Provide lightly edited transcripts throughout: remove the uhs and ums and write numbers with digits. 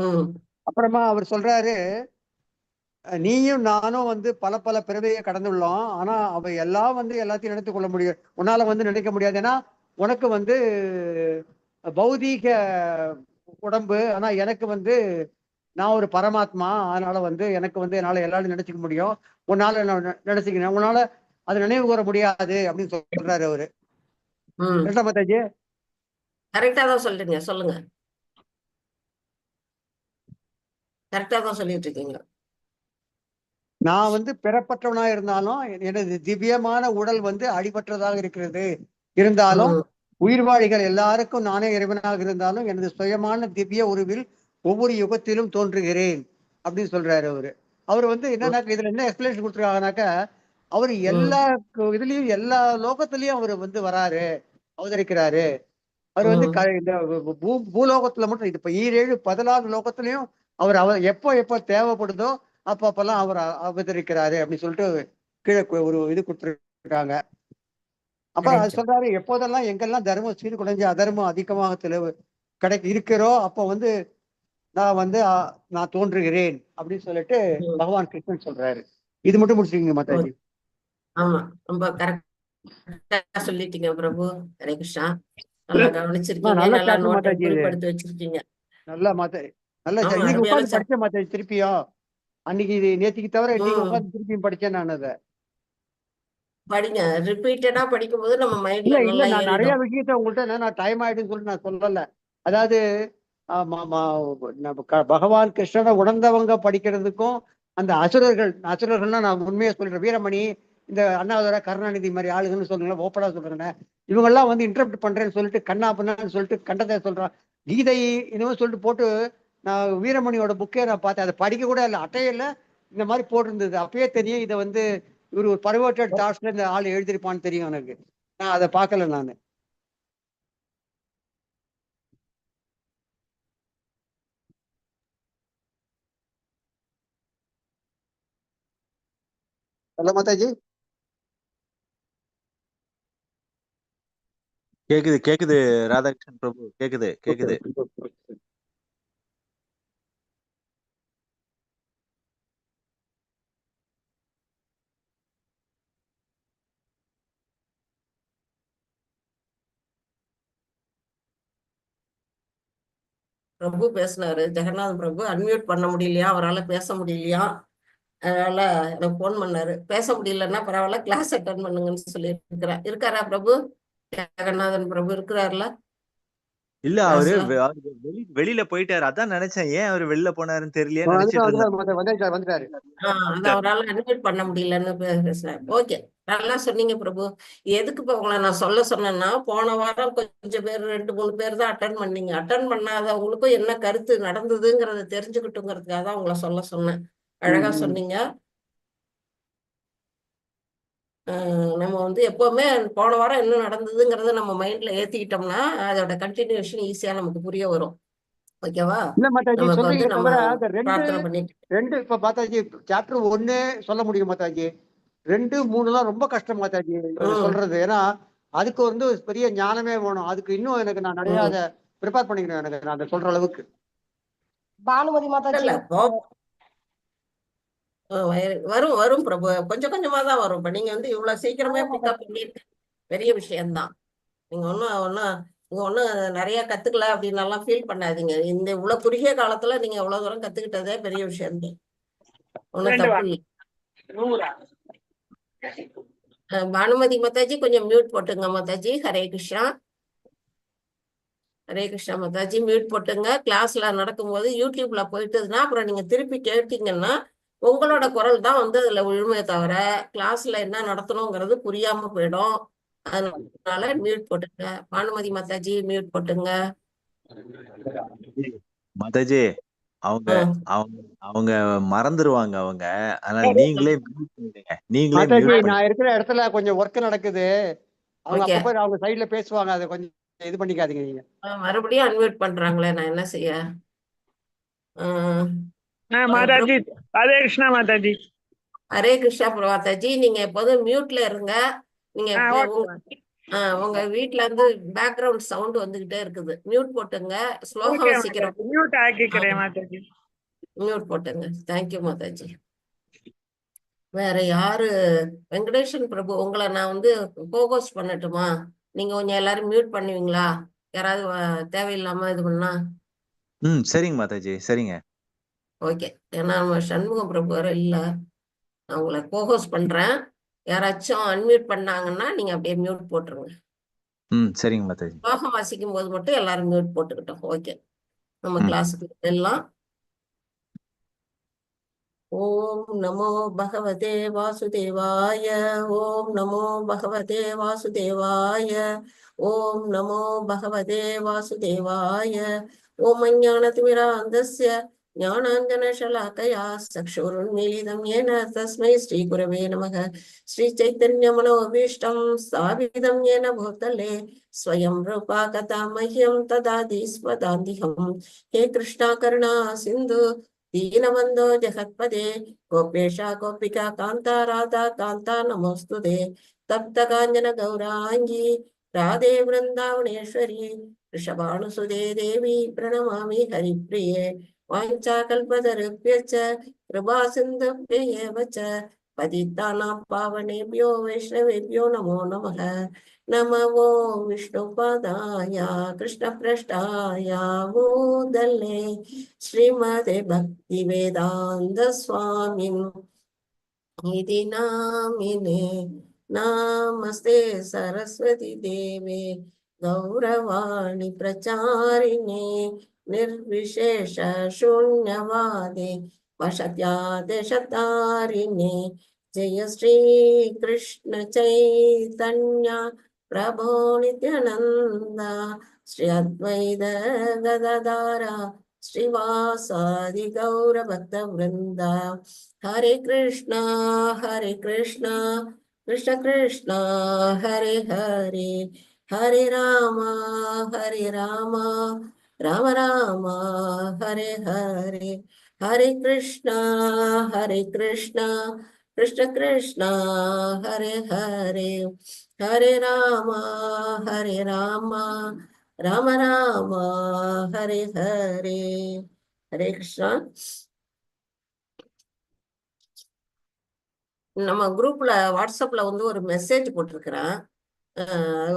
ம் அப்புறமா அவர் சொல்றாரு, நீயும் நானும் வந்து பல பல பிறவியை கடந்துள்ளோம். ஆனா அவ எல்லாம் வந்து எல்லாத்தையும் நினைத்துக் கொள்ள முடியும். உன்னால வந்து நினைக்க முடியாது. ஏன்னா உனக்கு வந்து பௌதீக உடம்பு. ஆனா எனக்கு வந்து நான் ஒரு பரமாத்மா. அதனால வந்து எனக்கு வந்து என்னால எல்லாரும் நினைச்சுக்க முடியும். உன்னால நினைச்சுக்கிறேன். உன்னால அது நினைவு கூற முடியாது அப்படின்னு சொல்றாரு அவரு. ம் கரெக்டா மாதாஜி? கரெக்டா தான் சொல்றீங்க, சொல்லுங்க. கரெக்டா தான் சொல்லிட்டு இருக்கீங்க. நான் வந்து பிறப்பற்றவனா இருந்தாலும் எனது திவ்யமான உடல் வந்து அடிபற்றதாக இருக்கிறது. இருந்தாலும் ம் உயிர்வாழிகள் எல்லாருக்கும் நானே இறைவனாக இருந்தாலும் எனது சுயமான திவ்ய உருவில் ஒவ்வொரு யுகத்திலும் தோன்றுகிறேன் அப்படின்னு சொல்றாரு அவரு. அவர் வந்து என்னன்னா இதுல என்ன எக்ஸ்பிளேஷன் கொடுத்துருக்காங்கனாக்கா, அவர் ம் எல்லா இதுலயும் எல்லா லோகத்திலயும் அவர் வந்து வராரு, அவதரிக்கிறாரு. அவர் வந்து ம் இந்த பூலோகத்துல மட்டும் இப்ப 16 லோகத்திலையும் அவர் எப்போ எப்போ தேவைப்படுதோ அப்பெல்லாம் அவர் அவதரிக்கிறாரு அப்படின்னு சொல்லிட்டு கீழே ஒரு இது கொடுத்துருக்காங்க. அப்புறம் அது கரெக்ட். சொல்றாரு, எப்போதெல்லாம் எங்கெல்லாம் தர்மம் சீர் குலைஞ்சு அதர்மம் அதிகமாக இருக்கிறோ அப்போ வந்து நான் வந்து நான் தோன்றுகிறேன் அப்படின்னு சொல்லிட்டு ம் பகவான் கிருஷ்ணன் சொல்றாரு. இது மட்டும் முடிச்சுக்கீங்க மாதாஜி. ஆமா, ரொம்ப கரெக்டா சொல்லிட்டீங்க பிரபு. ஹரே கிருஷ்ணா. நல்லா கவனிச்சிருக்கீங்க, நல்ல நல்லா சாப்டர் நோட்டை மாதாஜி இது. குறிப்பெடுத்து வச்சிருக்கீங்க. நல்லா நல்லா ஆமா, இன்னைக்கு அருமையான உட்காந்து படிச்ச மாதாஜி திருப்பியும். அன்னைக்கு இது நேத்திக்கு தவிர இன்னைக்கு ம் உட்காந்து திருப்பியும் படிச்சேன் நான் அதை. படிங்க. ரிப்பீட்டடா படிக்கும்போது நம்ம இல்ல மைண்ட்ல இல்ல நல்லா நான் நிறைய ஏறிடும். விஷயத்த உங்கள்கிட்ட நான் டைம் ஆயிடுன்னு சொல்லிட்டு நான் சொல்லல. அதாவது நம்ம பகவான் கிருஷ்ணனை உணர்ந்தவங்க படிக்கிறதுக்கும் அந்த அசுரர்கள்னா நான் உண்மையை சொல்றேன். வீரமணி, இந்த அண்ணாதுரை, கருணாநிதி மாதிரி ஆளுங்கன்னு சொல்றேன், ஓப்பனா சொல்றேன். இவங்கெல்லாம் வந்து இன்டர்பிரட் பண்றேன்னு சொல்லிட்டு கண்ணா பண்ணான்னு சொல்லிட்டு கண்டதை சொல்றான். கீதை இன்னும் சொல்லிட்டு போட்டு நான் வீரமணியோட புக்கே நான் பார்த்தேன். அதை படிக்க கூட இல்லை, அட்டையில இந்த மாதிரி போட்டிருந்தது. அப்பயே தெரியும் இதை வந்து இவர் ஒரு பர்வர்டட் தாட்ஸ்ல இந்த ஆள் எழுதிருப்பான்னு தெரியும் எனக்கு. நான் அதை பார்க்கல நான். ஹலோ மாதாஜி. கேக்குது கேக்குது. ராதாகிருஷ்ணன் பிரபு, கேக்குது ஓகே கேக்குது. ஓகே. பிரபு பேசினாரு, ஜெகநாதன் பிரபு அன்மியூட் பண்ண முடியலையா, அவரால் பேச முடியலையா. அதனால எனக்கு போன் பண்ணாரு. பேச முடியலன்னா பரவாயில்ல, கிளாஸ் அட்டன் பண்ணுங்கன்னு சொல்லி இருக்காரா பிரபு? ஜெகநாதன் பிரபு இருக்கிறார்ல இல்ல, அவரு கிளாஸ்ல? வெளியில போயிட்டாரு. அதான் நினைச்சேன், ஏன் அவரு வெளியில போனாருன்னு தெரியலையே வந்துட்டு நினைச்சிட்டு இருந்தேன். வந்துட்டாரு. அது அவரால் அட்மிட் பண்ண முடியலன்னு பேசுறேன். ஓகே, நல்லா சொன்னீங்க பிரபு. எதுக்கு இப்ப உங்களை நான் சொல்ல சொன்னேன்னா, போன வாரம் கொஞ்சம் பேர் 2-3 பேர் தான் அட்டன் பண்ணீங்க. அட்டன் பண்ணாதவங்களுக்கும் என்ன கருத்து நடந்ததுங்கிறத தெரிஞ்சுக்கிட்டுங்கிறதுக்காக தான் உங்களை சொல்ல சொன்னேன். அழகா சொன்னீங்க. நம்ம வந்து எப்பவுமே போன வாரம் என்ன நடந்ததுங்கிறத நம்ம மைண்ட்ல ஏத்திக்கிட்டோம்னா அதோட கண்டினியூஷன் ஈஸியா நமக்கு புரிய வரும். ஓகேவா? இல்ல மாதாஜி, நம்ம இப்ப வந்து சொல்றீங்க நம்ம தவிர அந்த ரெண்டு பிரார்த்தனை பண்ணிட்டு ரெண்டு இப்ப மாதாஜி சாப்டர் 1 சொல்ல முடியும் மாதாஜி. 2, 3 ரொம்ப கஷ்டம் மாதாஜி ம் சொல்றது. ஏன்னா அதுக்கு வந்து ஒரு பெரிய ஞானமே வேணும். அதுக்கு இன்னும் எனக்கு நான் நிறைய ம் அதை ப்ரிப்பேர் பண்ணிக்கிறேன். எனக்கு நான் அதை சொல்ற அளவுக்கு. பானுமதி மாதாஜி இல்ல வரும் வரும் பிரபு. கொஞ்சம் கொஞ்சமா தான் வரும். இப்ப நீங்க வந்து இவ்வளவு சீக்கிரமே பிக்கப் பண்ணிட்டு பெரிய விஷயம்தான். நீங்க ஒன்னும் நிறைய கத்துக்கல அப்படின்னு எல்லாம் ஃபீல் பண்ணாதீங்க. இந்த இவ்வளவு குறுகிய காலத்துல நீங்க எவ்வளவு தூரம் கத்துக்கிட்டதே பெரிய விஷயம்தான். ஒன்னும் தப்பு இல்லை. பானுமதி மாதாஜி கொஞ்சம் மியூட் போட்டுங்க மாதாஜி. ஹரே கிருஷ்ணா. ஹரே கிருஷ்ணா மாதாஜி, மியூட் போட்டுங்க. கிளாஸ்ல நடக்கும்போது யூடியூப்ல போயிட்டுதுன்னா அப்புறம் நீங்க திருப்பி கேட்டீங்கன்னா உங்களோட குரல் தான் வந்து அதுல விழுமே தவிர கிளாஸ்ல என்ன நடத்தணுங்கிறது புரியாம போயிடும். அதனால மியூட் போட்டுங்க. பானுமதி மாதாஜி மியூட் போட்டுங்க. மாதாஜி, அவங்க ஆஹ் அவங்க அவங்க மறந்துருவாங்க அவங்க. அதனால நீங்களே மியூட் பண்ணிடுங்க. நீங்களே மாதாஜி மியூட் பண்ணி. நான் இருக்கிற இடத்துல கொஞ்சம் ஒர்க் நடக்குது. அவங்க ஓகே. அப்பப்ப அவங்க சைட்ல பேசுவாங்க. அதை கொஞ்சம் இது பண்ணிக்காதீங்க நீங்க. மறுபடியும் அன்மியூட் பண்றாங்களே, நான் என்ன செய்ய? மாதாஜி, ஹரே கிருஷ்ணா மாதாஜி. ஹரே கிருஷ்ணா மாதாஜி, நீங்க எப்போதும் மியூட்ல இருங்க. நீங்க ஓகே. உங்க வீட்ல இருந்து பேக்ரவுண்ட் சவுண்ட் வந்துகிட்டே இருக்குது. மியூட் போட்டுங்க. ஸ்லோகம் ஓகே வாசிக்கிற மாதாஜி, மியூட் ஆக்கிக்கிறேன் மாதாஜி. மியூட் போட்டுங்க. தேங்க்யூ மாதாஜி. வேற யாரு? வெங்கடேஷன் பிரபு, உங்களை நான் வந்து கோகோஸ்ட் பண்ணட்டுமா? நீங்க கொஞ்சம் எல்லாரும் மியூட் பண்ணுவீங்களா? யாராவது தேவையில்லாம இது பண்ணா? சரிங்க மாதாஜி, சரிங்க. ஓகே. ஏன்னா நம்ம சண்முகம் பிரபு வேற இல்ல. நான் உங்களை கோகோஸ்ட் பண்றேன். யாராச்சும் அன்மியூட் பண்ணாங்கன்னா நீங்க அப்படியே மியூட் போட்டுருங்க. சரிங்க மாதாஜி. ஸ்லோகம் வாசிக்கும் போது மட்டும் எல்லாரும் மியூட் போட்டுக்கிட்டோம். ஓகே, நம்ம கிளாஸுக்கு எல்லாம். ஓம் நமோ பகவதே வாசுதேவாய. ஓம் நமோ பகவதே வாசுதேவாய. ஓம் நமோ பகவதே வாசுதேவாய. ஓம் அஞ்ஞானதிமிராந்தஸ்ய ஞானாஞ்சனशलाकया चक्षुरुन्मीलितं येन तस्मै श्रीगुरवे नमः. श्रीचैतन्यमनोभीष्टं स्थापितं येन भूतले स्वयं रूपा कथा मह्यं ददाति स्वदान्तिकं. हे कृष्णा करुणा सिन्धु दीनबन्धो जगत्पदे गोपेशा गोपिका कान्ता राधा कान्ता नमोस्तुते. तप्त काञ्चन गौराङ्गी राधे वृन्दावनेश्वरी वृषभानुसुते देवी प्रणमामि हरिप्रिये. वाञ्छाकल्पतरुभ्यश्च कृपा सिन्धुभ्य एव च पतितानां पावनेभ्यो वैष्णवेभ्यो नमो नमः. नमो विष्णुपादाय कृष्णप्रेष्ठाय भूतले श्रीमते भक्तिवेदान्त स्वामिन् इति नामिने. नमस्ते सरस्वती देवे गौरवाणी प्रचारिणे निर्विशेष शून्यवादे वशत्यादेशतारिणे. जय श्री कृष्ण चैतन्य प्रभो नित्यानंद श्री अद्वैत गदाधर श्रीवासादि गौर भक्त वृंद. हरे कृष्णा कृष्ण कृष्ण हरे हरे. हरे राम राम राम हरे हरे. हरे कृष्ण कृष्ण कृष्ण हरे हरे. हरे राम राम राम हरे हरे. हरे कृष्णा. நம்ம குரூப்ல வாட்ஸ்அப்ல வந்து ஒரு மெசேஜ் போட்டிருக்கிறேன்.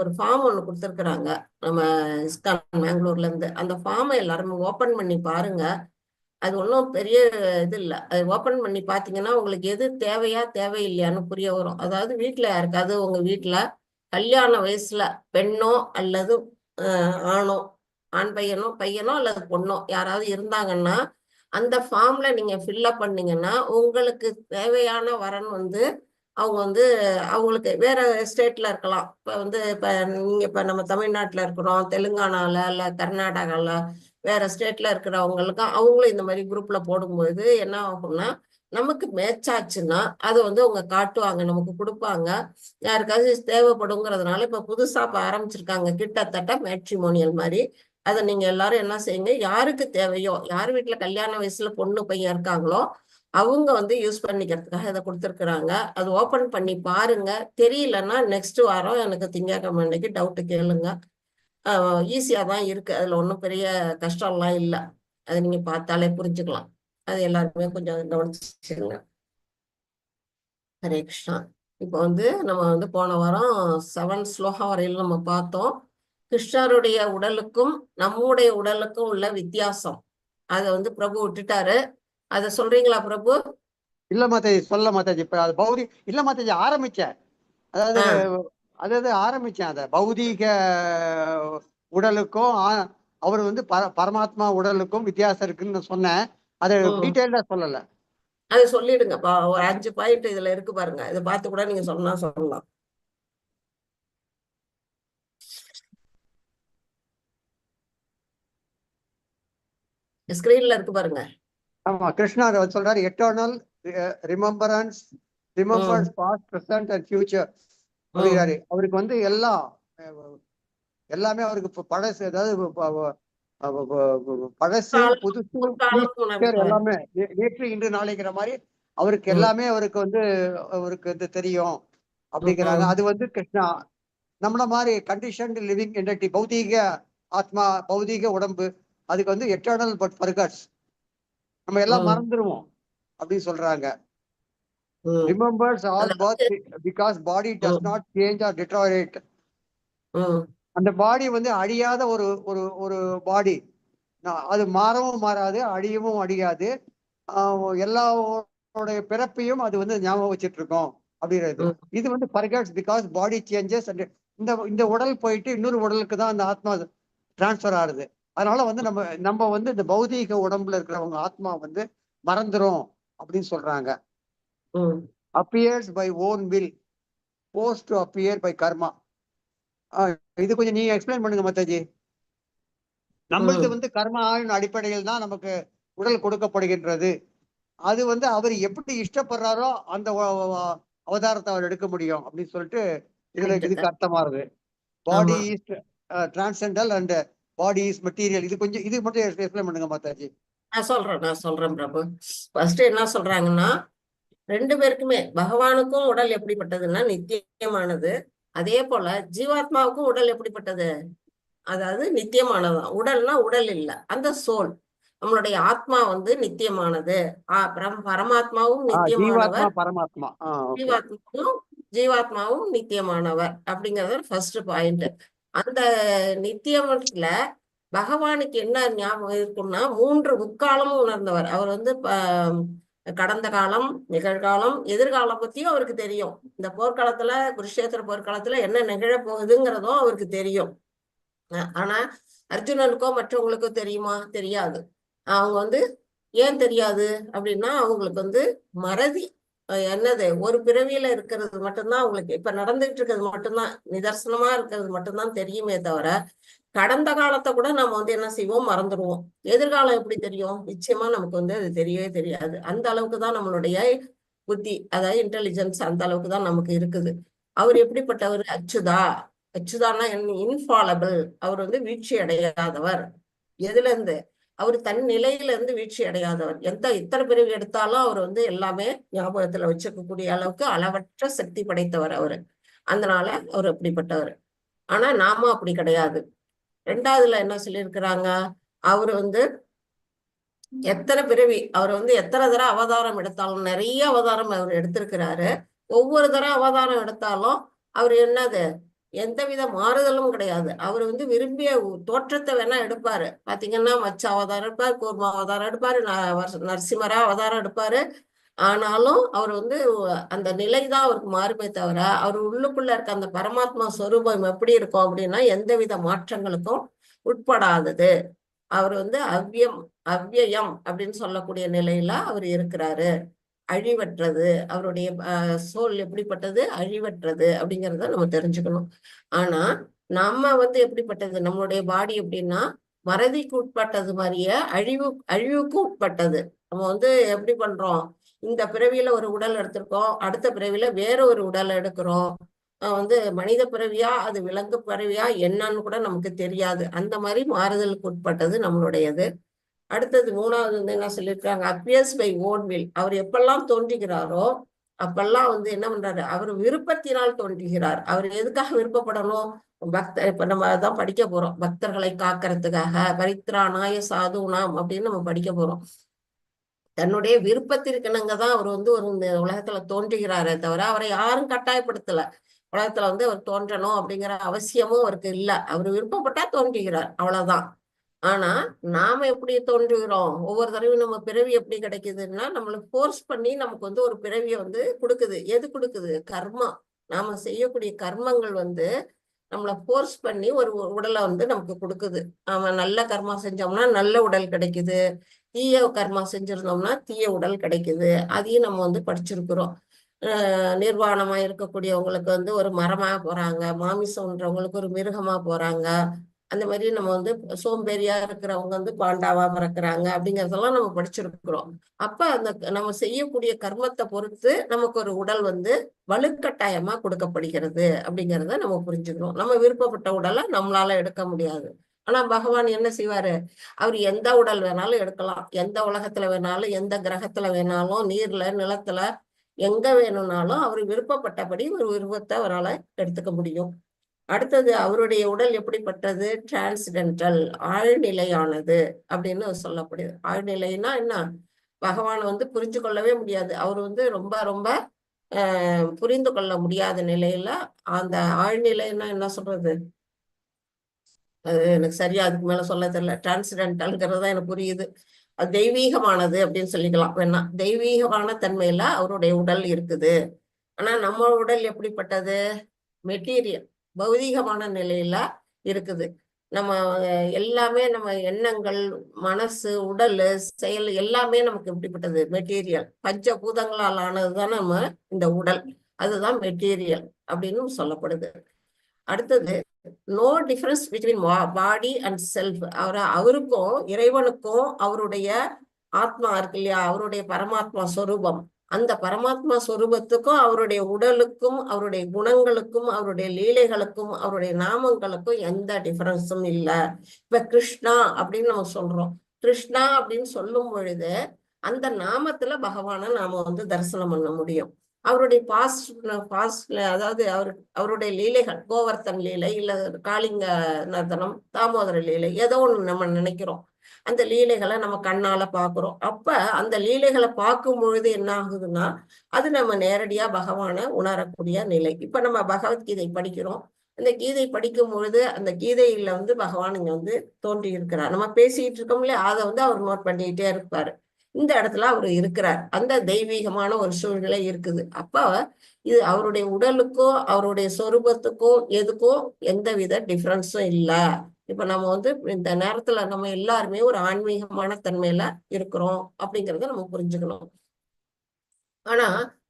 ஒரு ஃபார்ம் ஒன்று கொடுத்துருக்குறாங்க நம்ம இஸ்கான் பெங்களூர்ல இருந்து. அந்த ஃபார்மை எல்லாரும் ஓபன் பண்ணி பாருங்க. அது ஒன்றும் பெரிய இது இல்லை. அது ஓபன் பண்ணி பார்த்தீங்கன்னா உங்களுக்கு எது தேவையா தேவையில்லையான்னு புரிய வரும். அதாவது வீட்டில் யாருக்காவது உங்க வீட்டில் கல்யாண வயசுல பெண்ணோ அல்லது ஆணோ, ஆண் பையனோ அல்லது பொண்ணோ யாராவது இருந்தாங்கன்னா அந்த ஃபார்ம்ல நீங்க ஃபில்அப் பண்ணீங்கன்னா உங்களுக்கு தேவையான வரன் வந்து அவங்க வந்து அவங்களுக்கு வேற ஸ்டேட்ல இருக்கலாம். இப்ப நீங்க நம்ம தமிழ்நாட்டுல இருக்கிறோம், தெலுங்கானால இல்ல கர்நாடகால வேற ஸ்டேட்ல இருக்கிறவங்களுக்கும் அவங்களும் இந்த மாதிரி குரூப்ல போடும்போது என்ன ஆகும்னா நமக்கு மேட்ச் ஆச்சுன்னா அதை வந்து அவங்க காட்டுவாங்க, நமக்கு கொடுப்பாங்க. யாருக்காவது தேவைப்படுங்கிறதுனால இப்ப புதுசா ஆரம்பிச்சிருக்காங்க கிட்டத்தட்ட மேட்ரிமோனியல் மாதிரி. அதை நீங்க எல்லாரும் என்ன செய்யுங்க, யாருக்கு தேவையோ, யார் வீட்டுல கல்யாண வயசுல பொண்ணு பையன் இருக்காங்களோ அவங்க வந்து யூஸ் பண்ணிக்கிறதுக்காக இதை கொடுத்துருக்குறாங்க. அது ஓபன் பண்ணி பாருங்க. தெரியலன்னா நெக்ஸ்ட் வாரம் எனக்கு திங்கட்கிழமை அன்னைக்கு டவுட் கேளுங்க. ஈஸியா தான் இருக்கு, அதுல ஒன்றும் பெரிய கஷ்டம்லாம் இல்லை. அதை நீங்க பார்த்தாலே புரிஞ்சுக்கலாம். அது எல்லாருமே கொஞ்சம் கவனிச்சுங்க. ஹரே கிருஷ்ணா. இப்போ வந்து நம்ம வந்து போன வாரம் 7 ஸ்லோகம் வரையில நம்ம பார்த்தோம். கிருஷ்ணருடைய உடலுக்கும் நம்முடைய உடலுக்கும் உள்ள வித்தியாசம் அதை வந்து பிரபு விட்டுட்டாரு. அத சொல்றீங்களா பிரபு? இல்ல மாதாஜி, சொல்ல மாதாஜி. இப்ப அது பௌதி இல்ல மாதாஜி, ஆரம்பிச்சேன். அதாவது ஆரம்பிச்சேன். அத பௌதீக உடலுக்கும் அவர் வந்து பரமாத்மா உடலுக்கும் வித்தியாசம் இருக்குன்னு சொன்னேன். அதை டீட்டெயிலா சொல்லல. அது சொல்லிடுங்கப்பா. ஒரு 5 பாயிண்ட் இதுல இருக்கு பாருங்க. இதை பார்த்து கூட நீங்க சொல்லலாம். ஸ்கிரீன்ல இருக்கு பாருங்க. ஆமா, கிருஷ்ணா சொல்றாரு eternal remembrance past present and future அப்படிங்கிறாரு. அவருக்கு வந்து எல்லாமே அவருக்கு பழசு, அதாவது பழசு புதுசு எல்லாமே நேற்று இன்று நாளைங்கிற மாதிரி அவருக்கு எல்லாமே அவருக்கு வந்து தெரியும் அப்படிங்கிறாங்க. அது வந்து கிருஷ்ணா நம்மள மாதிரி கண்டிஷன்டு லிவிங் என்டிட்டி, பௌதீக ஆத்மா, பௌதீக உடம்பு, அதுக்கு வந்து எட்டர்னல் பட் ஃபர்கட்ஸ், நம்ம எல்லாம் மறந்துடுவோம் அப்படின்னு சொல்றாங்க. Remembers all birth because body does not change or deteriorate. அந்த பாடி வந்து அழியாத ஒரு ஒரு ஒரு பாடி, அது மாறவும் மாறாது, அழியவும் அழியாது. எல்லாருடைய பிறப்பையும் அது வந்து ஞாபகம் வச்சுட்டு இருக்கோம் அப்படிங்கிறது. இது வந்து forgets because body changes. And இந்த உடல் போயிட்டு இன்னொரு உடலுக்கு தான் அந்த ஆத்மா டிரான்ஸ்ஃபர் ஆகுது. அதனால வந்து நம்ம வந்து இந்த பௌதீக உடம்புல இருக்கிறவங்க ஆத்மா வந்து மறந்துரும் அப்படின்னு சொல்றாங்க. Appears by own will, forced to appear by karma. இது கொஞ்சம் நீங்க எக்ஸ்பிளைன் பண்ணுங்க மத்தாஜி. நம்மளது வந்து கர்மாவின் அடிப்படையில் தான் நமக்கு உடல் கொடுக்கப்படுகின்றது. அது வந்து அவர் எப்படி இஷ்டப்படுறாரோ அந்த அவதாரத்தை அவர் எடுக்க முடியும் அப்படின்னு சொல்லிட்டு இதுக்கு அர்த்தமாகுது. Body is transcendental and body is material. இது கொஞ்சம் இது மட்டும் எக்ஸ்பிளைன் பண்ணுங்க மாதாஜி. நான் சொல்றேன் பிரபு. ஃபர்ஸ்ட் என்ன சொல்றாங்கன்னா, ரெண்டு பேருக்குமே, பகவானுக்கும் உடல் எப்படிப்பட்டதுன்னா நித்தியமானது, அதே போல ஜீவாத்மாவுக்கும் உடல் எப்படிப்பட்டது, அதாவது நித்தியமானதுதான். உடல்னா உடல் இல்ல, அந்த சோல், நம்மளுடைய ஆத்மா வந்து நித்தியமானது. பரமாத்மாவும் நித்தியமானவர், ஜீவாத்மாவும் நித்தியமானவர் அப்படிங்கறது ஃபர்ஸ்ட் பாயிண்ட். அந்த நித்தியத்துல பகவானுக்கு என்ன ஞாபகம் இருக்கும்னா, 3 முக்காலமும் உணர்ந்தவர். அவர் வந்து கடந்த காலம், நிகழ்காலம், எதிர்காலம் பத்தியும் அவருக்கு தெரியும். இந்த போர்க்காலத்துல, குருஷேத்திர போர்க்காலத்துல என்ன நிகழ போகுதுங்கிறதும் அவருக்கு தெரியும். ஆனா அர்ஜுனனுக்கோ மற்றவங்களுக்கோ தெரியுமா? தெரியாது. அவங்க வந்து ஏன் தெரியாது அப்படின்னா, அவங்களுக்கு வந்து மறதி. என்னது, ஒரு பிறவியில இருக்கிறது மட்டும்தான் அவங்களுக்கு, இப்ப நடந்துட்டு இருக்கிறது மட்டும்தான், நிதர்சனமா இருக்கிறது மட்டும்தான் தெரியுமே தவிர, கடந்த காலத்தை கூட நம்ம வந்து என்ன செய்வோம், மறந்துடுவோம். எதிர்காலம் எப்படி தெரியும்? நிச்சயமா நமக்கு வந்து அது தெரியவே தெரியாது. அந்த அளவுக்கு தான் நம்மளுடைய புத்தி, அதாவது இன்டெலிஜென்ஸ் அந்த அளவுக்கு தான் நமக்கு இருக்குது. அவர் எப்படிப்பட்டவர்? அச்சுதான்னா இன்ஃபாலபிள். அவர் வந்து வீழ்ச்சி அடையாதவர். எதுல இருந்து? அவர் தன் நிலையில இருந்து வீழ்ச்சி அடையாதவர். இத்தனை பிறவி எடுத்தாலும் அவர் வந்து எல்லாமே ஞாபகத்துல வச்சுக்கக்கூடிய அளவுக்கு அளவற்ற சக்தி படைத்தவர் அவரு. அதனால அவர் அப்படிப்பட்டவர். ஆனா நாம அப்படி கிடையாது. 2வதுல என்ன சொல்லியிருக்கிறாங்க, அவர் வந்து எத்தனை பிறவி, அவர் வந்து எத்தனை தடவை அவதாரம் எடுத்தாலும், நிறைய அவதாரம் அவர் எடுத்திருக்கிறாரு. ஒவ்வொரு தடவை அவதாரம் எடுத்தாலும் அவர் என்னது, எந்தவித மாறுதலும் கிடையாது. அவர் வந்து விரும்பிய தோற்றத்தை வேணா எடுப்பாரு. பாத்தீங்கன்னா மச்ச அவதாரம் எடுப்பாரு, கூர்மா அவதாரம் எடுப்பாரு, நரசிம்மரா அவதாரம் எடுப்பாரு. ஆனாலும் அவர் வந்து அந்த நிலைதான் அவருக்கு மாறுமே தவிர, அவர் உள்ளுக்குள்ள இருக்க அந்த பரமாத்மா ஸ்வரூபம் எப்படி இருக்கும் அப்படின்னா, எந்தவித மாற்றங்களுக்கும் உட்படாதது. அவர் வந்து அவ்வியம் அப்படின்னு சொல்லக்கூடிய நிலையில அவர் இருக்கிறாரு. அழிவற்றது. அவருடைய சோல் எப்படிப்பட்டது? அழிவற்றது அப்படிங்கிறத நம்ம தெரிஞ்சுக்கணும். ஆனா நம்ம வந்து எப்படிப்பட்டது, நம்மளுடைய பாடி எப்படின்னா, மறதிக்கு உட்பட்டது மாதிரியே அழிவுக்கு உட்பட்டது. நம்ம வந்து எப்படி பண்றோம், இந்த பிறவியில ஒரு உடல் எடுத்திருக்கோம், அடுத்த பிறவியில வேற ஒரு உடல் எடுக்கிறோம். வந்து மனித பிறவியா, அது விலங்கு பிறவியா என்னன்னு கூட நமக்கு தெரியாது. அந்த மாதிரி மாறுதலுக்கு உட்பட்டது நம்மளுடையது. அடுத்தது 3வது வந்து என்ன சொல்லியிருக்காங்க, அப்பியர்ஸ் பை ஓன் வில். அவர் எப்பெல்லாம் தோன்றுகிறாரோ அப்பெல்லாம் வந்து என்ன பண்றாரு, அவர் விருப்பத்தினால் தோன்றுகிறார். அவர் எதுக்காக விருப்பப்படணும்? இப்ப நம்ம அதான் படிக்க போறோம், பக்தர்களை காக்கிறதுக்காக. பரித்ராணாய சாதுனாம் அப்படின்னு நம்ம படிக்க போறோம். தன்னுடைய விருப்பத்திற்கிணங்க தான் அவர் வந்து இந்த உலகத்துல தோன்றுகிறாரே தவிர, அவரை யாரும் கட்டாயப்படுத்தல. உலகத்துல வந்து அவர் தோன்றணும் அப்படிங்கிற அவசியமும் அவருக்கு இல்லை. அவர் விருப்பப்பட்டா தோன்றுகிறார், அவ்வளவுதான். ஆனா நாம எப்படி தோன்றுகிறோம்? ஒவ்வொரு தடவையும் நம்ம பிறவி எப்படி கிடைக்குதுன்னா, நம்மளை போர்ஸ் பண்ணி நமக்கு வந்து ஒரு பிறவியை வந்து கொடுக்குது. எது கொடுக்குது? கர்மா. நாம செய்யக்கூடிய கர்மங்கள் வந்து நம்மளை போர்ஸ் பண்ணி ஒரு உடலை வந்து நமக்கு கொடுக்குது. நாம நல்ல கர்மா செஞ்சோம்னா நல்ல உடல் கிடைக்குது, தீய கர்மா செஞ்சிருந்தோம்னா தீய உடல் கிடைக்குது. அதையும் நம்ம வந்து படிச்சிருக்கிறோம். நிர்வாணமா இருக்கக்கூடியவங்களுக்கு வந்து ஒரு மரமா போறாங்க, மாமிசம்ன்றவங்களுக்கு ஒரு மிருகமா போறாங்க. அந்த மாதிரி நம்ம வந்து சோம்பேறியா இருக்கிறவங்க வந்து பாண்டாவா பிறக்கிறாங்க அப்படிங்கறதெல்லாம் நம்ம படிச்சிருக்கிறோம். அப்ப அந்த நம்ம செய்யக்கூடிய கர்மத்தை பொறுத்து நமக்கு ஒரு உடல் வந்து வலுக்கட்டாயமா கொடுக்கப்படுகிறது அப்படிங்கிறத நம்ம புரிஞ்சுக்கிறோம். நம்ம விருப்பப்பட்ட உடலை நம்மளால எடுக்க முடியாது. ஆனா பகவான் என்ன செய்வாரு, அவர் எந்த உடல் வேணாலும் எடுக்கலாம். எந்த உலகத்துல வேணாலும், எந்த கிரகத்துல வேணாலும், நீர்ல, நிலத்துல, எங்க வேணும்னாலும் அவர் விருப்பப்பட்டபடி ஒரு விருப்பத்தை அவரால் எடுத்துக்க முடியும். அடுத்தது அவருடைய உடல் எப்படிப்பட்டது? டிரான்ஸ்டென்டல், ஆழ்நிலையானது அப்படின்னு சொல்லப்படுது. ஆழ்நிலைன்னா என்ன? பகவான் வந்து புரிஞ்சு கொள்ளவே முடியாது. அவர் வந்து ரொம்ப ரொம்ப புரிந்து கொள்ள முடியாத நிலையில, அந்த ஆழ்நிலைன்னா என்ன சொல்றது? அது எனக்கு சரியா அதுக்கு மேல சொல்ல தெரியல. டிரான்ஸ்டென்டல்ங்கிறது தான் எனக்கு புரியுது. அது தெய்வீகமானது அப்படின்னு சொல்லிக்கலாம் வேணா. தெய்வீகமான தன்மையில அவருடைய உடல் இருக்குது. ஆனா நம்ம உடல் எப்படிப்பட்டது? மெட்டீரியல், பௌதீகமான நிலையில இருக்குது. நம்ம எல்லாமே நம்ம எண்ணங்கள், மனசு, உடல், செயல் எல்லாமே நமக்கு எப்படிப்பட்டது? மெட்டீரியல். பஞ்ச பூதங்களால் ஆனதுதான் நம்ம இந்த உடல். அதுதான் மெட்டீரியல் அப்படின்னு சொல்லப்படுது. அடுத்தது no difference between body and self. அவருக்கும் இறைவனுக்கும் அவருடைய ஆத்மா இருக்கு இல்லையா, அவருடைய பரமாத்மா சொரூபம், அந்த பரமாத்மா சொரூபத்துக்கும் அவருடைய உடலுக்கும் அவருடைய குணங்களுக்கும் அவருடைய லீலைகளுக்கும் அவருடைய நாமங்களுக்கும் எந்த டிஃபரன்ஸும் இல்லை. இப்ப கிருஷ்ணா அப்படின்னு நம்ம சொல்றோம். கிருஷ்ணா அப்படின்னு சொல்லும் பொழுது அந்த நாமத்துல பகவானை நாம வந்து தரிசனம் பண்ண முடியும். அவருடைய பாஸ்ட்ல அதாவது அவருடைய லீலைகள், கோவர்த்தன் லீலை இல்ல காளிங்க நர்த்தனம், தாமோதர லீலை, ஏதோ ஒண்ணு நம்ம நினைக்கிறோம். அந்த லீலைகளை நம்ம கண்ணால பாக்குறோம். அப்ப அந்த லீலைகளை பார்க்கும் பொழுது என்ன ஆகுதுன்னா, அது நம்ம நேரடியா பகவானை உணரக்கூடிய நிலை. இப்ப நம்ம பகவத்கீதை படிக்கிறோம். அந்த கீதை படிக்கும் பொழுது அந்த கீதையில வந்து பகவான் இங்க வந்து தோன்றி இருக்கிறார். நம்ம பேசிட்டு இருக்கோம் இல்லையா, அதை வந்து அவர் நோட் பண்ணிட்டே இருப்பாரு. இந்த இடத்துல அவர் இருக்கிறார். அந்த தெய்வீகமான ஒரு சூழ்நிலை இருக்குது. அப்ப இது அவருடைய உடலுக்கும் அவருடைய சொரூபத்துக்கும் எதுக்கும் எந்தவித டிஃபரன்ஸும் இல்லை. இப்ப நம்ம வந்து இந்த நேரத்துல நம்ம எல்லாருமே ஒரு ஆன்மீகமான தன்மையில இருக்கிறோம் அப்படிங்கறத நம்ம புரிஞ்சுக்கணும். ஆனா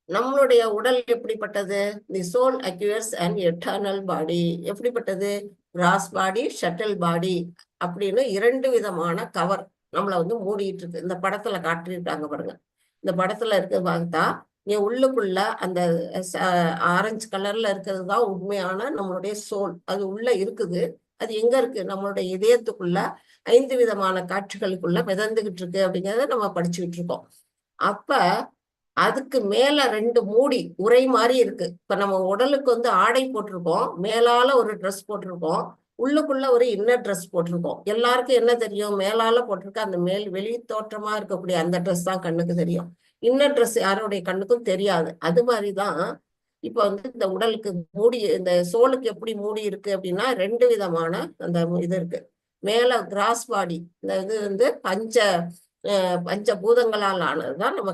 நம்மளுடைய உடல் எப்படிப்பட்டது? தி சோல் அக்யூர்ஸ் அண்ட் எட்டர்னல் பாடி. எப்படிப்பட்டது? கிராஸ் பாடி, ஷட்டில் பாடி அப்படின்னு 2 விதமான கவர் நம்மள வந்து மூடிட்டு இருக்கு. இந்த படத்துல காட்டியிருக்காங்க பாருங்க. இந்த படத்துல இருக்க பார்த்தா நீ உள்ளுக்குள்ள அந்த ஆரஞ்சு கலர்ல இருக்கிறது தான் உண்மையான நம்மளுடைய சோல். அது உள்ள இருக்குது. அது எங்க இருக்கு? நம்மளுடைய இதயத்துக்குள்ள 5 விதமான காட்சிகளுக்குள்ள மிதந்துகிட்டு இருக்கு அப்படிங்கிறத நம்ம படிச்சுக்கிட்டு இருக்கோம். அப்ப அதுக்கு மேல 2 மூடி உரை மாதிரி இருக்கு. இப்ப நம்ம உடலுக்கு வந்து ஆடை போட்டிருக்கோம், மேலால ஒரு ட்ரெஸ் போட்டிருக்கோம், உள்ளுக்குள்ள ஒரு இன்னர் ட்ரெஸ் போட்டிருக்கோம். எல்லாருக்கும் என்ன தெரியும்? மேலால போட்டிருக்க அந்த வெளி தோற்றமா இருக்கக்கூடிய அந்த ட்ரெஸ் தான் கண்ணுக்கு தெரியும். இன்னர் ட்ரெஸ் யாருடைய கண்ணுக்கும் தெரியாது. அது மாதிரிதான் இப்ப வந்து இந்த உடலுக்கு மூடி, இந்த சோலுக்கு எப்படி மூடி இருக்கு அப்படின்னா 2 விதமான அந்த இது இருக்கு. மேல கிராஸ் பாடி, இந்த இது வந்து பஞ்சபூதங்களால் ஆனதுதான் நம்ம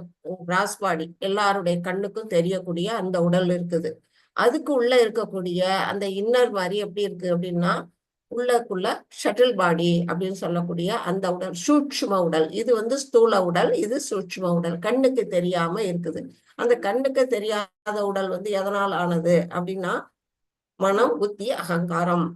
கிராஸ் பாடி, எல்லாருடைய கண்ணுக்கும் தெரியக்கூடிய அந்த உடல் இருக்குது. அதுக்கு உள்ள இருக்கக்கூடிய அந்த இன்னர் மாதிரி எப்படி இருக்கு அப்படின்னா, உள்ளக்குள்ள ஷட்டில் பாடி அப்படின்னு சொல்லக்கூடிய அந்த உடல் சூட்சும உடல். இது வந்து ஸ்தூல உடல், இது சூட்சும உடல், கண்ணுக்கு தெரியாம இருக்குது. அந்த கண்ணுக்கு தெரியாத உடல் வந்து எதனால் ஆனது அப்படின்னா, மனம், புத்தி, அகங்காரம்,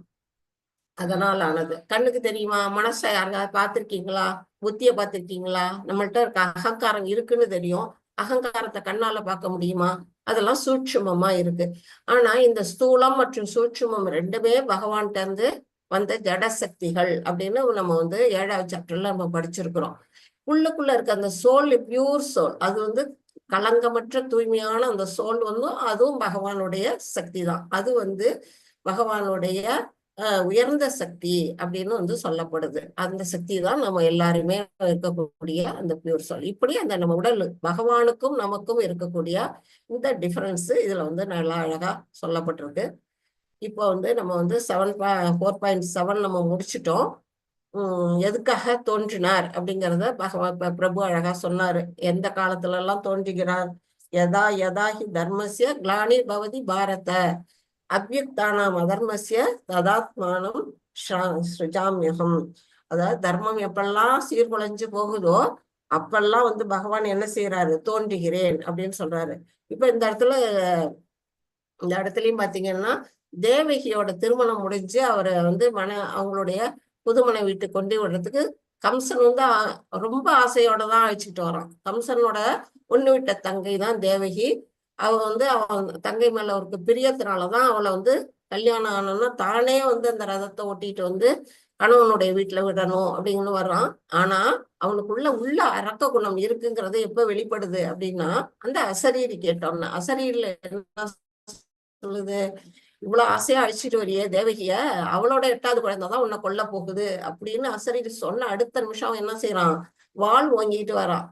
அதனால் ஆனது. கண்ணுக்கு தெரியுமா? மனசை யாருக்காவது பார்த்திருக்கீங்களா? புத்திய பார்த்திருக்கீங்களா? நம்மள்ட்ட இருக்க அகங்காரம் இருக்குன்னு தெரியும். அகங்காரத்தை கண்ணால பார்க்க முடியுமா? அதெல்லாம் சூட்சுமமா இருக்கு. ஆனா இந்த ஸ்தூலம் மற்றும் சூட்சுமம் 2மே பகவான்கிட்ட இருந்து வந்த ஜட சக்திகள் அப்படின்னு நம்ம வந்து 7வது சாப்டர்ல நம்ம படிச்சிருக்கிறோம். உள்ளுக்குள்ள இருக்க அந்த சோல், பியூர் சோல், அது வந்து களங்கமற்ற தூய்மையான அந்த சோல் வந்து அதுவும் பகவானுடைய சக்தி தான். அது வந்து பகவானுடைய உயர்ந்த சக்தி அப்படின்னு வந்து சொல்லப்படுது. அந்த சக்தி தான் நம்ம எல்லாருமே இருக்கக்கூடிய அந்த பியூர் சோல். இப்படி அந்த நம்ம உடல் பகவானுக்கும் நமக்கும் இருக்கக்கூடிய இந்த டிஃபரன்ஸ் இதுல வந்து நல்லா அழகா சொல்லப்பட்டிருக்கு. இப்போ வந்து நம்ம வந்து 4.7 நம்ம முடிச்சிட்டோம். எதுக்காக தோன்றினார் அப்படிங்கிறத பிரபு அழகா சொன்னாரு. எந்த காலத்துல எல்லாம் தோன்றுகிறார்? யதா யதா ஹி தர்மஸ்ய கிளானி பவதி பாரத அவ்யுக்தானாம் அதர்மஸ்ய ததாத்மானம் ஸ்ருஜாமியகம். அதாவது தர்மம் எப்பெல்லாம் சீர்குலைஞ்சு போகுதோ அப்பெல்லாம் வந்து பகவான் என்ன செய்யறாரு? தோன்றுகிறேன் அப்படின்னு சொல்றாரு. இப்ப இந்த இடத்துலயும் பாத்தீங்கன்னா, தேவகியோட திருமணம் முடிஞ்சு அவரை வந்து அவங்களுடைய புதுமனை வீட்டுக்கு கொண்டு விடுறதுக்கு கம்சன் வந்து ரொம்ப ஆசையோட தான் அழைச்சிட்டு வரான். கம்சனோட ஒண்ணு விட்ட தங்கை தான் தேவகி. அவ வந்து அவன் தங்கை மேல அவருக்கு பிரியத்தினாலதான் அவளை வந்து கல்யாணம் ஆனோன்னா தானே வந்து அந்த ரதத்தை ஓட்டிட்டு வந்து கணவனுடைய வீட்டுல விடணும் அப்படின்னு வர்றான். ஆனா அவனுக்குள்ள உள்ள அரக்க குணம் இருக்குங்கிறது எப்ப வெளிப்படுது அப்படின்னா, அந்த அசரீரி கேட்டோம்னா, அசரீரில என்ன சொல்லுது? இவ்வளவு ஆசையா அழிச்சிட்டு வரியே தேவகிய, அவளோட 8வது குழந்தை தான் உன்னை கொல்ல போகுது அப்படின்னு அசரீரி சொன்ன அடுத்த நிமிஷம் அவன் என்ன செய்யறான், வாள் ஓங்கிட்டு வரான்.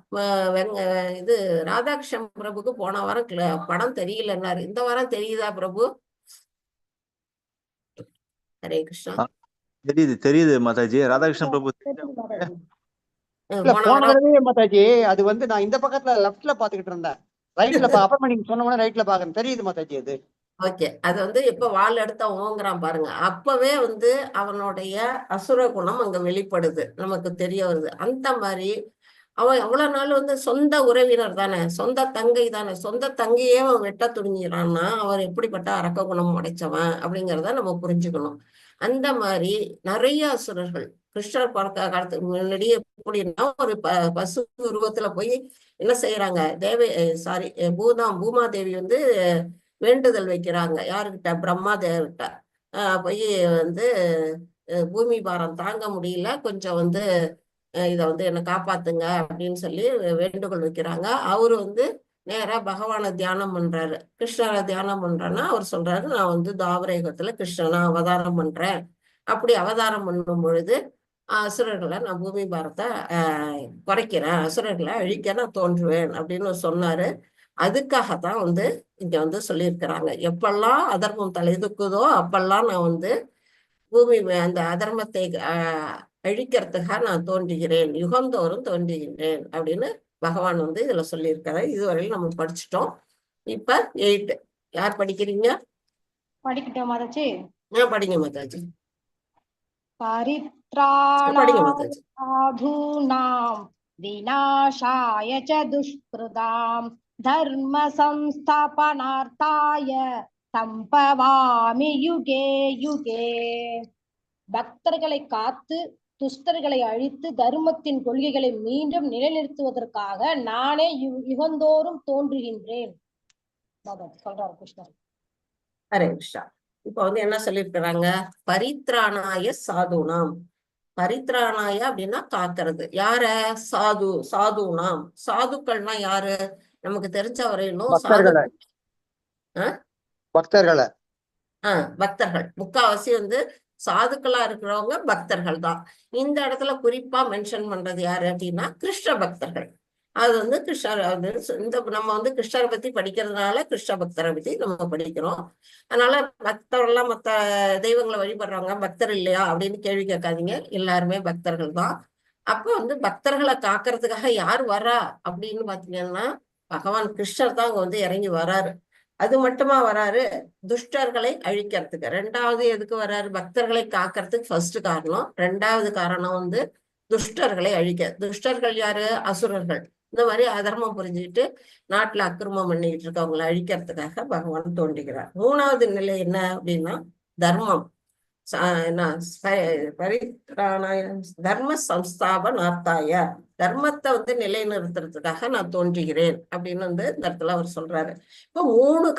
இது ராதாகிருஷ்ணன் பிரபுக்கு போன வாரம் படம் தெரியலன்னாரு, இந்த வாரம் தெரியுதா பிரபு? ஹரே கிருஷ்ணா. தெரியுது தெரியுது மாதாஜி. ராதாகிருஷ்ணன் பிரபு தெரியுது மாதாஜி. இல்ல போன போன வாரம் தடவை மாதாஜி அது வந்து நான் இந்த பக்கத்துல லெஃப்ட்ல பாத்துக்கிட்டு இருந்தேன். ரைட்ல அப்புறமா நீங்க சொன்ன உடனே ரைட்ல பாக்குறேன். தெரியுது மாதாஜி அது. ஓகே, அது வந்து எப்ப வாள் எடுத்தா ஓங்குறான் பாருங்க, அப்பவே வந்து அவனுடைய அசுர குணம் அங்க வெளிப்படுது, நமக்கு தெரிய வருது. அந்த மாதிரி அவன் எவ்வளவு நாள் வந்து சொந்த உறவினர் தானே, சொந்த தங்கை தானே, சொந்த தங்கையே அவன் வெட்ட துணிஞ்சிடான்னா அவன் எப்படிப்பட்ட அரக்க குணம் உடைச்சவன் அப்படிங்கிறத நம்ம புரிஞ்சுக்கணும். அந்த மாதிரி நிறைய அசுரர்கள் கிருஷ்ணர் பிறக்க காலத்துக்கு முன்னாடியே எப்படின்னா ஒரு பசு உருவத்துல போய் என்ன செய்யறாங்க, பூமாதேவி வந்து வேண்டுதல் வைக்கிறாங்க. யாருக்கிட்ட? பிரம்மா தேவர்கிட்ட. போய் வந்து பூமி பாரம் தாங்க முடியல, கொஞ்சம் வந்து இதை வந்து என்னை காப்பாத்துங்க அப்படின்னு சொல்லி வேண்டுகோள் வைக்கிறாங்க. அவரு வந்து நேரா பகவானை தியானம் பண்றாரு. கிருஷ்ணரை தியானம் பண்றேன்னா அவர் சொல்றாரு, நான் வந்து தாவரயுகத்துல கிருஷ்ணனை அவதாரம் பண்றேன். அப்படி அவதாரம் பண்ணும் பொழுது அசுரர்களை நான் பூமி பாரத்தை குறைக்கிறேன், அசுரர்களை அழிக்க நான் தோன்றுவேன் அப்படின்னு சொன்னாரு. அதுக்காகத்தான் வந்து இங்க வந்து சொல்லியிருக்கிறாங்க, எப்பெல்லாம் அதர்மம் தலைதுக்குதோ அப்பெல்லாம் நான் வந்து பூமி அந்த அதர்மத்தை அழிக்கிறதுக்காக நான் தோன்றுகிறேன், யுகந்தோறும் தோன்றுகின்றேன் அப்படின்னு பகவான் வந்து இதுல சொல்லியிருக்கிறார். இதுவரையும் நம்ம படிச்சுட்டோம். இப்ப 8 யார் படிக்கிறீங்க? படிக்கட்டும் மாதாஜி. படிங்க மாதாஜி. பரித்ராணாய மாதாஜி. சாதுனாம் விநாசாய ச துஷ்கிருதாம் தர்ம சம்ஸ்தாபனார்த்தாய சம்பவாமி யுகே யுகே. பக்தர்களை காத்து துஷ்டர்களை அழித்து தர்மத்தின் கொள்கைகளை மீண்டும் நிலைநிறுத்துவதற்காக நானே யுகந்தோறும் தோன்றுகின்றேன் சொல்றாரு கிருஷ்ணர். ஹரே கிருஷ்ணா. இப்ப வந்து என்ன சொல்லியிருக்கிறாங்க, பரித்ராணாய சாதுனாம். பரித்ராணாய அப்படின்னா காக்கிறது. யார? சாதுனாம். சாதுக்கள்னா யாரு? நமக்கு தெரிஞ்ச வரையிலும் பக்தர்களை. பக்தர்கள் முக்காவாசி வந்து சாதுக்களா இருக்கிறவங்க பக்தர்கள் தான். இந்த இடத்துல குறிப்பா மென்ஷன் பண்றது யாரு அப்படின்னா கிருஷ்ண பக்தர்கள். அது வந்து கிருஷ்ணர் இந்த நம்ம வந்து கிருஷ்ணரை பத்தி படிக்கிறதுனால கிருஷ்ண பக்தரை பத்தி நம்ம படிக்கிறோம். அதனால பக்தர்லாம் மத்த தெய்வங்களை வழிபடுறவங்க பக்தர் இல்லையா அப்படின்னு கேள்வி கேட்காதீங்க, எல்லாருமே பக்தர்கள் தான். அப்ப வந்து பக்தர்களை காக்கிறதுக்காக யார் வரா அப்படின்னு பாத்தீங்கன்னா பகவான் கிருஷ்ணர் தான் அங்க வந்து இறங்கி வராரு. அது மட்டுமா வராரு, துஷ்டர்களை அழிக்கிறதுக்கு. 2வது எதுக்கு வராரு? பக்தர்களை காக்கிறதுக்கு ஃபர்ஸ்ட் காரணம். 2வது காரணம் வந்து துஷ்டர்களை அழிக்க. துஷ்டர்கள் யாரு? அசுரர்கள். இந்த மாதிரி அதர்மம் புரிஞ்சுக்கிட்டு நாட்டுல அக்கிரமம் பண்ணிக்கிட்டு இருக்கவங்களை அழிக்கிறதுக்காக பகவான் தோன்றுகிறார். 3வது நிலை என்ன அப்படின்னா தர்மம். தர்ம சம்ஸ்தாபனார்த்தாய, தர்மத்தை வந்து நிலைநிறுத்துறதுக்காக நான் தோன்றுகிறேன் அப்படின்னு வந்து இந்த இடத்துல அவர் சொல்றாரு. இப்போ 3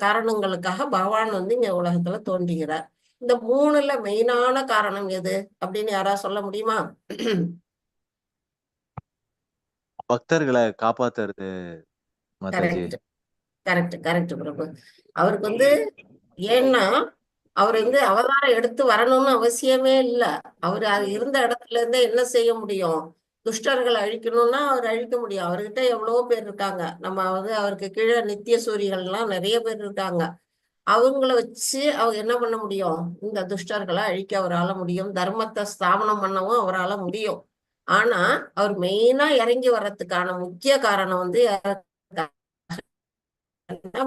காரணங்களுக்காக பகவான் வந்து இங்க உலகத்துல தோன்றுகிறார். இந்த 3ல மெயினான காரணம் எது அப்படின்னு யாராவது சொல்ல முடியுமா? பக்தர்களை காப்பாத்துறது மாதாஜி. கரெக்ட் கரெக்ட் கரெக்ட் பிரபு. அவருக்கு வந்து ஏன்னா அவர் வந்து அவதாரம் எடுத்து வரணும்னு அவசியமே இல்லை. அவர் அது இருந்த இடத்துல இருந்தே என்ன செய்ய முடியும்? துஷ்டர்களை அழிக்கணும்னா அவர் அழிக்க முடியும். அவர்கிட்ட எவ்வளவோ பேர் இருக்காங்க. நம்ம வந்து அவருக்கு கீழே நித்திய சூரிகள்லாம் நிறைய பேர் இருக்காங்க. அவங்கள வச்சு அவர் என்ன பண்ண முடியும்? இந்த துஷ்டர்களை அழிக்க அவரால் முடியும், தர்மத்தை ஸ்தாபனம் பண்ணவும் அவரால் முடியும். ஆனா அவர் மெயினா இறங்கி வர்றதுக்கான முக்கிய காரணம் வந்து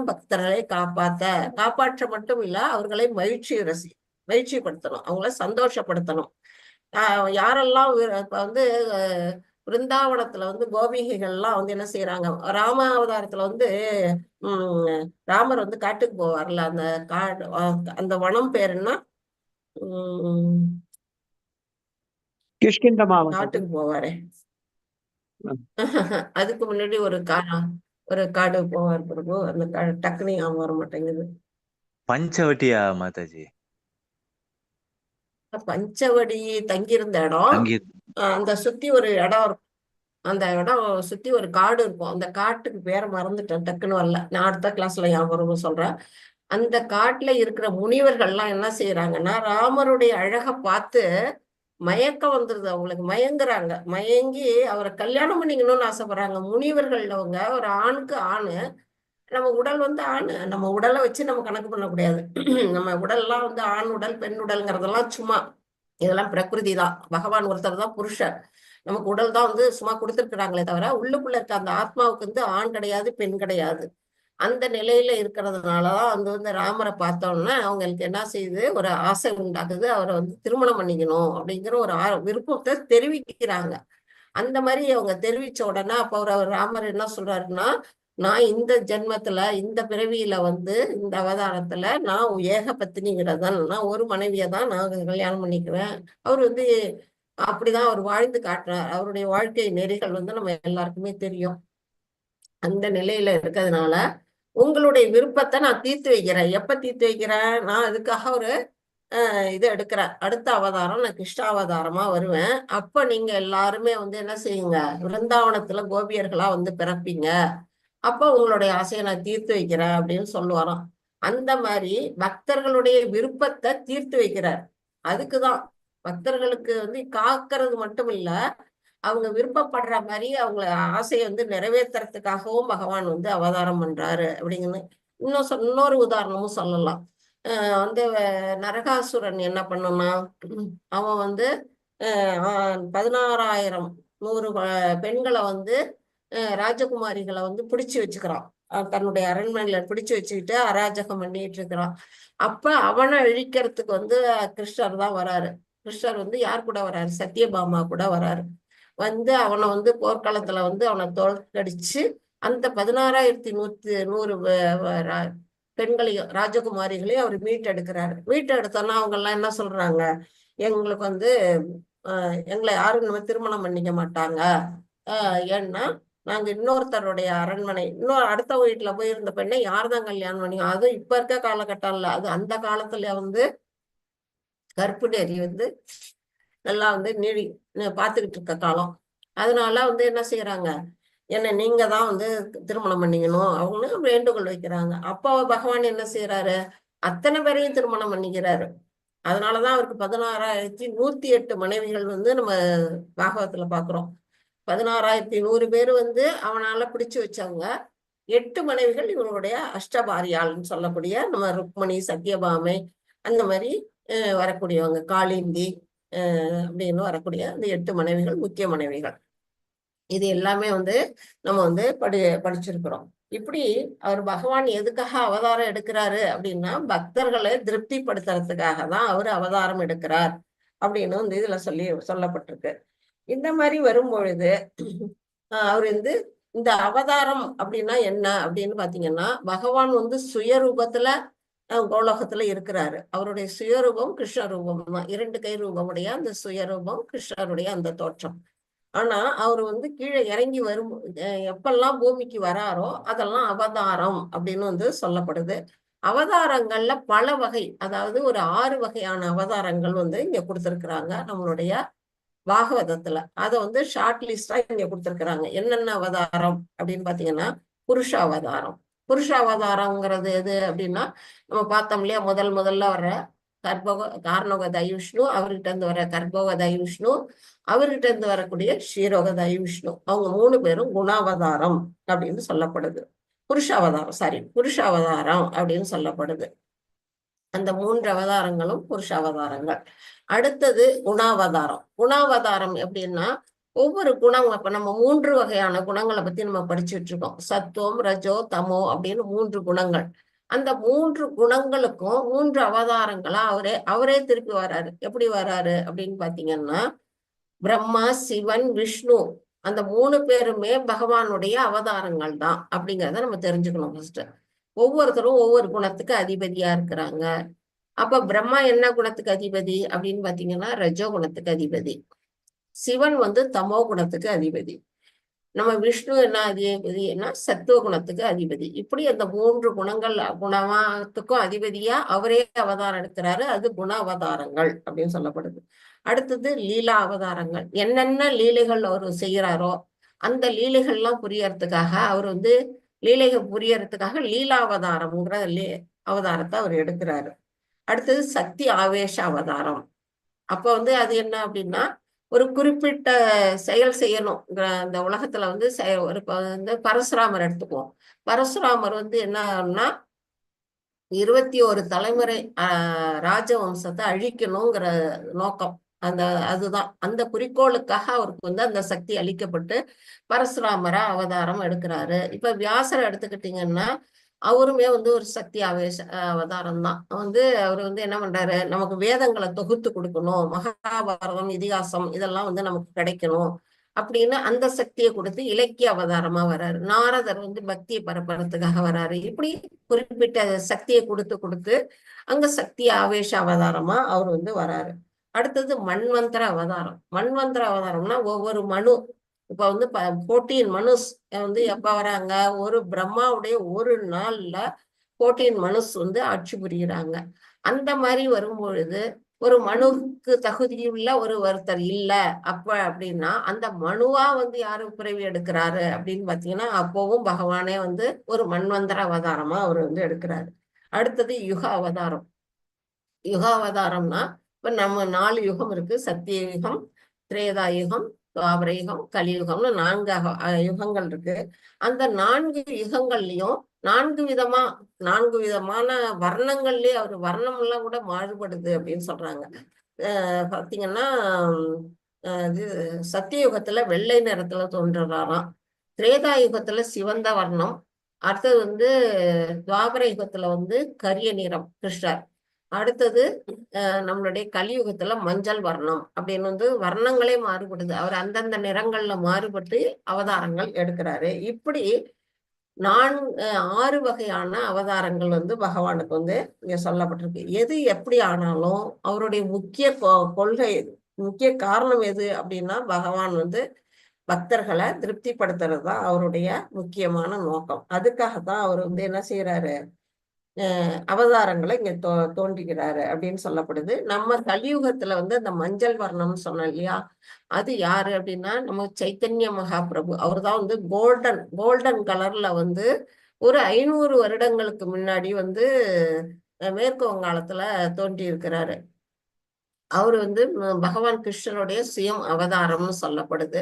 பக்தர்களை காப்பாற்ற மட்டும் இல்ல, அவர்களை மகிழ்ச்சிப்படுத்தணும், அவங்கள சந்தோஷப்படுத்தணும். யாரெல்லாம் இப்ப வந்து பிருந்தாவனத்துல வந்து கோபிகைகள்லாம் வந்து என்ன செய்யறாங்க, ராம அவதாரத்துல வந்து ராமர் வந்து காட்டுக்கு போவார்ல, அந்த அந்த வனம் பேர் என்ன? காட்டுக்கு போவாரு. அதுக்கு முன்னாடி ஒரு காடு போவார் பிரபு, அந்த டக்குனு ஞாபகம் வர மாட்டேங்குது. பஞ்சவட்டியா மாதாஜி? பஞ்சவடி தங்கியிருந்த இடம். அந்த சுத்தி ஒரு இடம் இருக்கும், அந்த இடம் சுத்தி ஒரு காடு இருக்கும். அந்த காட்டுக்கு பேரை மறந்துட்டேன், டக்குன்னு வரல. நான் அடுத்த கிளாஸ்ல ஞாபகம் சொல்றேன். அந்த காட்டுல இருக்கிற முனிவர்கள்லாம் என்ன செய்யறாங்கன்னா ராமருடைய அழகை பார்த்து மயக்கம் வந்துருது, அவங்களுக்கு மயங்குறாங்க. மயங்கி அவரை கல்யாணம் பண்ணிக்கணும்னு ஆசைப்படுறாங்க. முனிவர்கள் அவங்க ஒரு ஆணுக்கு ஆணு, நம்ம உடல் வந்து ஆண், நம்ம உடலை வச்சு நம்ம கணக்கு பண்ணக்கூடாது. நம்ம உடல்லாம் வந்து ஆண் உடல் பெண் உடல்ங்கிறதெல்லாம் சும்மா, இதெல்லாம் பிரகிருதி தான். பகவான் ஒருத்தர் தான் புருஷர். நமக்கு உடல் தான் வந்து சும்மா கொடுத்துருக்குறாங்களே தவிர உள்ளுக்குள்ள இருக்க அந்த ஆத்மாவுக்கு வந்து ஆண் கிடையாது பெண் கிடையாது. அந்த நிலையில இருக்கிறதுனாலதான் வந்து ராமரை பார்த்தோம்னா அவங்களுக்கு என்ன செய்யுது, ஒரு ஆசை உண்டாக்குது, அவரை வந்து திருமணம் பண்ணிக்கணும் அப்படிங்கிற ஒரு விருப்பத்தை தெரிவிக்கிறாங்க. அந்த மாதிரி அவங்க தெரிவிச்ச உடனே அப்ப அவர் ராமர் என்ன சொல்றாருன்னா, நான் இந்த ஜென்மத்துல இந்த பிறவியில வந்து இந்த அவதாரத்துல நான் ஏக பத்தினிங்கிறதான், நான் ஒரு மனைவியை தான் நான் கல்யாணம் பண்ணிக்குவேன். அவர் வந்து அப்படிதான் அவர் வாழ்ந்து காட்டுறார். அவருடைய வாழ்க்கை நெறிகள் வந்து நம்ம எல்லாருக்குமே தெரியும். அந்த நிலையில இருக்கிறதுனால உங்களுடைய விருப்பத்தை நான் தீர்த்து வைக்கிறேன். எப்ப தீர்த்து வைக்கிறேன், நான் அதுக்காக ஒரு இது எடுக்கிறேன். அடுத்த அவதாரம் நான் கிருஷ்ணாவதாரமா வருவேன். அப்ப நீங்க எல்லாருமே வந்து என்ன செய்யுங்க, விருந்தாவனத்துல கோபியர்களா வந்து பிறப்பீங்க. அப்ப உங்களுடைய ஆசையை நான் தீர்த்து வைக்கிறேன் அப்படின்னு சொல்லுவாராம். அந்த மாதிரி பக்தர்களுடைய விருப்பத்தை தீர்த்து வைக்கிறார். அதுக்குதான் பக்தர்களுக்கு வந்து காக்கிறது மட்டும் இல்ல, அவங்க விருப்பப்படுற மாதிரி அவங்க ஆசையை வந்து நிறைவேற்றுறதுக்காகவும் பகவான் வந்து அவதாரம் பண்றாரு அப்படிங்கன்னு இன்னொரு உதாரணமும் சொல்லலாம். வந்து நரகாசுரன் என்ன பண்ணனா, அவன் வந்து 16,000 100 பெண்களை வந்து ராஜகுமாரிகளை வந்து பிடிச்சு வச்சுக்கிறான். தன்னுடைய அரண்மனையில பிடிச்சு வச்சுக்கிட்டு அராஜகம் பண்ணிட்டு இருக்கிறான். அப்ப அவனை அழிக்கிறதுக்கு வந்து கிருஷ்ணர் தான் வராரு. கிருஷ்ணர் வந்து யார் கூட வராரு, சத்யபாமா கூட வராரு. வந்து அவனை வந்து போர்க்களத்துல வந்து அவனை தோற்கடிச்சு அந்த 16,100 பெண்களையும் ராஜகுமாரிகளையும் அவர் மீட்டெடுக்கிறாரு. மீட்டெடுத்தோன்னா அவங்க எல்லாம் என்ன சொல்றாங்க, எங்களுக்கு வந்து எங்களை யாரும் நம்ம திருமணம் பண்ணிக்க மாட்டாங்க. ஏன்னா நாங்க இன்னொருத்தருடைய அரண்மனை, இன்னொரு அடுத்த வீட்டுல போய் இருந்த பெண்ணை யார்தான் கல்யாணம் பண்ணி, அதுவும் இப்ப இருக்க காலகட்டம் இல்ல, அது அந்த காலத்துல வந்து கற்பு நெறி வந்து நல்லா வந்து பார்த்துக்கிட்டு இருக்க காலம். அதனால வந்து என்ன செய்யறாங்க, என்ன நீங்க தான் வந்து திருமணம் பண்ணிக்கணும் அவங்க வேண்டுகோள் வைக்கிறாங்க. அப்போ பகவான் என்ன செய்யறாரு, அத்தனை பேரையும் திருமணம் பண்ணிக்கிறாரு. அதனாலதான் அவருக்கு 16,108 மனைவிகள் வந்து நம்ம பாகவத்துல பாக்குறோம். 16,100 பேர் வந்து அவனால பிடிச்சு வச்சவங்க, 8 மனைவிகள் இவங்களுடைய அஷ்டபாரியாள்னு சொல்லக்கூடிய நம்ம ருக்மணி சத்யபாமை அந்த மாதிரி வரக்கூடியவங்க, காளிந்தி அப்படின்னு வரக்கூடிய அந்த 8 மனைவிகள் முக்கிய மனைவிகள். இது எல்லாமே வந்து நம்ம வந்து படிச்சிருக்கிறோம். இப்படி அவர் பகவான் எதுக்காக அவதாரம் எடுக்கிறாரு அப்படின்னா, பக்தர்களை திருப்திப்படுத்துறதுக்காக தான் அவர் அவதாரம் எடுக்கிறார் அப்படின்னு வந்து இதுல சொல்லப்பட்டிருக்கு. இந்த மாதிரி வரும்பொழுது அவர் வந்து இந்த அவதாரம் அப்படின்னா என்ன அப்படின்னு பாத்தீங்கன்னா, பகவான் வந்து சுயரூபத்துல கோலோகத்துல இருக்கிறாரு. அவருடைய சுயரூபம் கிருஷ்ண ரூபம் தான், 2 கை ரூபமுடைய அந்த சுயரூபம் கிருஷ்ணருடைய அந்த தோற்றம். ஆனா அவர் வந்து கீழே இறங்கி வரும் எப்பெல்லாம் பூமிக்கு வராரோ அதெல்லாம் அவதாரம் அப்படின்னு வந்து சொல்லப்படுது. அவதாரங்கள்ல பல வகை, அதாவது ஒரு 6 வகையான அவதாரங்கள் வந்து இங்க கொடுத்திருக்கிறாங்க நம்மளுடைய பாகவதத்துல. அதை வந்து ஷார்ட் லிஸ்டா இங்க கொடுத்திருக்கிறாங்க. என்னென்ன அவதாரம் அப்படின்னு பாத்தீங்கன்னா, புருஷ அவதாரம். புருஷ அவதாரம்ங்கிறது எது அப்படின்னா, நம்ம பார்த்தோம் இல்லையா, முதல்ல வர்ற கார்ணோக தயுஷ்ணு, அவர்கிட்ட இருந்து வர கர்ப்போக தயுஷ்ணு, அவர்கிட்ட இருந்து வரக்கூடிய ஷீரோக தயுஷ்ணு, அவங்க 3 பேரும் குணாவதாரம் அப்படின்னு சொல்லப்படுது. புருஷ அவதாரம் அப்படின்னு சொல்லப்படுது. அந்த 3 அவதாரங்களும் புருஷ அவதாரங்கள். அடுத்தது குணாவதாரம் எப்படின்னா, ஒவ்வொரு குணம், அப்ப நம்ம 3 வகையான குணங்களை பத்தி நம்ம படிச்சுட்டு இருக்கோம். சத்துவம், ரஜோ, தமோ அப்படின்னு 3 குணங்கள். அந்த 3 குணங்களுக்கும் 3 அவதாரங்களா அவரே திருப்பி வராரு. எப்படி வராரு அப்படின்னு பாத்தீங்கன்னா, பிரம்மா, சிவன், விஷ்ணு அந்த 3 பேருமே பகவானுடைய அவதாரங்கள் தான் அப்படிங்கிறத நம்ம தெரிஞ்சுக்கணும். ஃபர்ஸ்ட் ஒவ்வொருத்தரும் ஒவ்வொரு குணத்துக்கு அதிபதியா இருக்கிறாங்க. அப்ப பிரம்மா என்ன குணத்துக்கு அதிபதி அப்படின்னு பாத்தீங்கன்னா, ரஜோ குணத்துக்கு அதிபதி. சிவன் வந்து தமோ குணத்துக்கு அதிபதி. நம்ம விஷ்ணு என்ன அதிபதினா சத்துவ குணத்துக்கு அதிபதி. இப்படி அந்த 3 குணத்துக்கும் அதிபதியா அவரே அவதாரம் எடுக்கிறாரு. அது குண அவதாரங்கள் அப்படின்னு சொல்லப்படுது. அடுத்தது லீலா அவதாரங்கள். என்னென்ன லீலைகள் அவர் செய்யறாரோ அந்த லீலைகள்லாம் புரியறதுக்காக அவர் வந்து லீலைகள் புரியறதுக்காக லீலாவதாரம்ங்கிற அவதாரத்தை அவர் எடுக்கிறாரு. அடுத்தது சக்தி ஆவேச அவதாரம். அப்ப வந்து அது என்ன அப்படின்னா, ஒரு குறிப்பிட்ட செயல் செய்யணும். இந்த உலகத்துல வந்து ஒரு வந்து பரசுராமர் எடுத்துக்குவோம். பரசுராமர் வந்து என்னன்னா 21 தலைமுறை ராஜவம்சத்தை அழிக்கணுங்கிற நோக்கம். அதுதான் அந்த குறிக்கோளுக்காக அவருக்கு வந்து அந்த சக்தி அளிக்கப்பட்டு பரசுராமரா அவதாரம் எடுக்கிறாரு. இப்ப வியாசரை எடுத்துக்கிட்டீங்கன்னா அவருமே வந்து ஒரு சக்தி ஆவேச அவதாரம் தான். அவர் வந்து என்ன பண்றாரு, நமக்கு வேதங்களை தொகுத்து கொடுக்கணும், மகாபாரதம் இதிகாசம் இதெல்லாம் வந்து நமக்கு கிடைக்கணும் அப்படின்னு அந்த சக்தியை கொடுத்து இலக்கிய அவதாரமா வர்றாரு. நாரதர் வந்து பக்தியை பரப்புறதுக்காக வர்றாரு. இப்படி குறிப்பிட்ட சக்தியை கொடுத்து கொடுத்து அங்க சக்தி ஆவேச அவதாரமா அவர் வந்து வராரு. அடுத்தது மன்வந்தர அவதாரம். மன்வந்தர அவதாரம்னா ஒவ்வொரு மனு, இப்ப வந்து 14 மனுஸ் வந்து எப்ப வராங்க, ஒரு பிரம்மாவுடைய ஒரு நாள்ல 14 மனுஸ் வந்து ஆட்சி புரியுறாங்க. அந்த மாதிரி வரும்பொழுது ஒரு மனுவுக்கு தகுதியுள்ள ஒருத்தர் இல்ல அப்படின்னா அந்த மனுவா வந்து யாரு பிறவி எடுக்கிறாரு அப்படின்னு பாத்தீங்கன்னா அப்பவும் பகவானே வந்து ஒரு மன்வந்தர அவதாரமா அவர் வந்து எடுக்கிறாரு. அடுத்தது யுக அவதாரம். யுக அவதாரம்னா இப்ப நம்ம 4 யுகம் இருக்கு. சத்திய யுகம், திரேதா யுகம், துவாபர யுகம், கலியுகம்னு 4 யுகங்கள் இருக்கு. அந்த 4 யுகங்கள்லயும் 4 விதமான வர்ணங்கள்லயே அவர் வர்ணம் எல்லாம் கூட மாறுபடுது அப்படின்னு சொல்றாங்க. பாத்தீங்கன்னா இது சத்தியயுகத்துல வெள்ளை நிறத்துல தோன்றுறாராம். திரேதா யுகத்துல சிவந்த வர்ணம். அடுத்தது வந்து துவாபர யுகத்துல வந்து கரிய நிறம் கிருஷ்ணர். அடுத்தது நம்மளுடைய கலியுகத்துல மஞ்சள் வர்ணம் அப்படின்னு வந்து வர்ணங்களே மாறுபடுது. அவர் அந்தந்த நிறங்கள்ல மாறுபட்டு அவதாரங்கள் எடுக்கிறாரு. இப்படி 6 வகையான அவதாரங்கள் வந்து பகவானுக்கு வந்து இங்க சொல்லப்பட்டிருக்கு. எது எப்படி ஆனாலும் அவருடைய முக்கிய கொள்கை, முக்கிய காரணம் எது அப்படின்னா பகவான் வந்து பக்தர்களை திருப்திப்படுத்துறது தான் அவருடைய முக்கியமான நோக்கம். அதுக்காகத்தான் அவர் வந்து என்ன செய்யறாரு, அவதாரங்களை இங்க தோன்றுகிறாரு அப்படின்னு சொல்லப்படுது. நம்ம கலியுகத்துல வந்து அந்த மஞ்சள் வர்ணம்னு சொன்னோம் இல்லையா, அது யாரு அப்படின்னா நம்ம சைத்தன்ய மகாபிரபு. அவர் தான் வந்து கோல்டன் கலர்ல வந்து ஒரு 500 வருடங்களுக்கு முன்னாடி வந்து மேற்கு வங்காளத்துல தோன்றி இருக்கிறாரு. அவரு வந்து பகவான் கிருஷ்ணனுடைய சுயம் அவதாரம்னு சொல்லப்படுது.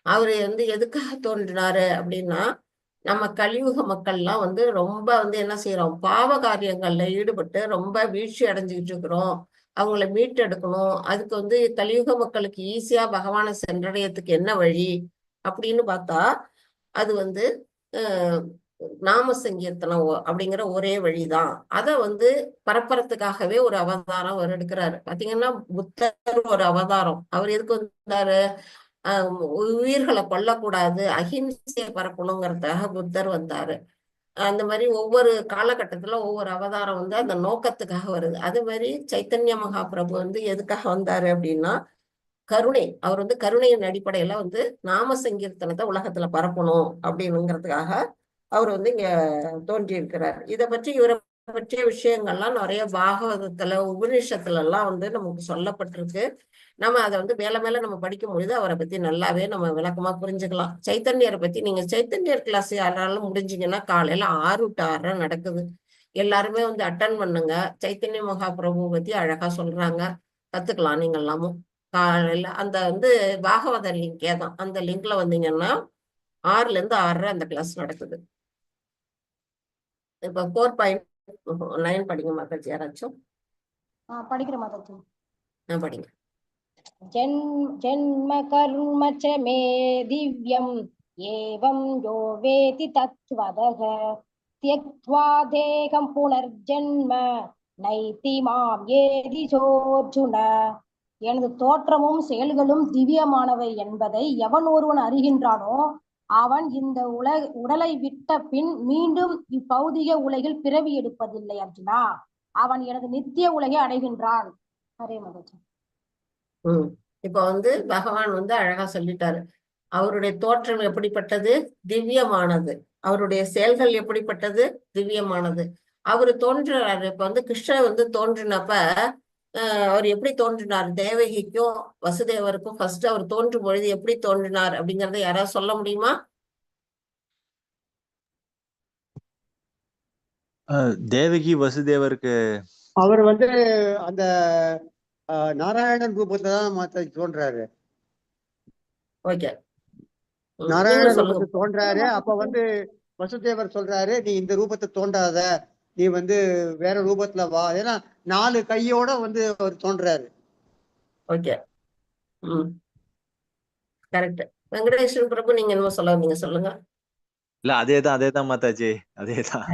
அவரு வந்து எதுக்காக தோன்றினாரு அப்படின்னா, நம்ம கலியுக மக்கள்லாம் வந்து ரொம்ப வந்து என்ன செய்யறோம், பாவ காரியங்கள்ல ஈடுபட்டு ரொம்ப வீழ்ச்சி அடைஞ்சுக்கிட்டு இருக்கிறோம். அவங்கள மீட்டெடுக்கணும். அதுக்கு வந்து கலியுக மக்களுக்கு ஈஸியா பகவானை சென்றடையத்துக்கு என்ன வழி அப்படின்னு பார்த்தா அது வந்து நாம சங்கீர்த்தனம் அப்படிங்கிற ஒரே வழிதான். அதை வந்து பரப்புறதுக்காகவே ஒரு அவதாரம் அவர் எடுக்கிறாரு. பாத்தீங்கன்னா புத்தர் ஒரு அவதாரம். அவர் எதுக்கு வந்தாரு, உயிர்களை கொல்லக்கூடாது, அஹிம்சையை பரப்பணுங்கிறதுக்காக புத்தர் வந்தாரு. அந்த மாதிரி ஒவ்வொரு காலகட்டத்துல ஒவ்வொரு அவதாரம் வந்து அந்த நோக்கத்துக்காக வருது. அது மாதிரி சைத்தன்ய மகாபிரபு வந்து எதுக்காக வந்தாரு அப்படின்னா கருணை. அவர் வந்து கருணையின் அடிப்படையில வந்து நாம சங்கீர்த்தனத்தை உலகத்துல பரப்பணும் அப்படின்னுங்கிறதுக்காக அவர் வந்து இங்க தோன்றி இருக்கிறார். இதை பற்றி இவரை பற்றிய விஷயங்கள்லாம் நிறைய பாகவதத்துல உபநிஷத்துல எல்லாம் வந்து நமக்கு சொல்லப்பட்டிருக்கு. நம்ம அதை வந்து மேல மேல நம்ம படிக்கும் பொழுது அவரை பத்தி நல்லாவே நம்ம விளக்கமா புரிஞ்சுக்கலாம். சைத்தன்யரை பத்தி நீங்க சைத்தன்யர் கிளாஸ் யாராலும் முடிஞ்சீங்கன்னா காலையில 6 to 6:30 நடக்குது. எல்லாருமே வந்து அட்டன் பண்ணுங்க. சைத்தன்ய மகாபிரபு பத்தி அழகா சொல்றாங்க, கத்துக்கலாம் நீங்க எல்லாமும். காலையில அந்த வந்து பாகவத லிங்கே தான். அந்த லிங்க்ல வந்தீங்கன்னா 6 to 6:30 அந்த கிளாஸ் நடக்குது. இப்ப 4.9 படிங்க மாதாஜி யாராச்சும். படிக்கிற மாதாஜி. படிங்க. ஜென்ம கர்ம ச மே திவ்யம் ஏவம் யோ வேதி தத்வதஹ த்யக்த்வா தேகம் புனர்ஜன்ம நைதி மாம் ஏதி சோர்ஜுன. எனது தோற்றமும் செயல்களும் திவ்யமானவை என்பதை எவன் ஒருவன் அறிகின்றானோ அவன் இந்த உடலை விட்ட பின் மீண்டும் இப்பௌதிக உலகில் பிறவி எடுப்பதில்லை அர்ஜுனா. அவன் எனது நித்திய உலகை அடைகின்றான். ஹரே மாதாஜி. இப்ப வந்து பகவான் வந்து அழகா சொல்லிட்டாரு. அவருடைய தோற்றம் எப்படிப்பட்டது, திவ்யமானது. அவருடைய செயல்கள் எப்படிப்பட்டது, திவ்யமானது. அவரு தோன்றுறாரு. இப்ப வந்து கிருஷ்ணர் வந்து தோன்றினப்ப அவர் எப்படி தோன்றினார், தேவகிக்கும் வசுதேவருக்கும் ஃபர்ஸ்ட் அவர் தோன்றும் பொழுது எப்படி தோன்றினார் அப்படிங்கறத யாராவது சொல்ல முடியுமா? தேவகி வசுதேவருக்கு அவர் வந்து அந்த நாராயணன் ரூபத்துல தான் மாத்தாஜி தோன்றாரு. ஓகே, நாராயண நீங்களும் ரூபத்தை சொல்லுங்க. தோன்றாரு. அப்ப வந்து வசுதேவர் சொல்றாரு, நீ இந்த ரூபத்தை தோன்றாத, நீ வந்து வேற ரூபத்துல வா. ஏன்னா 4 கையோட வந்து அவர் தோன்றாரு. Okay, correct. வெங்கடேஸ்வரன் பிரபு, நீங்க என்ன சொல்ல வந்தீங்க, சொல்லுங்க. இல்ல அதேதான் மாதாஜி, அதேதான்.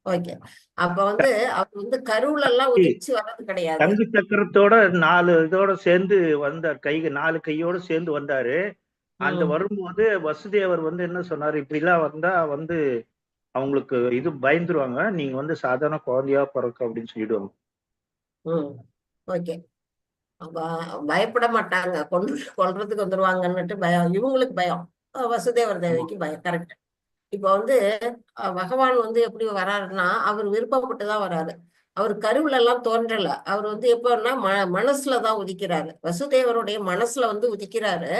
ஓகே, அப்ப வந்து அவர் வந்து கருவுல எல்லாம் உதிச்சு வர்றது கிடையாது. தங்க சக்கரத்தோட 4 இதோட சேர்ந்து வந்தார், 4 கையோட சேர்ந்து வந்தாரு. அந்த வரும்போது வசுதேவர் வந்து என்ன சொன்னாரு, இப்படி எல்லாம் வந்தா வந்து அவங்களுக்கு இது பயந்துருவாங்க, நீங்க வந்து சாதாரண குழந்தையா பிறக்க அப்படின்னு சொல்லிடுவாங்க. ஓகே, பயப்பட மாட்டாங்க, கொல்றதுக்கு வந்துருவாங்கன்னுட்டு பயம், இவங்களுக்கு பயம், வசுதேவர் தேவிக்கு பயம். கரெக்ட். இப்ப வந்து பகவான் வந்து எப்படி வராருன்னா, அவர் விருப்பப்பட்டுதான் வராரு. அவர் கருவுல எல்லாம் தோன்றல. அவர் வந்து எப்பன்னா மனசுலதான் உதிக்கிறாரு. வசுதேவருடைய மனசுல வந்து உதிக்கிறாரு.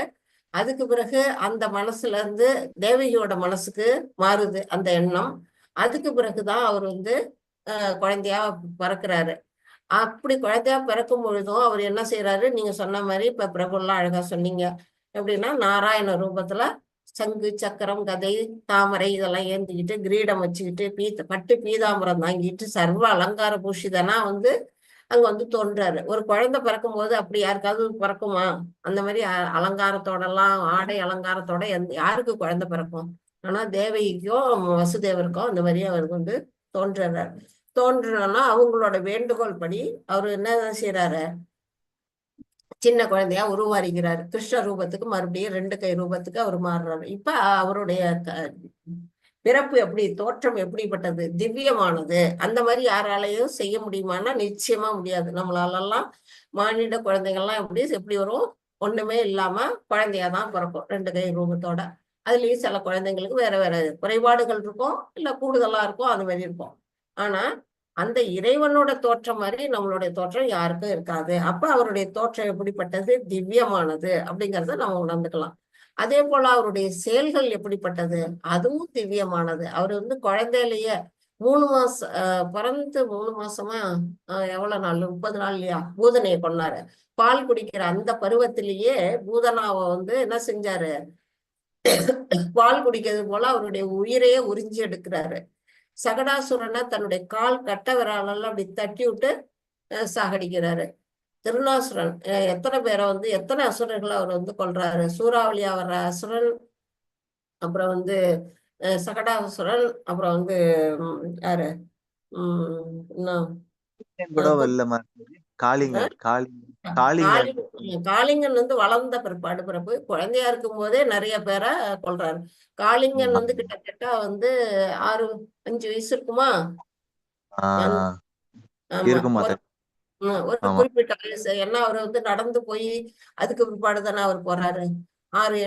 அதுக்கு பிறகு அந்த மனசுல இருந்து தேவகியோட மனசுக்கு மாறுது அந்த எண்ணம். அதுக்கு பிறகுதான் அவர் வந்து குழந்தையா பிறக்கிறாரு. அப்படி குழந்தையா பிறக்கும் பொழுதும் அவர் என்ன செய்யறாரு, நீங்க சொன்ன மாதிரி இப்ப பிரபுலாம் அழகா சொன்னீங்க. எப்படின்னா நாராயண ரூபத்துல சங்கு சக்கரம் கதை தாமரை இதெல்லாம் ஏந்திக்கிட்டு கிரீடம் வச்சுக்கிட்டு பட்டு பீதாம்பரம் தாங்கிட்டு சர்வ அலங்கார பூஷிதனா வந்து அங்க வந்து தோன்றாரு. ஒரு குழந்தை பிறக்கும் போது அப்படி யாருக்காவது பிறக்குமா? அந்த மாதிரி அலங்காரத்தோட எல்லாம் ஆடை அலங்காரத்தோட யாருக்கு குழந்தை பிறக்கும்? ஆனா தேவகிக்கும் வசுதேவருக்கும் அந்த மாதிரி அவருக்கு வந்து தோன்றாரு. தோன்றனா அவங்களோட வேண்டுகோள் படி அவரு என்ன செய்யறாரு, சின்ன குழந்தையா உருவாரிக்கிறாரு. கிருஷ்ண ரூபத்துக்கு மறுபடியும் 2 கை ரூபத்துக்கு அவர் மாறுறாரு. இப்ப அவருடைய பிறப்பு எப்படி, தோற்றம் எப்படிப்பட்டது, திவ்யமானது. அந்த மாதிரி யாராலையும் செய்ய முடியுமான்னா நிச்சயமா முடியாது. நம்மளாலெல்லாம் மானிட குழந்தைகள்லாம் எப்படி வரும், ஒண்ணுமே இல்லாம குழந்தையாதான் பிறக்கும் 2 கை ரூபத்தோட. அதுலயும் சில குழந்தைங்களுக்கு வேற வேற குறைபாடுகள் இருக்கும், இல்ல கூடுதலா இருக்கும், அது மாதிரி இருக்கும். ஆனா அந்த இறைவனோட தோற்றம் மாதிரி நம்மளுடைய தோற்றம் யாருக்கும் இருக்காது. அப்ப அவருடைய தோற்றம் எப்படிப்பட்டது, திவ்யமானது அப்படிங்கறத நம்ம உணர்ந்துக்கலாம். அதே போல அவருடைய செயல்கள் எப்படிப்பட்டது, அதுவும் திவ்யமானது. அவர் வந்து குழந்தையிலேயே 3 மாசம் பிறந்து 3 மாசமா எவ்வளவு நாள், 30 நாள் இல்லையா, பூதனையை கொண்டாரு. பால் குடிக்கிற அந்த பருவத்திலேயே பூதனாவை வந்து என்ன செஞ்சாரு, பால் குடிக்கிறது போல அவருடைய உயிரையே உறிஞ்சி எடுக்கிறாரு. சகடாசுரனை தன்னுடைய கால் கட்ட விரலால அப்படி தட்டி விட்டு சாகடிக்கிறாரு. திருநாசுரன் எத்தனை பேரை வந்து, எத்தனை அசுரர்களை அவர் வந்து கொல்றாரு. சூறாவளியா வர்ற அசுரன், அப்புறம் வந்து சகடாசுரன், அப்புறம் வந்து யாரு இன்னும் கூட வரல மாதாஜி. காளிங்கன் காளிங்கன் வந்து வளர்ந்த பிற்பாடு பிறப்பு, குழந்தையா இருக்கும் போதே நிறைய பேரை கொல்றாரு. காளிங்கன் வந்து கிட்டத்தட்ட வந்து 5 வயசு இருக்குமா? இருக்கும் ஆமா, ஒரு குறிப்பிட்ட வயசு. ஏன்னா அவர் வந்து நடந்து போய் அதுக்கு பிற்பாடு தானே அவர் போறாரு. 5,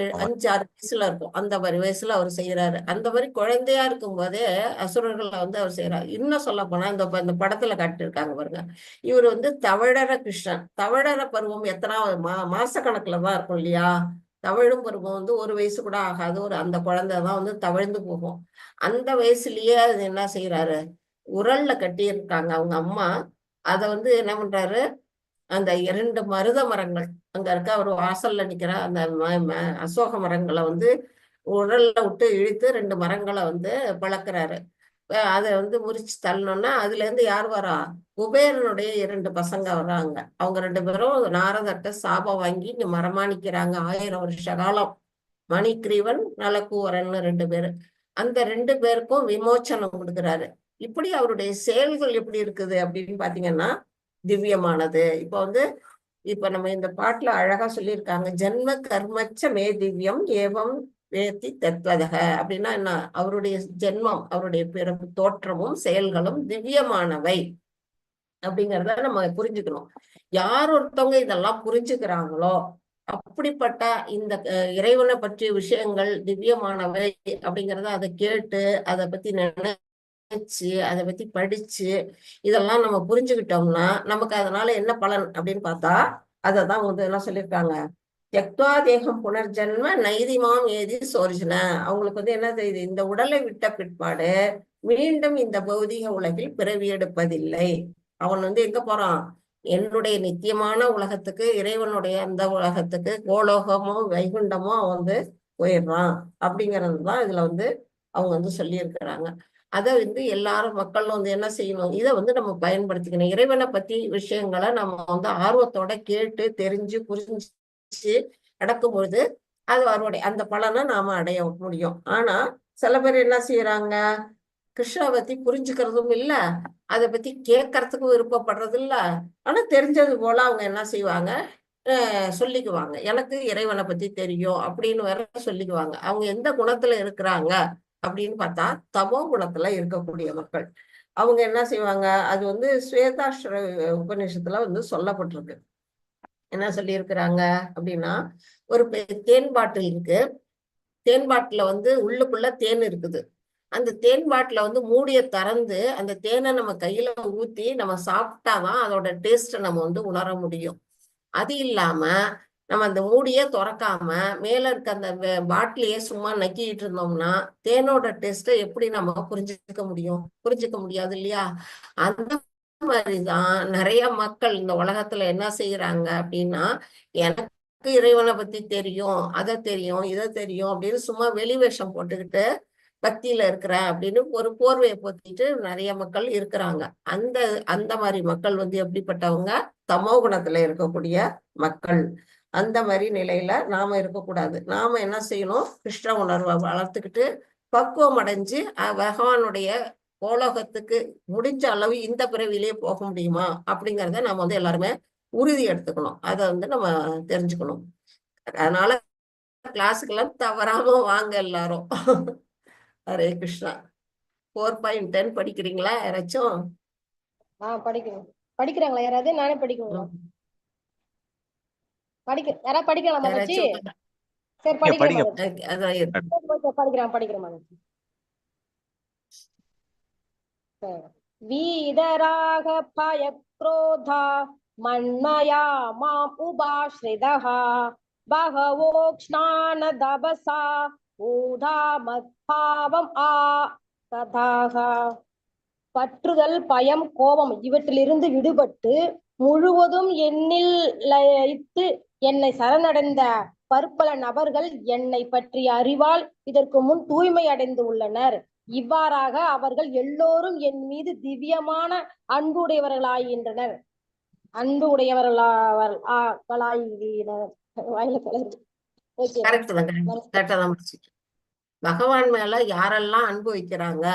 6 வயசுல இருக்கும். அந்த மாதிரி வயசுல அவர் செய்யறாரு. அந்த மாதிரி குழந்தையா இருக்கும் போதே அசுரர்களை வந்து அவர் செய்யறாரு. இன்னும் சொல்ல போனா இந்த படத்துல காட்டியிருக்காங்க பாருங்க, இவர் வந்து தவழற கிருஷ்ணன். தவழற பருவம் எத்தனாவது மாச கணக்குலதான் இருக்கும் இல்லையா. தவழும் பருவம் வந்து 1 வயசு கூட ஆகாது. அந்த குழந்தைதான் வந்து தவழ்ந்து போகும். அந்த வயசுலயே அது என்ன செய்யறாரு, உரல்ல கட்டி இருக்காங்க அவங்க அம்மா. அத வந்து என்ன பண்றாரு, அந்த 2 மருத மரங்கள் அங்க இருக்க ஒரு வாசல்ல நிக்கிற அந்த அசோக மரங்களை வந்து உரல்ல விட்டு இழுத்து 2 மரங்களை வந்து பழக்கிறாரு. அதை வந்து முறிச்சு தள்ளணும்னா அதுல இருந்து யார் வரா, குபேரனுடைய 2 பசங்க வர்றாங்க. அவங்க 2 பேரும் நாரதட்ட சாபம் வாங்கி இங்க மரமா நிக்கிறாங்க 1000 வருஷ காலம். மணிக்கிரீவன் நலக்கூவரன் 2 பேரு. அந்த 2 பேருக்கும் விமோச்சனம் கொடுக்குறாரு. இப்படி அவருடைய செயல்கள் எப்படி இருக்குது அப்படின்னு பாத்தீங்கன்னா திவ்யமானது. இப்ப நம்ம இந்த பாட்டுல அழகா சொல்லியிருக்காங்க, ஜென்ம கர்மச்ச மே திவ்யம் ஏவம் வேத்தி தத்வதக. அப்படின்னா என்ன, அவருடைய ஜென்மம், அவருடைய பிறப்பு தோற்றமும் செயல்களும் திவ்யமானவை அப்படிங்கிறத நம்ம புரிஞ்சுக்கணும். யார் ஒருத்தவங்க இதெல்லாம் புரிஞ்சுக்கிறாங்களோ அப்படிப்பட்ட இந்த இறைவனை பற்றிய விஷயங்கள் திவ்யமானவை அப்படிங்கிறத அதை கேட்டு அதை பத்தி நினைச்சு அதை பத்தி படிச்சு இதெல்லாம் நம்ம புரிஞ்சுக்கிட்டோம்னா நமக்கு அதனால என்ன பலன் அப்படின்னு பார்த்தா, அததான் வந்து என்ன சொல்லியிருக்காங்க, தியக்த்வா தேகம் புனர்ஜன்ம நைதிமாம் ஏதி சோர்ஜன. அவங்களுக்கு வந்து என்ன செய்யுது, இந்த உடலை விட்ட பிற்பாடு மீண்டும் இந்த பௌதிக உலகில் பிறவி எடுப்பதில்லை. அவன் வந்து எங்க போறான், என்னுடைய நித்தியமான உலகத்துக்கு, இறைவனுடைய அந்த உலகத்துக்கு, கோலோகமோ வைகுண்டமோ அவன் வந்து போயிடுறான். அப்படிங்கறதுதான் இதுல வந்து அவங்க வந்து சொல்லி இருக்கிறாங்க. அதை வந்து எல்லாரும் மக்கள் வந்து என்ன செய்யணும், இதை வந்து நம்ம பயன்படுத்திக்கணும். இறைவனை பத்தி விஷயங்களை நம்ம வந்து ஆர்வத்தோட கேட்டு தெரிஞ்சு புரிஞ்சு நடக்கும் பொழுது அது அவருடைய அந்த பலனை நாம அடைய முடியும். ஆனா சில பேர் என்ன செய்யறாங்க, கிருஷ்ணனை பத்தி புரிஞ்சுக்கிறதும் இல்ல, அதை பத்தி கேட்கறதுக்கும் விருப்பப்படுறது இல்ல. ஆனா தெரிஞ்சது போல அவங்க என்ன செய்வாங்க, சொல்லிக்குவாங்க, எனக்கு இறைவனை பத்தி தெரியும் அப்படின்னு வேற சொல்லிக்குவாங்க. அவங்க எந்த குணத்துல இருக்கிறாங்க அப்படின்னு பார்த்தா தமோ குணத்துல இருக்கக்கூடிய மக்கள். அவங்க என்ன செய்வாங்க, அது வந்து ஸ்வேதாஸ்வர உபநிஷத்துல வந்து சொல்லப்பட்டிருக்கு. என்ன சொல்லி இருக்கிறாங்க அப்படின்னா, ஒரு தேன் பாட்டில் இருக்கு. தேன் பாட்டில வந்து உள்ளுக்குள்ள தேன் இருக்குது. அந்த தேன் பாட்டில வந்து மூடிய திறந்து அந்த தேனை நம்ம கையில ஊத்தி நம்ம சாப்பிட்டாதான் அதோட டேஸ்ட்டை நம்ம வந்து உணர முடியும். அது இல்லாம நம்ம அந்த மூடியே திறக்காம மேல இருக்க அந்த பாட்டிலையே சும்மா நக்கிட்டு இருந்தோம்னா தேனோட டேஸ்ட்டை எப்படி நம்ம புரிஞ்சுக்க முடியும்? புரிஞ்சுக்க முடியாது இல்லையா? அந்த மாதிரிதான் நிறைய மக்கள் இந்த உலகத்துல என்ன செய்யறாங்க அப்படின்னா, எனக்கு இறைவனை பத்தி தெரியும், அதை தெரியும், இதை தெரியும் அப்படின்னு சும்மா வெளி வேஷம் போட்டுக்கிட்டு பக்தியில இருக்கிறேன் அப்படின்னு ஒரு போர்வையை போத்திட்டு நிறைய மக்கள் இருக்கிறாங்க. அந்த அந்த மாதிரி மக்கள் வந்து எப்படிப்பட்டவங்க, தமோ குணத்துல இருக்கக்கூடிய மக்கள். அந்த மாதிரி நிலையில நாம இருக்கக்கூடாது. நாம என்ன செய்யணும், கிருஷ்ண உணர்வை வளர்த்துக்கிட்டு பக்குவம் அடைஞ்சு பகவானுடைய கோலோகத்துக்கு முடிஞ்ச அளவு இந்த பிறவிலேயே போக முடியுமா அப்படிங்கிறத நம்ம வந்து எல்லாருமே உறுதி எடுத்துக்கணும். அதை வந்து நம்ம தெரிஞ்சுக்கணும். அதனால கிளாஸுக்கெல்லாம் தவறாம வாங்க எல்லாரும். ஹரே கிருஷ்ணா. 4.10 படிக்கிறீங்களா யாராச்சும்? படிக்கிறேன். படிக்கிறாங்களா யாராவது? நானே படிக்கணும். யாராவது படிக்கலாம் மகிழ்ச்சி? சரி படிக்கிறேன். படிக்கிறேன் மகிழ்ச்சி. வீதராக பய க்ரோதா மன்மயா மாம் உபாஸ்ரிதஹ பகவோ க்ஷ்ணான தபசா ஊதா மத்பாவம் ஆ ததாக. பற்றுதல், பயம், கோபம் இவற்றிலிருந்து விடுபட்டு முழுவதும் எண்ணில் லயித்து என்னை சரணடைந்த பற்பல நபர்கள் என்னை பற்றிய அறிவால் இதற்கு முன் தூய்மை அடைந்து உள்ளனர். இவ்வாறாக அவர்கள் எல்லோரும் என் மீது திவ்யமான அன்பு உடையவர்களாகின்றனர். அன்பு உடையவர்களாகினர். பகவான் மேல யாரெல்லாம் அன்பு வைக்கிறாங்க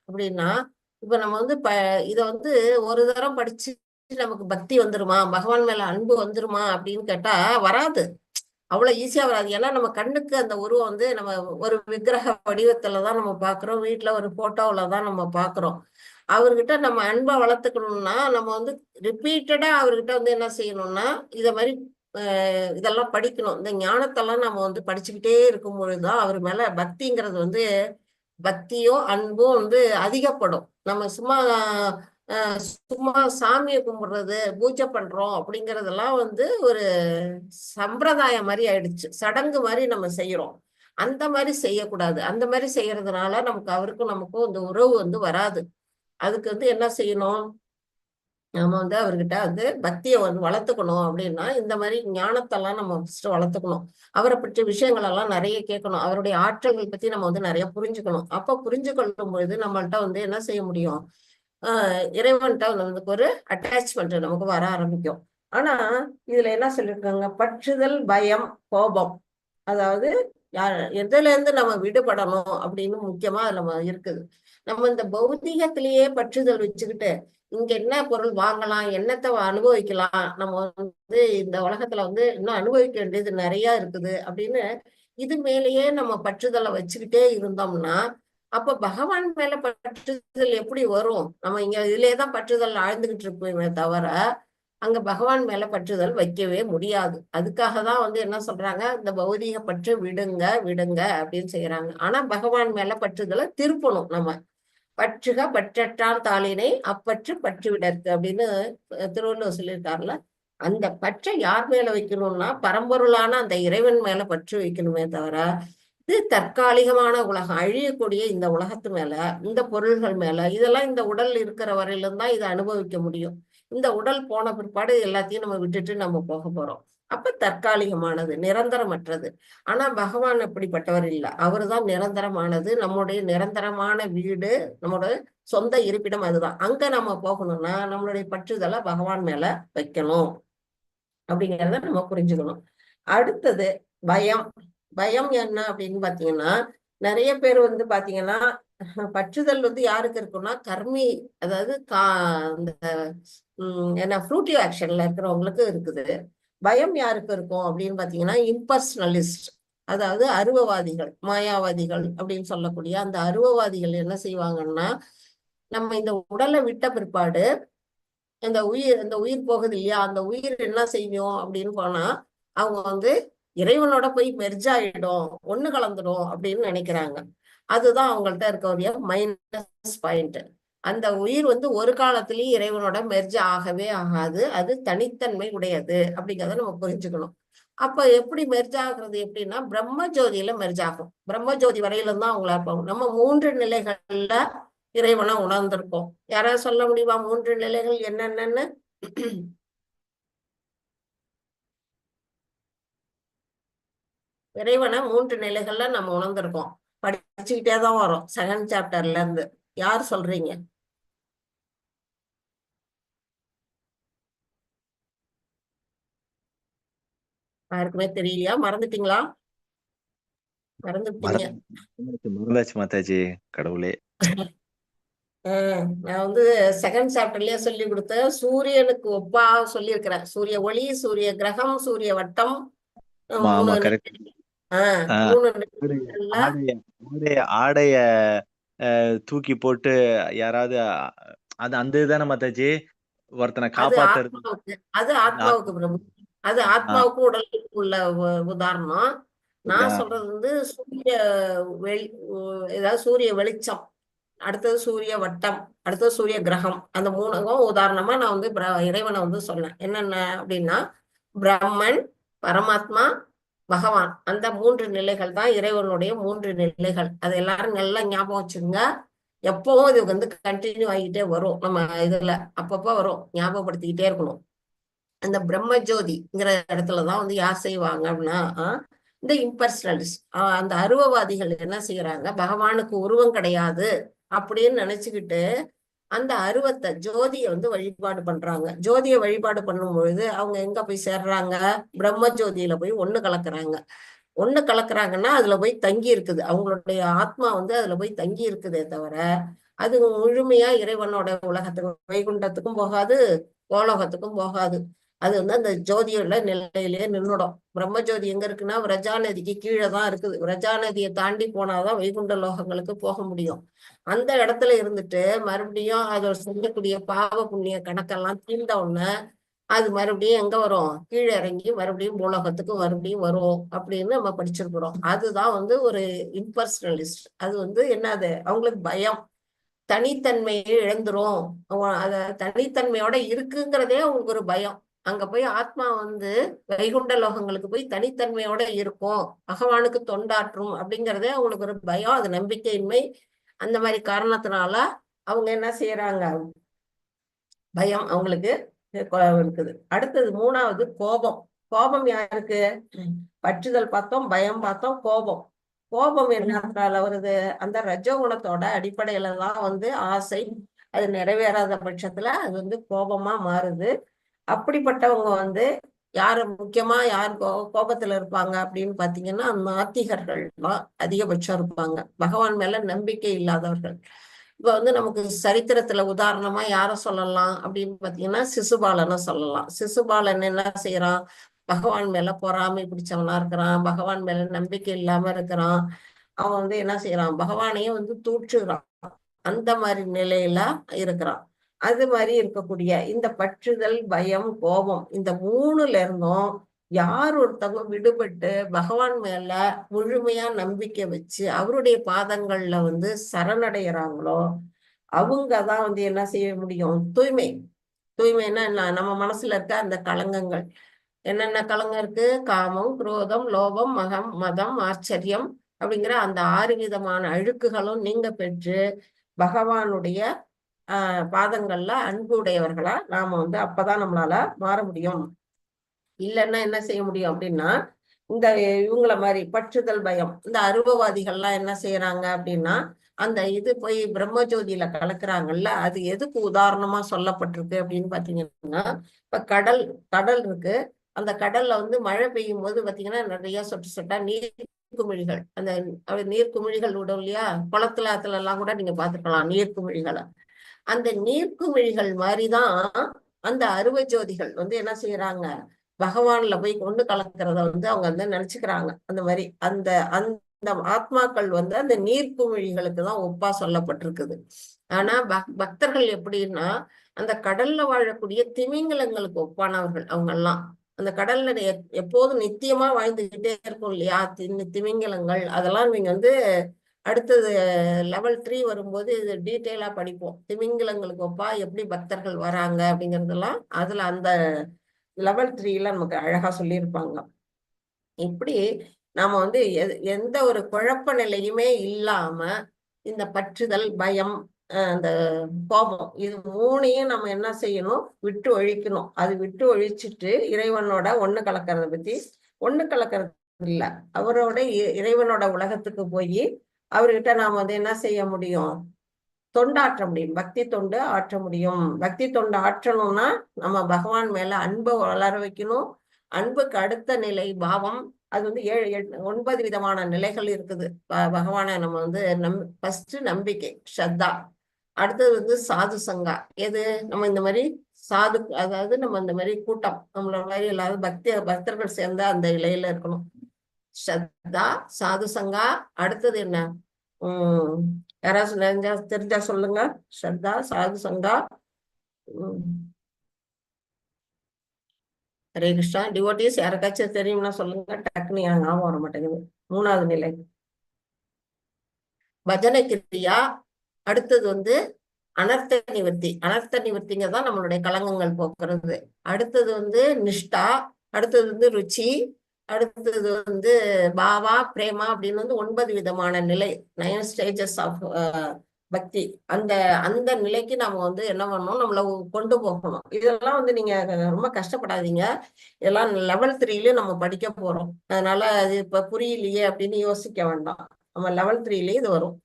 அப்படின்னா, இப்ப நம்ம வந்து இத வந்து ஒரு தரம் படிச்சு நமக்கு பக்தி வந்துருமா, பகவான் மேல அன்பு வந்துருமா அப்படின்னு கேட்டா வராது. அவ்வளவு ஈஸியா வராது. ஏன்னா நம்ம கண்ணுக்கு அந்த உருவம் வந்து நம்ம ஒரு விக்கிரக வடிவத்துலதான் நம்ம பாக்குறோம், வீட்டுல ஒரு போட்டோவிலதான் நம்ம பாக்குறோம். அவர்கிட்ட நம்ம அன்பை வளர்த்துக்கணும்னா நம்ம வந்து ரிப்பீட்டடா அவர்கிட்ட வந்து என்ன செய்யணும்னா இத மாதிரி இதெல்லாம் படிக்கணும். இந்த ஞானத்தெல்லாம் நம்ம வந்து படிச்சுக்கிட்டே இருக்கும் பொழுதுதான் அவர் மேல பக்திங்கிறது வந்து பக்தியும் அன்பும் வந்து அதிகப்படும். நம்ம சும்மா சும்மா சாமியை கும்பிடுறது, பூஜை பண்றோம் அப்படிங்கறதெல்லாம் வந்து ஒரு சம்பிரதாயம் மாதிரி ஆயிடுச்சு, சடங்கு மாதிரி நம்ம செய்யறோம். அந்த மாதிரி செய்யக்கூடாது. அந்த மாதிரி செய்யறதுனால நமக்கு அவருக்கும் நமக்கும் இந்த உறவு வந்து வராது. அதுக்கு வந்து என்ன செய்யணும், நம்ம வந்து அவர்கிட்ட வந்து பக்தியை வந்து வளர்த்துக்கணும். அப்படின்னா இந்த மாதிரி ஞானத்தெல்லாம் நம்ம ஃபர்ஸ்ட் வளர்த்துக்கணும். அவரை பற்றிய விஷயங்கள் எல்லாம் நிறைய கேட்கணும். அவருடைய ஆற்றல்கள் பத்தி நம்ம வந்து நிறைய புரிஞ்சுக்கணும். அப்ப புரிஞ்சு கொள்ளும் பொழுது நம்மள்ட்ட வந்து என்ன செய்ய முடியும், இறைவன்கிட்ட நமக்கு ஒரு அட்டாச்மெண்ட் நமக்கு வர ஆரம்பிக்கும். ஆனா இதுல என்ன சொல்லியிருக்காங்க, பற்றுதல், பயம், கோபம், அதாவது எதுல இருந்து நம்ம விடுபடணும் அப்படின்னு முக்கியமா அதுல இருக்குது. நம்ம இந்த பௌதிகத்திலேயே பற்றுதல் வச்சுக்கிட்டு இங்க என்ன பொருள் வாங்கலாம், என்னத்தை அனுபவிக்கலாம், நம்ம வந்து இந்த உலகத்துல வந்து இன்னும் அனுபவிக்க வேண்டியது நிறைய இருக்குது அப்படின்னு இது மேலேயே நம்ம பற்றுதலை வச்சுக்கிட்டே இருந்தோம்னா அப்ப பகவான் மேல பற்றுதல் எப்படி வரும்? நம்ம இங்க இதுலயேதான் பற்றுதல் ஆழ்ந்துகிட்டு இருப்போமே தவிர அங்க பகவான் மேல பற்றுதல் வைக்கவே முடியாது. அதுக்காக தான் வந்து என்ன சொல்றாங்க, இந்த பௌதிக பற்று விடுங்க விடுங்க அப்படின்னு செய்யறாங்க. ஆனா பகவான் மேல பற்றுதலை திருப்பணும். நம்ம பற்றுக பற்றற்றான் தாளினை அப்பற்று பற்று விடற்கு அப்படின்னு திருவள்ளுவர் சொல்லியிருக்காருல, அந்த பற்றை யார் மேல வைக்கணும்னா பரம்பொருளான அந்த இறைவன் மேல பற்று வைக்கணுமே தவிர இது தற்காலிகமான உலகம், அழியக்கூடிய இந்த உலகத்து மேல, இந்த பொருள்கள் மேல, இதெல்லாம் இந்த உடல் இருக்கிற வரையிலும் தான் இதை அனுபவிக்க முடியும். இந்த உடல் போன பிற்பாடு எல்லாத்தையும் நம்ம விட்டுட்டு நம்ம போக போறோம். அப்ப தற்காலிகமானது, நிரந்தரமற்றது. ஆனா பகவான் அப்படிப்பட்டவர் இல்லை. அவர்தான் நிரந்தரமானது. நம்முடைய நிரந்தரமான வீடு, நம்மளோட சொந்த இருப்பிடம் அதுதான். அங்க நம்ம போகணும்னா நம்மளுடைய பற்றுதலை பகவான் மேல வைக்கணும் அப்படிங்கிறத நம்ம புரிஞ்சுக்கணும். அடுத்தது பயம். பயம் என்ன அப்படின்னு பாத்தீங்கன்னா, நிறைய பேர் வந்து பாத்தீங்கன்னா பற்றுதல் வந்து யாருக்கு இருக்குன்னா கர்மி, அதாவது இந்த என்ன ஃப்ரூட்டிவ் ஆக்ஷன்ல இருக்கிறவங்களுக்கு இருக்குது. பயம் யாருக்கு இருக்கும் அப்படின்னு பாத்தீங்கன்னா இம்பர்சனலிஸ்ட், அதாவது அருவவாதிகள், மாயாவாதிகள் அப்படின்னு சொல்லக்கூடிய அந்த அருவவாதிகள் என்ன செய்வாங்கன்னா, நம்ம இந்த உடலை விட்ட பிற்பாடு இந்த உயிர் போகுது இல்லையா, அந்த உயிர் என்ன செய்யும் அப்படின்னு போனா அவங்க வந்து இறைவனோட போய் மெர்ஜ் ஆயிடும், ஒண்ணு கலந்துடும் அப்படின்னு நினைக்கிறாங்க. அதுதான் அவங்கள்ட்ட இருக்கக்கூடிய மைனஸ் பாயிண்ட். அந்த உயிர் வந்து ஒரு காலத்திலயும் இறைவனோட மெர்ஜ் ஆகவே ஆகாது. அது தனித்தன்மை உடையது அப்படிங்கிறத நம்ம புரிஞ்சுக்கணும். அப்ப எப்படி மெர்ஜ் ஆகுறது எப்படின்னா பிரம்ம ஜோதியில மெர்ஜ் ஆகும். பிரம்ம ஜோதி வரையிலும் தான் அவங்கள இருப்பாங்க. நம்ம 3 நிலைகள்ல இறைவனை உணர்ந்திருக்கோம். யாராவது சொல்ல முடியுமா 3 நிலைகள் என்னென்னு? இறைவனை 3 நிலைகள்ல நம்ம உணர்ந்திருக்கோம். படிச்சுக்கிட்டே தான் வரோம் 2nd சாப்டர்ல இருந்து. யார் சொல்றீங்க? யாருக்குமே தெரியலையா? மறந்துட்டீங்களா? மறந்துட்டீங்க. மறந்தாச்சு மாதாஜி, கடவுளே. நான் வந்து 2nd சாப்டர்லயே சொல்லி கொடுத்தேன். சூரியனுக்கு ஒப்பா சொல்லி இருக்கிறேன். சூரிய ஒளி, சூரிய கிரகம், சூரிய வட்டம், ஆமா 3 கரெக்ட். 3 நிலைகள்ல ஆடைய தூக்கி போட்டு யாராவது அது அந்த இதுதானே மாதாஜி, ஒருத்தனை அது காப்பாத்துறது. ஆத்மாவுக்கு பிரபு. அது ஆத்மாவுக்கும் உடலுக்கு உள்ள உதாரணம். நான் சொல்றது வந்து சூரிய வெளி, ஏதாவது சூரிய வெளிச்சம், அடுத்தது சூரிய வட்டம், அடுத்தது சூரிய கிரகம், அந்த 3க்கும் உதாரணமா நான் வந்து இறைவனை வந்து சொன்னேன். என்னென்ன அப்படின்னா பிரம்மன், பரமாத்மா, பகவான், அந்த 3 நிலைகள் தான் இறைவனுடைய 3 நிலைகள். அது எல்லாரும் நல்லா ஞாபகம் வச்சுக்கோங்க. எப்பவும் இது வந்து கண்டினியூ ஆகிட்டே வரும். நம்ம இதுல அப்பப்போ வரும், ஞாபகப்படுத்திக்கிட்டே இருக்கணும். அந்த பிரம்ம ஜோதிங்கிற இடத்துலதான் வந்து யார் செய்வாங்க அப்படின்னா இந்த இம்பர்சனலிஸ்ட், அந்த அருவவாதிகள் என்ன செய்யறாங்க, பகவானுக்கு உருவம் கிடையாது அப்படின்னு நினைச்சுக்கிட்டு அந்த அருவத்தை ஜோதியை வந்து வழிபாடு பண்றாங்க. ஜோதியை வழிபாடு பண்ணும் பொழுது அவங்க எங்க போய் சேர்றாங்க, பிரம்ம ஜோதியில போய் ஒண்ணு கலக்குறாங்க. ஒண்ணு கலக்குறாங்கன்னா அதுல போய் தங்கி இருக்குது, அவங்களுடைய ஆத்மா வந்து அதுல போய் தங்கி இருக்குதே தவிர அது முழுமையா இறைவனோட உலகத்துக்கும் வைகுண்டத்துக்கும் போகாது, கோலோகத்துக்கும் போகாது. அது வந்து அந்த ஜோதியோட நிலையிலேயே நின்றுடும். பிரம்ம ஜோதி எங்க இருக்குன்னா விரஜா நதிக்கு கீழே தான் இருக்குது. விரஜா நதியை தாண்டி போனாதான் வைகுண்ட லோகங்களுக்கு போக முடியும். அந்த இடத்துல இருந்துட்டு மறுபடியும் அதை செய்யக்கூடிய பாவ புண்ணிய கணக்கெல்லாம் தீர்ந்த உடனே அது மறுபடியும் எங்க வரும், கீழே இறங்கி மறுபடியும் பூலோகத்துக்கு மறுபடியும் வரும் அப்படின்னு நம்ம படிச்சிருக்கிறோம். அதுதான் வந்து ஒரு இம்பர்சனலிஸ்ட். அது வந்து என்னது, அவங்களுக்கு பயம், தனித்தன்மையை இழந்துரும். அத தனித்தன்மையோட இருக்குங்கிறதே அவங்களுக்கு ஒரு பயம். அங்க போய் ஆத்மா வந்து வைகுண்ட லோகங்களுக்கு போய் தனித்தன்மையோட இருக்கும், பகவானுக்கு தொண்டாற்றும் அப்படிங்கிறதே அவங்களுக்கு ஒரு பயம். அது நம்பிக்கையின்மை. அந்த மாதிரி காரணத்தினால அவங்க என்ன செய்யறாங்க, பயம் அவங்களுக்கு இருக்குது. அடுத்தது 3வது கோபம். கோபம் யாருக்கு? பற்றுதல் பார்த்தோம், பயம் பார்த்தோம், கோபம். கோபம் என்னத்தால வருது, அந்த ரஜோகுணத்தோட அடிப்படையில தான் வந்து ஆசை, அது நிறைவேறாத பட்சத்துல அது வந்து கோபமா மாறுது. அப்படிப்பட்டவங்க வந்து யாரு முக்கியமா யார் கோபத்துல இருப்பாங்க அப்படின்னு பாத்தீங்கன்னா நாத்திகர்கள் தான் அதிகபட்சம் இருப்பாங்க, பகவான் மேல நம்பிக்கை இல்லாதவர்கள். இப்ப வந்து நமக்கு சரித்திரத்துல உதாரணமா யார சொல்லலாம் அப்படின்னு பாத்தீங்கன்னா சிசுபாலனை சொல்லலாம். சிசுபாலன் என்ன செய்யறான், பகவான் மேல பொறாமை பிடிச்சவனா இருக்கிறான், பகவான் மேல நம்பிக்கை இல்லாம இருக்கிறான். அவன் வந்து என்ன செய்யறான், பகவானையே வந்து தூற்றுறான். அந்த மாதிரி நிலையில இருக்கிறான். அது மாதிரி இருக்கக்கூடிய இந்த பற்றுதல், பயம், கோபம், இந்த 3ல இருந்தும் யார் ஒருத்தவங்க விடுபட்டு பகவான் மேல முழுமையா நம்பிக்கை வச்சு அவருடைய பாதங்கள்ல வந்து சரணடைகிறாங்களோ அவங்கதான் வந்து என்ன செய்ய முடியும், தூய்மைன்னா என்ன? நம்ம மனசுல இருக்க அந்த களங்கங்கள். என்னென்ன களங்கம் இருக்கு? காமம், குரோதம், லோபம், மதம், ஆச்சரியம் அப்படிங்கிற அந்த 6 விதமான அழுக்குகளும் நீங்க பெற்று பகவானுடைய பாதங்கள்ல அன்பு உடையவர்களா நாம அப்பதான் நம்மளால மாற முடியும். இல்லைன்னா என்ன செய்ய முடியும் அப்படின்னா, இந்த இவங்கள மாதிரி பற்றுதல் பயம், இந்த அருவவாதிகள்லாம் என்ன செய்யறாங்க அப்படின்னா, அந்த இது போய் பிரம்மஜோதியில கலக்குறாங்கல்ல, அது எதுக்கு உதாரணமா சொல்லப்பட்டிருக்கு அப்படின்னு பாத்தீங்கன்னா, இப்ப கடல் கடல் இருக்கு. அந்த கடல்ல மழை பெய்யும் போது பாத்தீங்கன்னா நிறைய சொட்டு சொட்டா நீர்க்குமிழிகள், அந்த நீர்க்குமிழிகள் விடும் இல்லையா? குளத்துல ஆத்துல எல்லாம் கூட நீங்க பாத்துக்கலாம் நீர்க்குமிழிகளை. அந்த நீர்க்குமிழிகள் மாதிரிதான் அந்த அருவ ஜோதிகள் என்ன செய்யறாங்க, பகவான்ல போய் கொண்டு கலக்கிறத அவங்க நினைச்சுக்கிறாங்க. அந்த மாதிரி அந்த அந்த ஆத்மாக்கள் அந்த நீர்க்குமிழிகளுக்கு தான் ஒப்பா சொல்லப்பட்டிருக்குது. ஆனா பக்தர்கள் எப்படின்னா, அந்த கடல்ல வாழக்கூடிய திமிங்கலங்களுக்கு ஒப்பானவர்கள் அவங்க எல்லாம். அந்த கடல்ல எப்போதும் நித்தியமா வாழ்ந்துகிட்டே இருக்கும் இல்லையா திமிங்கலங்கள், அதெல்லாம் நீங்க அடுத்தது லெவல் 3 வரும்போது இது டீட்டெயிலா படிப்போம். திமிங்கலங்களுக்கு ஒப்பா எப்படி பக்தர்கள் வராங்க அப்படிங்கறதெல்லாம் அதுல அந்த லெவல் 3ல நமக்கு அழகா சொல்லியிருப்பாங்க. இப்படி நாம எந்த ஒரு குழப்ப நிலையுமே இல்லாம இந்த பற்றுதல் பயம் அந்த கோபம் இது 3ஐயும் நம்ம என்ன செய்யணும்? விட்டு ஒழிக்கணும். அது விட்டு ஒழிச்சிட்டு இறைவனோட ஒண்ணு கலக்கிறத பத்தி ஒண்ணு கலக்கிறது இல்ல, அவரோட இறைவனோட உலகத்துக்கு போய் அவர்கிட்ட நாம என்ன செய்ய முடியும்? தொண்டாற்ற முடியும். பக்தி தொண்டு ஆற்ற முடியும். பக்தி தொண்டு ஆற்றணும்னா நம்ம பகவான் மேல அன்பை வளர வைக்கணும். அன்புக்கு அடுத்த நிலை பாவம். அது 9 விதமான நிலைகள் இருக்குது. பகவானை நம்ம ஃபர்ஸ்ட் நம்பிக்கை ஸ்ரத்தா, அடுத்தது சாது சங்கா. எது? நம்ம இந்த மாதிரி சாது, அதாவது நம்ம இந்த மாதிரி கூட்டம் நம்மள மாதிரி எல்லாரும் பக்தர்கள் சேர்ந்த அந்த இலையில இருக்கணும். ஸ்ரத்தா, சாது சங்கா. அடுத்தது என்ன? யாராவது தெரிஞ்சா சொல்லுங்க. ஸ்ரத்தா, சாது சங்கா. ஹரே கிருஷ்ணா. டிவோட்டிஸ் யாருக்காச்சும் தெரியும்னா சொல்லுங்க. டக்குனு ஞாபகம் வர மாட்டேங்குது. 3வது நிலை பஜனை கிரியா. அடுத்தது அனர்த்த நிவர்த்தி. அனர்த்த நிவர்த்திங்க தான் நம்மளுடைய களங்கங்கள் போக்குறது. அடுத்தது நிஷ்டா. அடுத்தது ருச்சி. அடுத்தது பாவா, பிரேமா அப்படின்னு 9 விதமான நிலை, 9 ஸ்டேஜஸ் ஆஃப் பக்தி. அந்த அந்த நிலைக்கு நாம என்ன பண்ணணும்? நம்மள கொண்டு போகணும். இதெல்லாம் நீங்க ரொம்ப கஷ்டப்படாதீங்க. இதெல்லாம் லெவல் 3லயும் நம்ம படிக்க போறோம். அதனால அது இப்ப புரியலையே அப்படின்னு யோசிக்க வேண்டாம். நம்ம லெவல் 3லயே இது வரும்.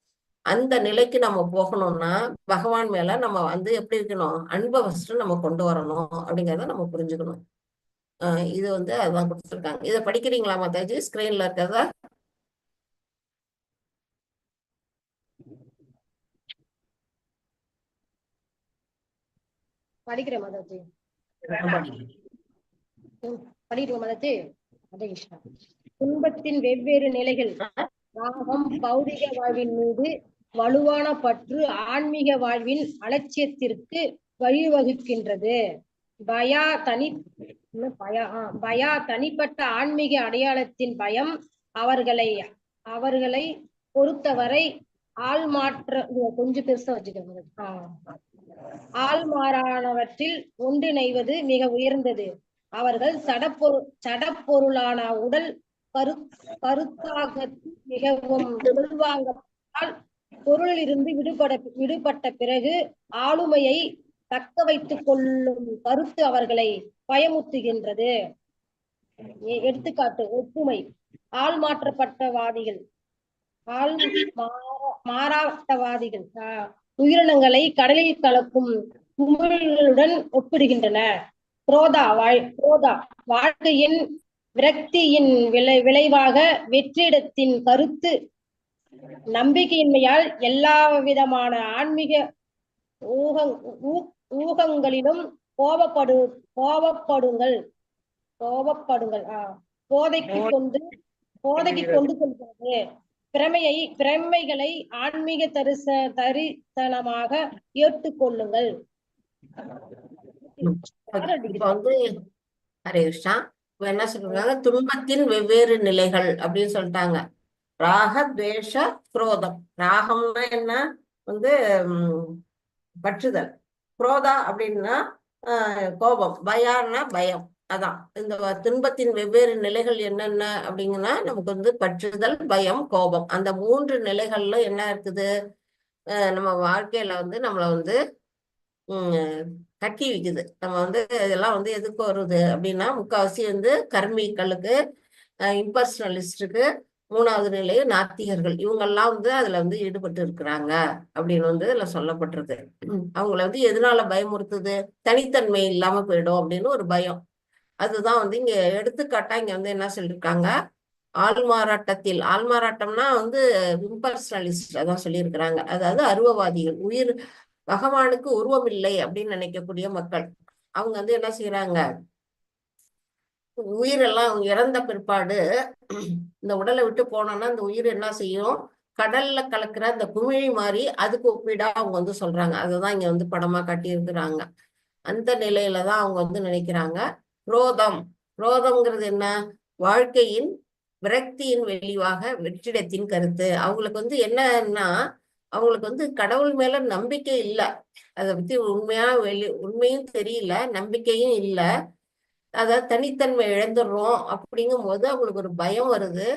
அந்த நிலைக்கு நம்ம போகணும்னா பகவான் மேல நம்ம எப்படி இருக்கணும்? அன்பை ஃபர்ஸ்ட் நம்ம கொண்டு வரணும் அப்படிங்கிறத நம்ம புரிஞ்சுக்கணும். இது அதான் கொடுத்துருக்காங்க. இதை படிக்கிறீங்களா மாதாஜி? ஸ்கிரீன்ல இருக்கிறதா? படிக்கிறேன் மாதாஜி. படிக்கிறோம் மாதாஜி. ஹரே கிருஷ்ணா. துன்பத்தின் வெவ்வேறு நிலைகள். ராகம் பௌதிக வாழ்வின் மீது வலுவான பற்று ஆன்மீக வாழ்வின் அலட்சியத்திற்கு வழிவகுக்கின்றது. பயா தனிப்பட்ட ஆன்மீக அடையாளத்தின் பயம் அவர்களை பொறுத்தவரை கொஞ்சம் பெருசா வச்சுக்கோங்க. ஆள்மாறானவற்றில் ஒன்றிணைவது மிக உயர்ந்தது. அவர்கள் சடப்பொருளான உடல் கருத்தாக மிகவும் உள்வாங்கப்பட்டால் பொருளிலிருந்து விடுபட்ட பிறகு ஆளுமையை தக்க வைத்துக் கொள்ளும் கருத்து அவர்களை பயமுறுத்துகின்றது. எடுத்துக்காட்டு ஒப்புமை. ஆள் மாற்றப்பட்டவாதிகள் மாறாட்டவாதிகள் உயிரினங்களை கடலில் கலக்கும் குமிழ்களுடன் ஒப்பிடுகின்றன. குரோதா வாழ்க்கையின் விரக்தியின் விளைவாக வெற்றிடத்தின் கருத்து நம்பிக்கையின்மையால் எல்லா விதமான ஆன்மீக ஊகங்களிலும் கோபப்படுங்கள் போதைக்கு கொண்டு செல்கிறது. பிரமைகளை ஆன்மீக தரிசனமாக ஏற்றுக்கொள்ளுங்கள். ஹரே கிருஷ்ணா. என்ன சொல்றாங்க? துன்பத்தின் வெவ்வேறு நிலைகள் அப்படின்னு சொல்லிட்டாங்க. ராக, துவேஷ, குரோதம். ராகம்னா என்ன? பற்றுதல். குரோதா அப்படின்னா கோபம். பயான்னா பயம். அதான் இந்த துன்பத்தின் வெவ்வேறு நிலைகள் என்னென்ன அப்படிங்கன்னா நமக்கு வந்து பற்றுதல், பயம், கோபம். அந்த 3 நிலைகள்ல என்ன இருக்குது? நம்ம வாழ்க்கையில வந்து நம்மளை வந்து கட்டி வைக்குது. நம்ம வந்து இதெல்லாம் வந்து எதுக்கு வருது அப்படின்னா முக்காவாசி வந்து கர்மிகளுக்கு, இம்பர்சனலிஸ்டுக்கு, 3வது நிலை நாத்திகர்கள், இவங்கெல்லாம் வந்து அதுல வந்து ஈடுபட்டு இருக்கிறாங்க அப்படின்னு வந்து இதுல சொல்லப்பட்டிருக்கு. அவங்கள வந்து எதனால பயமுறுத்துது? தனித்தன்மை இல்லாம போயிடும் அப்படின்னு ஒரு பயம். அதுதான் வந்து இங்க எடுத்துக்காட்டா இங்க வந்து என்ன சொல்லியிருக்காங்க? ஆள்மாறாட்டம்னா வந்து இம்பர்சனலிஸ்ட் அதான் சொல்லியிருக்கிறாங்க. அதாவது அருவவாதிகள், பகவானுக்கு உருவம் இல்லை அப்படின்னு நினைக்கக்கூடிய மக்கள். அவங்க வந்து என்ன செய்யறாங்க? உயிரெல்லாம் இறந்த பிற்பாடு இந்த உடலை விட்டு போனோம்னா இந்த உயிர் என்ன செய்யும்? கடல்ல கலக்கிற அந்த குமிழி மாதிரி அதுக்கு ஒப்பிடா அவங்க வந்து சொல்றாங்க. அதுதான் இங்க வந்து படமா காட்டி இருக்கிறாங்க. அந்த நிலையில தான் அவங்க வந்து நினைக்கிறாங்க. குரோதம்ங்கிறது என்ன? வாழ்க்கையின் விரக்தியின் வெளிவாக வெற்றிடத்தின் கருத்து. அவங்களுக்கு வந்து என்னன்னா அவங்களுக்கு வந்து கடவுள் மேல நம்பிக்கை இல்லை. அதை பத்தி உண்மையும் தெரியல, நம்பிக்கையும் இல்லை. அதாவது தனித்தன்மை இழந்துடுறோம் அப்படிங்கும் போது அவங்களுக்கு ஒரு பயம் வருது.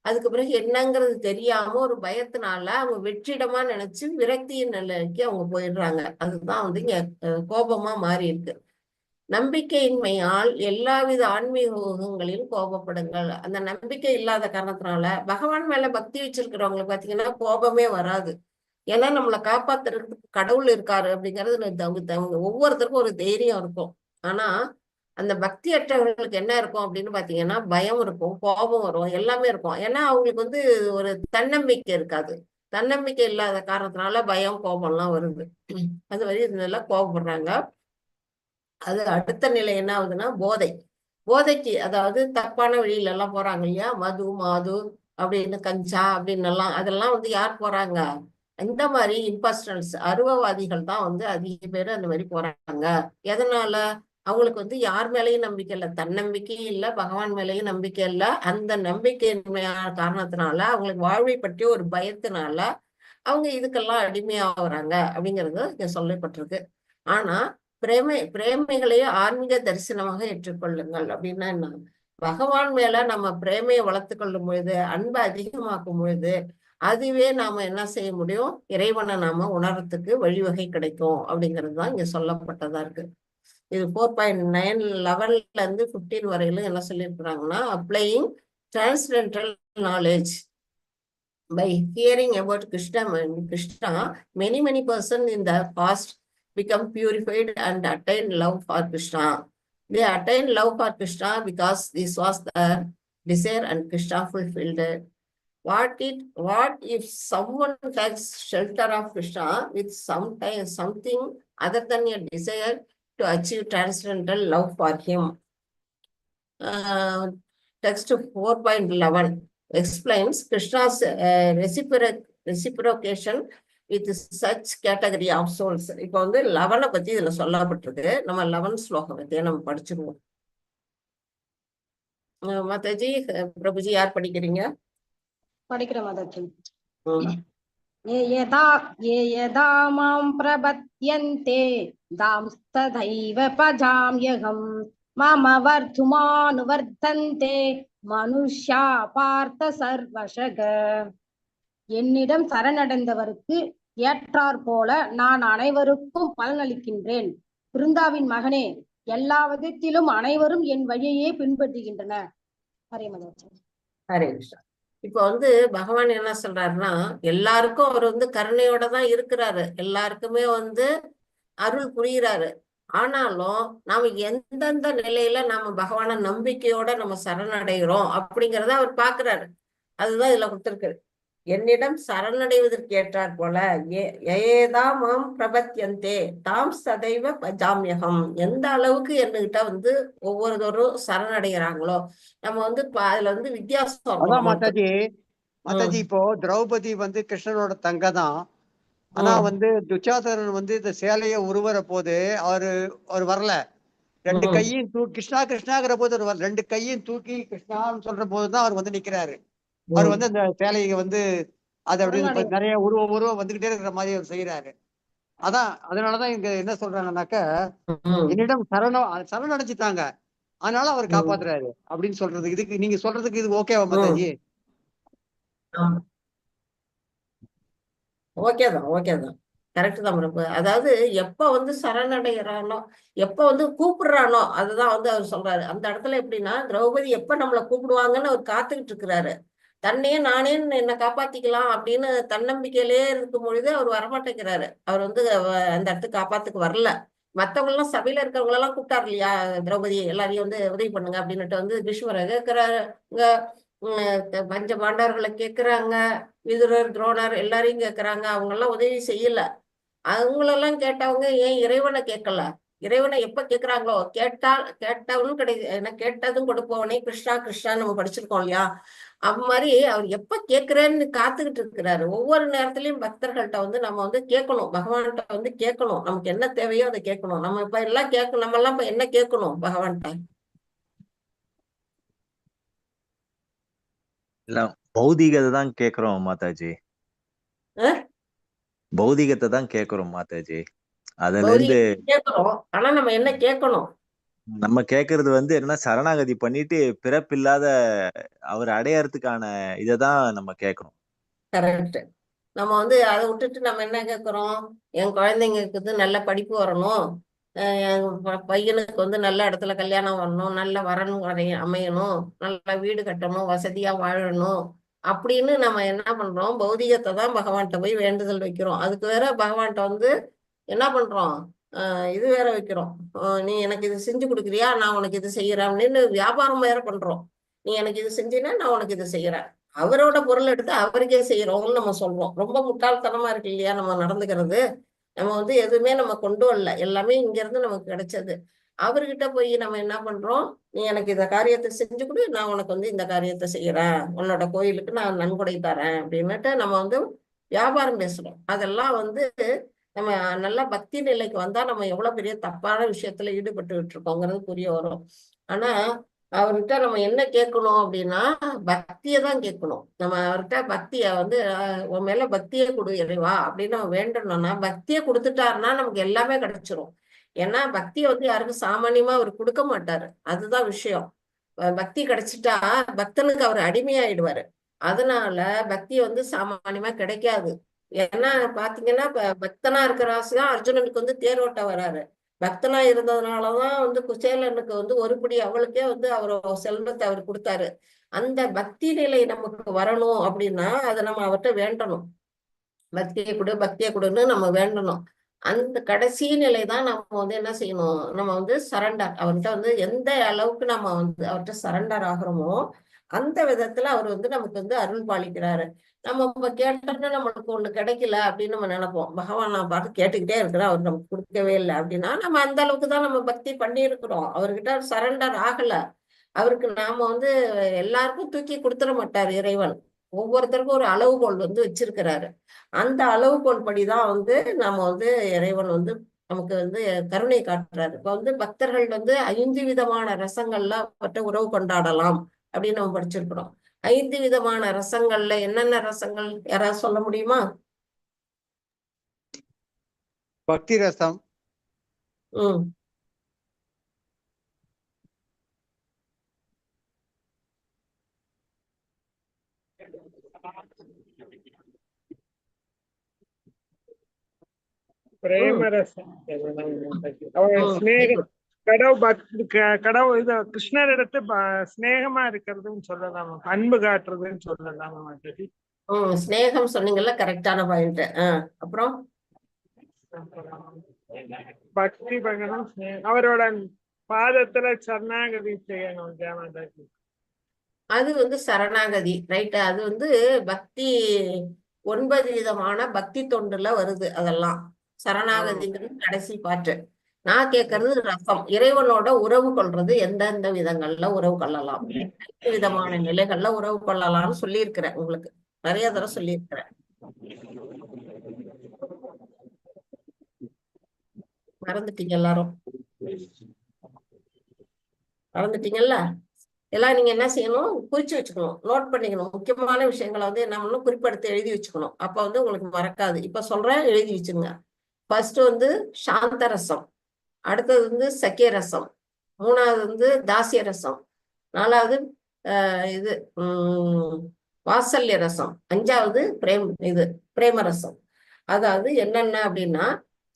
அதுக்கு பிறகு என்னங்கிறது தெரியாம ஒரு பயத்தினால அவங்க வெற்றிடமா நினைச்சு விரக்தியின் நிலைக்கு அவங்க போயிடுறாங்க. அதுதான் வந்து இங்க கோபமா மாறி இருக்கு. நம்பிக்கையின்மையால் எல்லாவித ஆன்மீகங்களிலும் கோபப்படுங்கள். அந்த நம்பிக்கை இல்லாத காரணத்தினால பகவான் மேல பக்தி வச்சிருக்கிறவங்களுக்கு பாத்தீங்கன்னா கோபமே வராது. ஏன்னா நம்மளை காப்பாத்துறதுக்கு கடவுள் இருக்காரு அப்படிங்கிறது அவங்க ஒவ்வொருத்தருக்கும் ஒரு தைரியம் இருக்கும். ஆனா அந்த பக்தி அற்றவர்களுக்கு என்ன இருக்கும் அப்படின்னு பாத்தீங்கன்னா பயம் இருக்கும், கோபம் வரும், எல்லாமே இருக்கும். ஏன்னா அவங்களுக்கு வந்து ஒரு தன்னம்பிக்கை இருக்காது. தன்னம்பிக்கை இல்லாத காரணத்தினால பயம், கோபம் எல்லாம் வருது. அது வரை இதெல்லாம் கோபப்படுறாங்க. அது அடுத்த நிலை என்ன ஆகுதுன்னா போதைக்கு, அதாவது தப்பான வழியில எல்லாம் போறாங்க இல்லையா? மாது அப்படின்னு, கஞ்சா அப்படின்னு எல்லாம், அதெல்லாம் வந்து யார் போறாங்க? இந்த மாதிரி இம்பர்சனல்ஸ், அருவவாதிகள் தான் வந்து அதிக பேர் அந்த மாதிரி போறாங்க. எதனால? அவங்களுக்கு வந்து யார் மேலேயும் நம்பிக்கை இல்லை, தன்னம்பிக்கையும் இல்லை, பகவான் மேலேயும் நம்பிக்கை இல்லை. அந்த நம்பிக்கையின்மையான காரணத்தினால அவங்களுக்கு வாழ்வை பற்றிய ஒரு பயத்தினால அவங்க இதுக்கெல்லாம் அடிமையாகிறாங்க அப்படிங்கிறது இங்க சொல்லப்பட்டிருக்கு. ஆனா பிரேமைகளையே ஆன்மீக தரிசனமாக ஏற்றுக்கொள்ளுங்கள் அப்படின்னா என்ன? பகவான் மேல நம்ம பிரேமையை வளர்த்து கொள்ளும் பொழுது, அன்பை அதிகமாக்கும் பொழுது, அதுவே நாம என்ன செய்ய முடியும்? இறைவனை நாம உணர்றதுக்கு வழிவகை கிடைக்கும் அப்படிங்கிறது தான் இங்க சொல்லப்பட்டதா இருக்கு. இது 4.9 11ல இருந்து 15 வரையிலும் என்ன சொல்லியிருக்கிறாங்கன்னா, applying transcendental knowledge by hearing about Krishna, many persons in the past become purified and attain love for Krishna. They attain love for Krishna because this was the desire and Krishna fulfilled it. What if someone takes shelter of Krishna with something other than a desire to achieve transcendental love for him? Text 4.11 explains Krishna's reciprocation with such category of souls. இப்போ வந்து 11 பத்தி இதுல சொல்லப்பட்டிருக்கு. நம்ம 11 ஸ்லோகம் பத்தியே நம்ம படிச்சிருவோம். மாதாஜி, பிரபுஜி யார் படிக்கிறீங்க? படிக்கிறேன் மாதாஜி. ம். ये यदा मां प्रपद्यन्ते दांस्तथैव भजाम्यहम् मम वर्धुमानुवर्धन्ते மனுஷ்யா பார்த்த சர்வசக. என்னிடம் சரணடைந்தவருக்கு ஏற்றாற் போல நான் அனைவருக்கும் பலனளிக்கின்றேன். பிருந்தாவின் மகனே, எல்லா விதத்திலும் அனைவரும் என் வழியையே பின்பற்றுகின்றனர். ஹரே மாதாஜி. ஹரே கிருஷ்ணா. இப்ப வந்து பகவான் என்ன சொல்றாருன்னா, எல்லாருக்கும் அவர் வந்து கருணையோட தான் இருக்கிறாரு, எல்லாருக்குமே வந்து அருள் புரிகிறாரு. ஆனாலும் நாம எந்தெந்த நிலையில நாம பகவான நம்பிக்கையோட நம்ம சரணடைகிறோம் அப்படிங்கிறத அவர் பாக்குறாரு. அதுதான் இதுல கொடுத்திருக்கு. என்னிடம் சரணடைவதற்கு ஏற்றாற் போல ஏதாமாம் பிரபத்யந்தே தாம் சதைவ பஜாமியகம். எந்த அளவுக்கு என்கிட்ட வந்து ஒவ்வொருத்தரும் சரணடைகிறாங்களோ நம்ம வந்து அதுல வந்து வித்தியாசம். அதான் மாதாஜி இப்போ திரௌபதி வந்து கிருஷ்ணனோட தங்க தான். ஆனா வந்து துச்சாதனன் வந்து இந்த சேலைய உருவற போது அவர் வரல. 2 கையும் கிருஷ்ணாங்கிற போது அவர் 2 கையும் தூக்கி கிருஷ்ணான்னு சொல்ற போதுதான் அவர் வந்து நிக்கிறாரு. அவர் வந்து அந்த சேலையை வந்து அது அப்படி நிறைய உருவம் வந்துகிட்டே இருக்கிற மாதிரி அவர் செய்யறாரு. அதான் அதனாலதான் இங்க என்ன சொல்றாங்கன்னாக்க ம், என்னிடம் சரணடைஞ்சிட்டாங்க, அதனால அவர் ம், காப்பாத்துறாரு அப்படின்னு சொல்றது. இதுக்கு நீங்க சொல்றதுக்கு இது ஓகேவா மாதாஜி? ஓகேதான் ஓகேதான், கரெக்ட் தான் பிரபு. அதாவது எப்ப வந்து சரணடைகிறானோ, எப்ப வந்து கூப்பிடுறானோ அதுதான் வந்து அவர் சொல்றாரு. அந்த இடத்துல எப்படின்னா, திரௌபதி எப்ப நம்மளை கூப்பிடுவாங்கன்னு அவர் காத்துக்கிட்டு இருக்கிறாரு. தன்னையே நானே என்னை காப்பாத்திக்கலாம் அப்படின்னு தன்னம்பிக்கையிலே இருக்கும் பொழுது அவர் வரமாட்டேங்கிறாரு. அவர் வந்து அந்த இடத்துக்கு காப்பாத்துக்கு வரல. மத்தவங்க எல்லாம் சபையில இருக்கிறவங்க எல்லாம் கூப்பிட்டாரு இல்லையா, திரௌபதி எல்லாரையும் வந்து உதவி பண்ணுங்க அப்படின்னுட்டு வந்து பீஷ்மரை கேட்கிறாரு. பஞ்ச பாண்டவர்களை கேட்கிறாங்க, விதுரர் துரோணர் எல்லாரையும் கேட்கிறாங்க. அவங்க எல்லாம் உதவி செய்யல. அவங்களெல்லாம் கேட்டவங்க ஏன் இறைவனை கேட்கல? இறைவனை எப்ப கேட்கிறாங்களோ, கேட்டவனும் கிடையாது, கேட்டதும் கொடுப்பவனே கிருஷ்ணா கிருஷ்ணா நம்ம படிச்சிருக்கோம் இல்லையா. அது மாதிரி அவர் எப்ப கேட்கிறேன்னு காத்துக்கிட்டு இருக்கிறாரு. ஒவ்வொரு நேரத்திலயும் பக்தர்கள்ட்ட வந்து நம்ம வந்து கேட்கணும், பகவான்கிட்ட வந்து கேட்கணும். நமக்கு என்ன தேவையோ அதை கேட்கணும். நம்ம இப்ப எல்லாம் கேட்கணும், நம்ம எல்லாம் இப்ப என்ன கேட்கணும் பகவான்கிட்ட? இல்ல, பௌதிகத்தை தான் கேக்குறோம் மாதாஜி. பௌதிகத்தை தான் கேக்குறோம் மாதாஜி. அதுல இருந்து பௌதிகம் கேட்கிறோம், ஆனா நம்ம என்ன கேட்கணும்? நம்ம கேக்குறது வந்து என்ன, சரணாகதி பண்ணிட்டு பிறப்பில்லாத அவர் அடையறதுக்கான இததான் நம்ம கேட்கணும். கரெக்ட். நம்ம வந்து அதை விட்டுட்டு நம்ம என்ன கேட்கிறோம்? என் குழந்தைங்களுக்கு வந்து நல்ல படிப்பு வரணும், என் பையனுக்கு வந்து நல்ல இடத்துல கல்யாணம் வரணும், நல்ல வரன் அமையணும், நல்ல வீடு கட்டணும், வசதியா வாழணும் அப்படின்னு நம்ம என்ன பண்றோம்? பௌதிகத்தை தான் பகவான்கிட்ட போய் வேண்டுதல் வைக்கிறோம். அதுக்கு வேற பகவான்கிட்ட வந்து என்ன பண்றோம்? இது வேற வைக்கிறோம். நீ எனக்கு இது செஞ்சு கொடுக்குறியா, நான் உனக்கு இது செய்யறேன் அப்படின்னு வியாபாரம் வேற பண்றோம். நீ எனக்கு இது செஞ்சினா நான் உனக்கு இது செய்யறேன். அவரோட பொருள் எடுத்து அவருக்கே செய்யறோம்னு நம்ம சொல்றோம். ரொம்ப முட்டாள்தனமா இருக்கு இல்லையா நம்ம நடந்துக்கிறது? நம்ம வந்து எதுவுமே நம்ம கொண்டு வரல, எல்லாமே இங்க இருந்து நமக்கு கிடைச்சது. அவர்கிட்ட போய் நம்ம என்ன பண்றோம்? நீ எனக்கு இந்த காரியத்தை செஞ்சு கொடு, நான் உனக்கு வந்து இந்த காரியத்தை செய்யறேன், உன்னோட கோயிலுக்கு நான் நன்கொடை தரேன் அப்படின்னுட்டு நம்ம வந்து வியாபாரம் பேசுறோம். அதெல்லாம் வந்து நம்ம நல்ல பக்தி நிலைக்கு வந்தா நம்ம எவ்வளவு பெரிய தப்பான விஷயத்துல ஈடுபட்டுக்கிட்டு இருக்கோங்கிறது புரிய வரும். ஆனா அவர்கிட்ட நம்ம என்ன கேட்கணும் அப்படின்னா, பக்தியை தான் கேட்கணும். நம்ம அவர்கிட்ட பக்திய வந்து உன் மேல பக்தியை கொடு இறைவா அப்படின்னு நம்ம வேண்டணும்னா, பக்தியை கொடுத்துட்டாருன்னா நமக்கு எல்லாமே கிடைச்சிரும். ஏன்னா பக்தியை வந்து யாருக்கும் சாமானியமா அவர் கொடுக்க மாட்டாரு, அதுதான் விஷயம். பக்தி கிடைச்சிட்டா பக்தனுக்கு அவர் அடிமையாயிடுவாரு. அதனால பக்தி வந்து சாமானியமா கிடைக்காது. ஏன்னா பாத்தீங்கன்னா பக்தனா இருக்கிற ஆசைதான் அர்ஜுனனுக்கு வந்து தேரோட்ட வராரு. பக்தனா இருந்ததுனாலதான் வந்து குசேலனுக்கு வந்து ஒருபடி அவளுக்கே வந்து அவர் செல்வத்தை அவர் கொடுத்தாரு. அந்த பக்தி நிலை நமக்கு வரணும் அப்படின்னா அதை நம்ம அவர்கிட்ட வேண்டணும். பக்தியை கொடுன்னு நம்ம வேண்டணும். அந்த கடைசி நிலை தான் நம்ம வந்து என்ன செய்யணும்? நம்ம வந்து சரண்டர். அவர்கிட்ட வந்து எந்த அளவுக்கு நம்ம வந்து அவர்கிட்ட சரண்டர் ஆகிறோமோ அந்த விதத்துல அவர் வந்து நமக்கு வந்து அருள் பாலிக்கிறாரு. நம்ம இப்ப கேட்டோம்னா நம்மளுக்கு ஒண்ணு கிடைக்கல அப்படின்னு நம்ம நினைப்போம். பகவான் நான் பார்த்து கேட்டுக்கிட்டே இருக்கிறேன், அவர் நமக்கு கொடுக்கவே இல்லை அப்படின்னா நம்ம அந்த அளவுக்கு தான் நம்ம பக்தி பண்ணி இருக்கிறோம். அவர்கிட்ட சரண்டர் ஆகல. அவருக்கு நாம வந்து எல்லாருக்கும் தூக்கி கொடுத்துட மாட்டார் இறைவன். ஒவ்வொருத்தருக்கும் ஒரு அளவுகோல் வந்து வச்சிருக்கிறாரு. அந்த அளவுகோல் படிதான் வந்து நம்ம வந்து இறைவன் வந்து நமக்கு வந்து கருணை காட்டுறாரு. இப்ப வந்து பக்தர்கள் வந்து 5 விதமான ரசங்கள்ல அவற்றை உறவு கொண்டாடலாம் அப்படின்னு நம்ம படிச்சிருக்கிறோம். 5 விதமான ரசங்கள்ல என்னென்ன ரசங்கள் யாராவது சொல்ல முடியுமா? பக்தி ரசம், பிரேமரசம், கடவுள் இது கிருஷ்ணர் இடத்து ஸ்நேகமா இருக்கிறதுன்னு சொல்லலாம், அன்பு காட்டுறதுன்னு சொல்லலாம். ஸ்நேகம் சொன்னீங்கல்ல, கரெக்டான பாயிண்ட். அப்புறம் பக்தி பண்ணணும், அவரோட பாதத்துல சரணாகதி செய்யணும். அது வந்து சரணாகதி, ரைட். அது வந்து பக்தி 9 விதமான பக்தி தொண்டுல வருது. அதெல்லாம் சரணாகதிங்கிறது கடைசி பாட்டு. நான் கேட்கறது ரசம், இறைவனோட உறவு கொள்றது எந்தெந்த விதங்கள்ல உறவு கொள்ளலாம், 5 விதமான நிலைகள்ல உறவு கொள்ளலாம்னு சொல்லியிருக்கிறேன். உங்களுக்கு நிறைய தடவை சொல்லியிருக்கிறேன். மறந்துட்டீங்க எல்லாரும்? மறந்துட்டீங்கல்ல? எல்லாம் நீங்க என்ன செய்யணும்? குறிச்சு வச்சுக்கணும், நோட் பண்ணிக்கணும். முக்கியமான விஷயங்களை வந்து என்ன பண்ணணும்? குறிப்பெடுத்து எழுதி வச்சுக்கணும். அப்ப வந்து உங்களுக்கு மறக்காது. இப்ப சொல்றேன், எழுதி வச்சுங்க. ஃபர்ஸ்ட் வந்து சாந்த ரசம், அடுத்தது வந்து சக்கிய ரசம், மூணாவது வந்து தாசிய ரசம், நாலாவது இது வாத்சல்ய ரசம், அஞ்சாவது பிரேம ரசம். அதாவது என்னென்ன அப்படின்னா,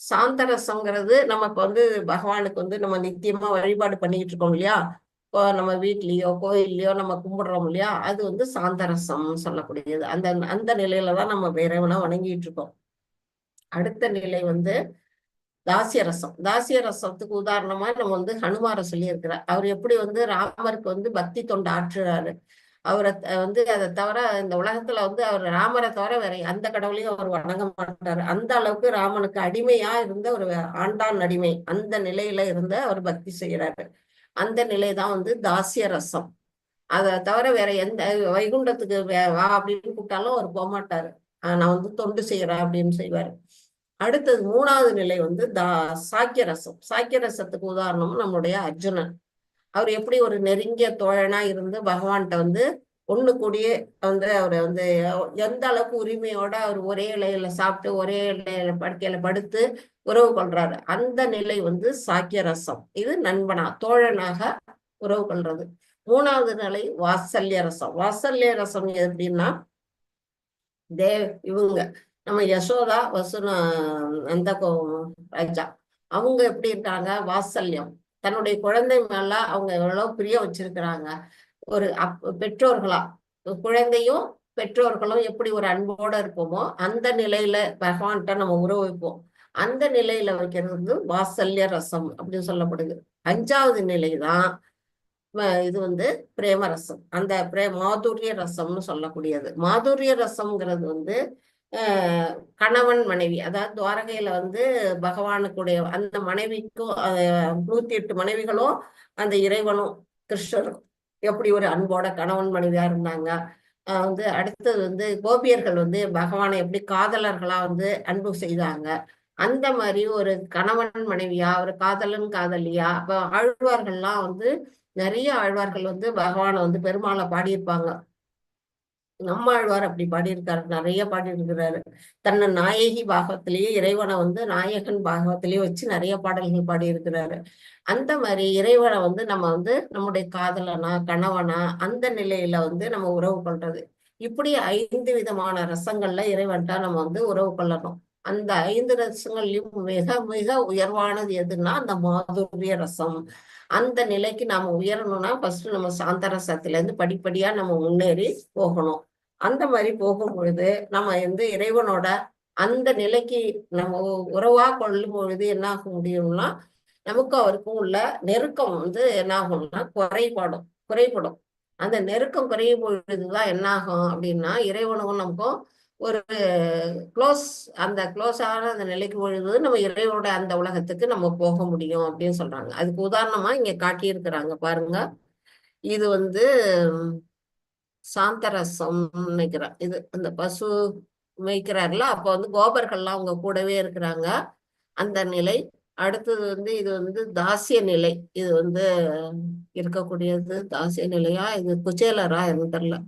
சாந்த ரசம்ங்கிறது நமக்கு வந்து பகவானுக்கு வந்து நம்ம நித்தியமா வழிபாடு பண்ணிக்கிட்டு இருக்கோம் இல்லையா, இப்போ நம்ம வீட்லயோ கோயில்லயோ நம்ம கும்பிடுறோம் இல்லையா, அது வந்து சாந்த ரசம் சொல்லக்கூடியது. அந்த அந்த நிலையில தான் நம்ம இறைவனை வணங்கிட்டு இருக்கோம். அடுத்த நிலை வந்து தாசிய ரசம். தாசிய ரசத்துக்கு உதாரணமா நம்ம வந்து ஹனுமாரை சொல்லி இருக்கிறார். அவர் எப்படி வந்து ராமருக்கு வந்து பக்தி தொண்டு ஆற்றுறாரு. அவரை வந்து அதை தவிர இந்த உலகத்துல வந்து அவர் ராமரை தவிர வேற அந்த கடவுளையும் அவர் வணங்க மாட்டாரு. அந்த அளவுக்கு ராமனுக்கு அடிமையா இருந்த ஒரு ஆண்டான் அடிமை, அந்த நிலையில இருந்த அவர் பக்தி செய்யறாரு. அந்த நிலை தான் வந்து தாசிய ரசம். அதை தவிர வேற எந்த வைகுண்டத்துக்கு வா அப்படின்னு கூப்பிட்டாலும் அவர் போக மாட்டாரு. நான் வந்து தொண்டு செய்யறேன் அப்படின்னு செய்வாரு. அடுத்தது மூணாவது நிலை வந்து சாக்கிய ரசம். சாக்கிய ரசத்துக்கு உதாரணம் நம்முடைய அர்ஜுனன். அவர் எப்படி ஒரு நெருங்கிய தோழனா இருந்து பகவான்கிட்ட வந்து ஒண்ணு கூடியே வந்து அவரை வந்து எந்த அளவுக்கு உரிமையோட அவர் ஒரே இலையில சாப்பிட்டு ஒரே இலையில படுக்கையில படுத்து உறவு கொள்றாரு. அந்த நிலை வந்து சாக்கிய ரசம். இது நண்பனா தோழனாக உறவு கொள்றது. மூணாவது நிலை வாத்சல்ய ரசம். வாத்சல்ய ரசம் எப்படின்னா, இவங்க நம்ம யசோதா அந்த ராஜா அவங்க எப்படி இருக்காங்க, வாத்சல்யம், தன்னுடைய குழந்தை மேல அவங்க எவ்வளவு பிரியம் வச்சிருக்கிறாங்க. ஒரு பெற்றோர்களா, குழந்தையும் பெற்றோர்களும் எப்படி ஒரு அன்போட இருப்போமோ அந்த நிலையில பகவான்கிட்ட நம்ம உறவு வைப்போம். அந்த நிலையில வைக்கிறது வந்து வாத்சல்ய ரசம் அப்படின்னு சொல்லப்படுது. அஞ்சாவது நிலைதான் இது வந்து பிரேமரசம். அந்த மாதுரிய ரசம்னு சொல்லக்கூடியது. மாதுரிய ரசம்ங்கிறது வந்து கணவன் மனைவி, அதாவது துவாரகையில வந்து பகவானுக்குடைய அந்த மனைவிக்கும் 108 மனைவிகளும் அந்த இறைவனும் கிருஷ்ணரும் எப்படி ஒரு அன்போட கணவன் மனைவியா இருந்தாங்க. வந்து அடுத்தது வந்து கோபியர்கள் வந்து பகவானை எப்படி காதலர்களா வந்து அன்பு செய்தாங்க. அந்த மாதிரி ஒரு கணவன் மனைவியா, ஒரு காதலன் காதலியா. அப்ப ஆழ்வார்கள்லாம் வந்து நிறைய ஆழ்வார்கள் வந்து பகவானை வந்து பெருமாளை பாடியிருப்பாங்க. நம்மாழ்வார் அப்படி பாடியிருக்காரு, நிறைய பாடியிருக்கிறாரு. தன்னை நாயகி பாகத்திலேயே இறைவனை வந்து நாயகன் பாகத்திலேயே வச்சு நிறைய பாடல்கள் பாடியிருக்கிறாரு. அந்த மாதிரி இறைவனை வந்து நம்ம வந்து நம்முடைய காதலனா கணவனா அந்த நிலையில வந்து நம்ம உறவு கொள்றது. இப்படி 5 விதமான ரசங்கள்ல இறைவன்ட்டா நம்ம வந்து உறவு கொள்ளணும். அந்த 5 ரசங்கள்லயும் மிக மிக உயர்வானது எதுன்னா அந்த மாதுரிய ரசம். அந்த நிலைக்கு நாம உயரணும்னா ஃபர்ஸ்ட் நம்ம சாந்த ரசத்துல இருந்து படிப்படியா நம்ம முன்னேறி போகணும். அந்த மாதிரி போகும் பொழுது நம்ம வந்து இறைவனோட அந்த நிலைக்கு நம்ம உறவா கொள்ளும் பொழுது என்ன ஆக முடியும்னா, நமக்கும் அவருக்கும் உள்ள நெருக்கம் வந்து என்ன ஆகும்னா குறைபடும். அந்த நெருக்கம் குறையும் பொழுதுதான் என்ன ஆகும் அப்படின்னா, இறைவனுக்கும் நமக்கும் ஒரு அந்த க்ளோஸான அந்த நிலைக்கு பொழுது நம்ம இறைவனோட அந்த உலகத்துக்கு நம்ம போக முடியும் அப்படின்னு சொல்றாங்க. அதுக்கு உதாரணமா இங்க காட்டியிருக்கிறாங்க பாருங்க. இது வந்து சாந்தரசம் நினைக்கிறேன். இது அந்த பசு மேய்க்கிறாருல, அப்ப வந்து கோபர்கள்லாம் அவங்க கூடவே இருக்கிறாங்க அந்த நிலை. அடுத்தது வந்து இது வந்து தாசிய நிலை. இது வந்து இருக்கக்கூடியது தாசிய நிலையா, இது குச்சேலரா எனக்கு தெரியல,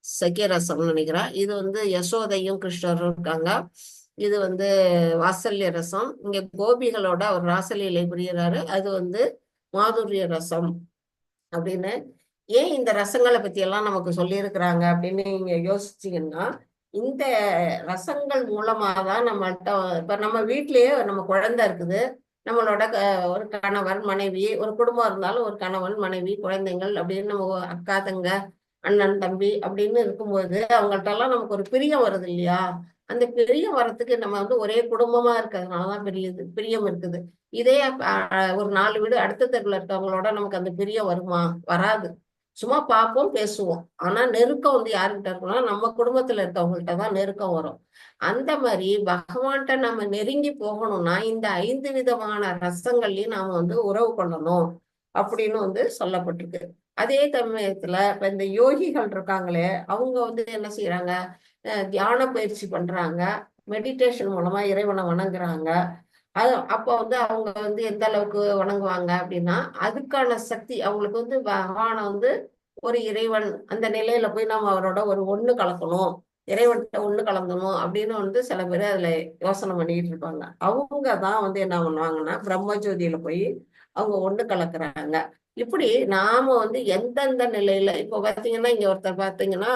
சக்கியரசம்னு நினைக்கிறேன். இது வந்து யசோதையும் கிருஷ்ணரும் இருக்காங்க. இது வந்து வாத்சல்ய ரசம். இங்க கோபிகளோட அவர் ராசலீலை புரியுறாரு. அது வந்து மாதுரிய ரசம் அப்படின்னு. ஏன் இந்த ரசங்களை பத்தி எல்லாம் நமக்கு சொல்லியிருக்கிறாங்க அப்படின்னு நீங்க யோசிச்சீங்கன்னா, இந்த ரசங்கள் மூலமா தான் நம்மள்ட்ட இப்ப நம்ம வீட்லயே நம்ம குழந்தை இருக்குது, நம்மளோட ஒரு கணவன் மனைவி, ஒரு குடும்பம் இருந்தாலும் ஒரு கணவன் மனைவி குழந்தைகள் அப்படின்னு நம்ம அக்கா தங்க அண்ணன் தம்பி அப்படின்னு இருக்கும்போது அவங்கள்ட்ட எல்லாம் நமக்கு ஒரு பிரியம் வருது இல்லையா. அந்த பிரியம் வர்றதுக்கு நம்ம வந்து ஒரே குடும்பமா இருக்கிறதுனாலதான் பிரியம் இருக்குது. இதே ஒரு 4 வீடு அடுத்த தெருவில் இருக்கவங்களோட நமக்கு அந்த பிரியம் வருமா? வராது. சும்மா பார்ப்போம் பேசுவோம். ஆனா நெருக்கம் வந்து யாருக்கிட்ட இருக்கணும்னா நம்ம குடும்பத்துல இருக்கவங்கள்ட்ட தான் நெருக்கம் வரும். அந்த மாதிரி பகவான்கிட்ட நம்ம நெருங்கி போகணும்னா இந்த 5 விதமான ரசங்கள்லயும் நாம வந்து உறவு கொள்ளணும் அப்படின்னு வந்து சொல்லப்பட்டிருக்கு. அதே சமயத்துல இப்ப இந்த யோகிகள் இருக்காங்களே, அவங்க வந்து என்ன செய்யறாங்க, தியான பயிற்சி பண்றாங்க, மெடிடேஷன் மூலமா இறைவனை வணங்குறாங்க. அப்போ வந்து அவங்க வந்து எந்த அளவுக்கு வணங்குவாங்க அப்படின்னா, அதுக்கான சக்தி அவங்களுக்கு வந்து பகவானை வந்து ஒரு இறைவன் அந்த நிலையில போய் நம்ம அவரோட ஒரு ஒண்ணு கலக்கணும், இறைவன்கிட்ட ஒண்ணு கலந்தணும் அப்படின்னு வந்து சில பேர் அதுல யோசனை பண்ணிட்டு இருப்பாங்க. அவங்க தான் வந்து என்ன பண்ணுவாங்கன்னா பிரம்மஜோதியில போய் அவங்க ஒண்ணு கலக்குறாங்க. இப்படி நாம வந்து எந்தெந்த நிலையில இப்போ பாத்தீங்கன்னா இங்க ஒருத்தர் பாத்தீங்கன்னா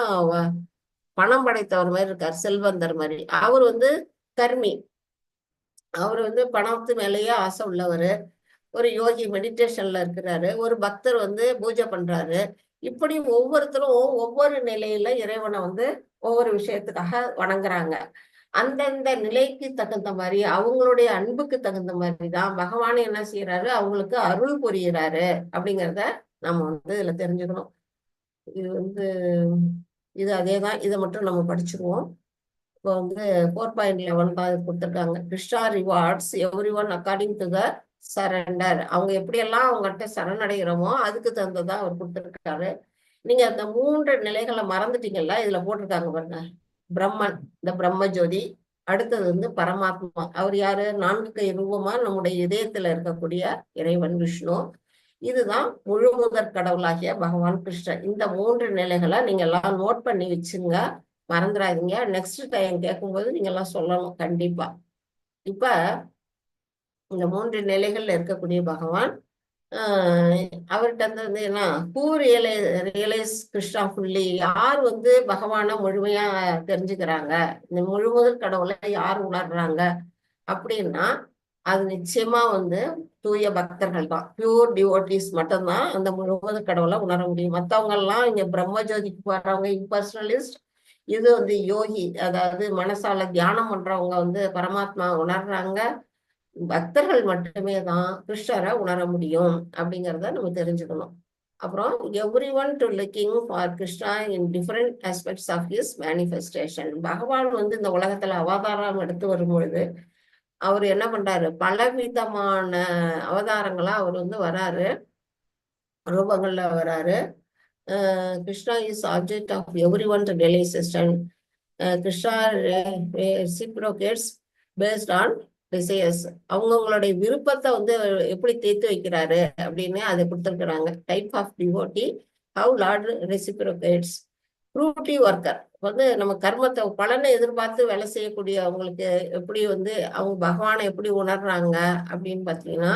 பணம் படைத்தவர் மாதிரி இருக்கார், செல்வந்தர் மாதிரி. அவர் வந்து கர்மி, அவர் வந்து பணத்து மேலேயே ஆசை உள்ளவர். ஒரு யோகி மெடிடேஷன்ல இருக்கிறாரு, ஒரு பக்தர் வந்து பூஜை பண்றாரு. இப்படி ஒவ்வொருத்தரும் ஒவ்வொரு நிலையில இறைவனை வந்து ஒவ்வொரு விஷயத்துக்காக வணங்குறாங்க. அந்தந்த நிலைக்கு தகுந்த மாதிரி அவங்களுடைய அன்புக்கு தகுந்த மாதிரி தான் பகவான் என்ன செய்யறாரு, அவங்களுக்கு அருள் புரியுறாரு அப்படிங்கிறத நம்ம வந்து இதுல தெரிஞ்சுக்கணும். இது வந்து இது அதேதான், இதை மட்டும் நம்ம படிச்சிருவோம். இப்போ வந்து 4.11 தான் கொடுத்துருக்காங்க. Krishna rewards every one according to the surrender. அவங்க எப்படியெல்லாம் அவங்கள்ட்ட சரணடைகிறோமோ அதுக்கு தகுந்ததான் அவர் கொடுத்துருக்காரு. நீங்க அந்த 3 நிலைகளை மறந்துட்டீங்கல்ல, இதுல போட்டிருக்காங்க பாருங்க. பிரம்மன், இந்த பிரம்ம ஜோதி. அடுத்தது வந்து பரமாத்மா, அவர் யாரு, 4 கை ரூபமா நம்முடைய இதயத்துல இருக்கக்கூடிய இறைவன் விஷ்ணு. இதுதான் முழு முதற் கடவுளாகிய பகவான் கிருஷ்ணன். இந்த 3 நிலைகளை நீங்க எல்லாம் நோட் பண்ணி வச்சுங்க, மறந்துடாதீங்க. நெக்ஸ்ட் டைம் கேட்கும்போது நீங்க எல்லாம் சொல்லணும் கண்டிப்பா. இப்ப இந்த 3 நிலைகள்ல இருக்கக்கூடிய பகவான் அவர்கிட்ட வந்து என்ன, ஹூ ரியலைஸ் கிருஷ்ணா ஃபுல்லி, யார் வந்து பகவானை முழுமையா தெரிஞ்சுக்கிறாங்க, இந்த முழு முதற் கடவுளை யார் உணர்றாங்க அப்படின்னா அது நிச்சயமா வந்து தூய பக்தர்கள் தான், பியூர் டிவோட்டிஸ் மட்டும்தான் அந்த முழு முதற் கடவுளை உணர முடியும். மற்றவங்க எல்லாம் இங்க பிரம்மஜோதிக்கு போறவங்க இம்பர்சனலிஸ்ட், இது வந்து யோகி, அதாவது மனசால தியானம் பண்றவங்க வந்து பரமாத்மா உணர்றாங்க. பக்தர்கள் மட்டுமே தான் கிருஷ்ணரை உணர முடியும் அப்படிங்கிறத நம்ம தெரிஞ்சுக்கணும். அப்புறம் every one to looking for Krishna in different aspects of his manifestation. பகவான் வந்து இந்த உலகத்துல அவதாரம் எடுத்து வரும்பொழுது அவர் என்ன பண்றாரு, பலவிதமான அவதாரங்களா அவர் வந்து வராரு, ரூபங்கள்ல வராரு. Krishna is object of every one realization. Krishna reciprocates based on desires. அவங்கவுங்களுடைய விருப்பத்தை வந்து எப்படி தீர்த்து வைக்கிறாரு அப்படின்னு அதை கொடுத்துருக்குறாங்க. Type of devotee, how lord reciprocates. Fruitive worker வந்து நம்ம கர்மத்தை பலனை எதிர்பார்த்து வேலை செய்யக்கூடிய அவங்களுக்கு எப்படி வந்து அவங்க பகவானை எப்படி உணர்றாங்க அப்படின்னு பார்த்தீங்கன்னா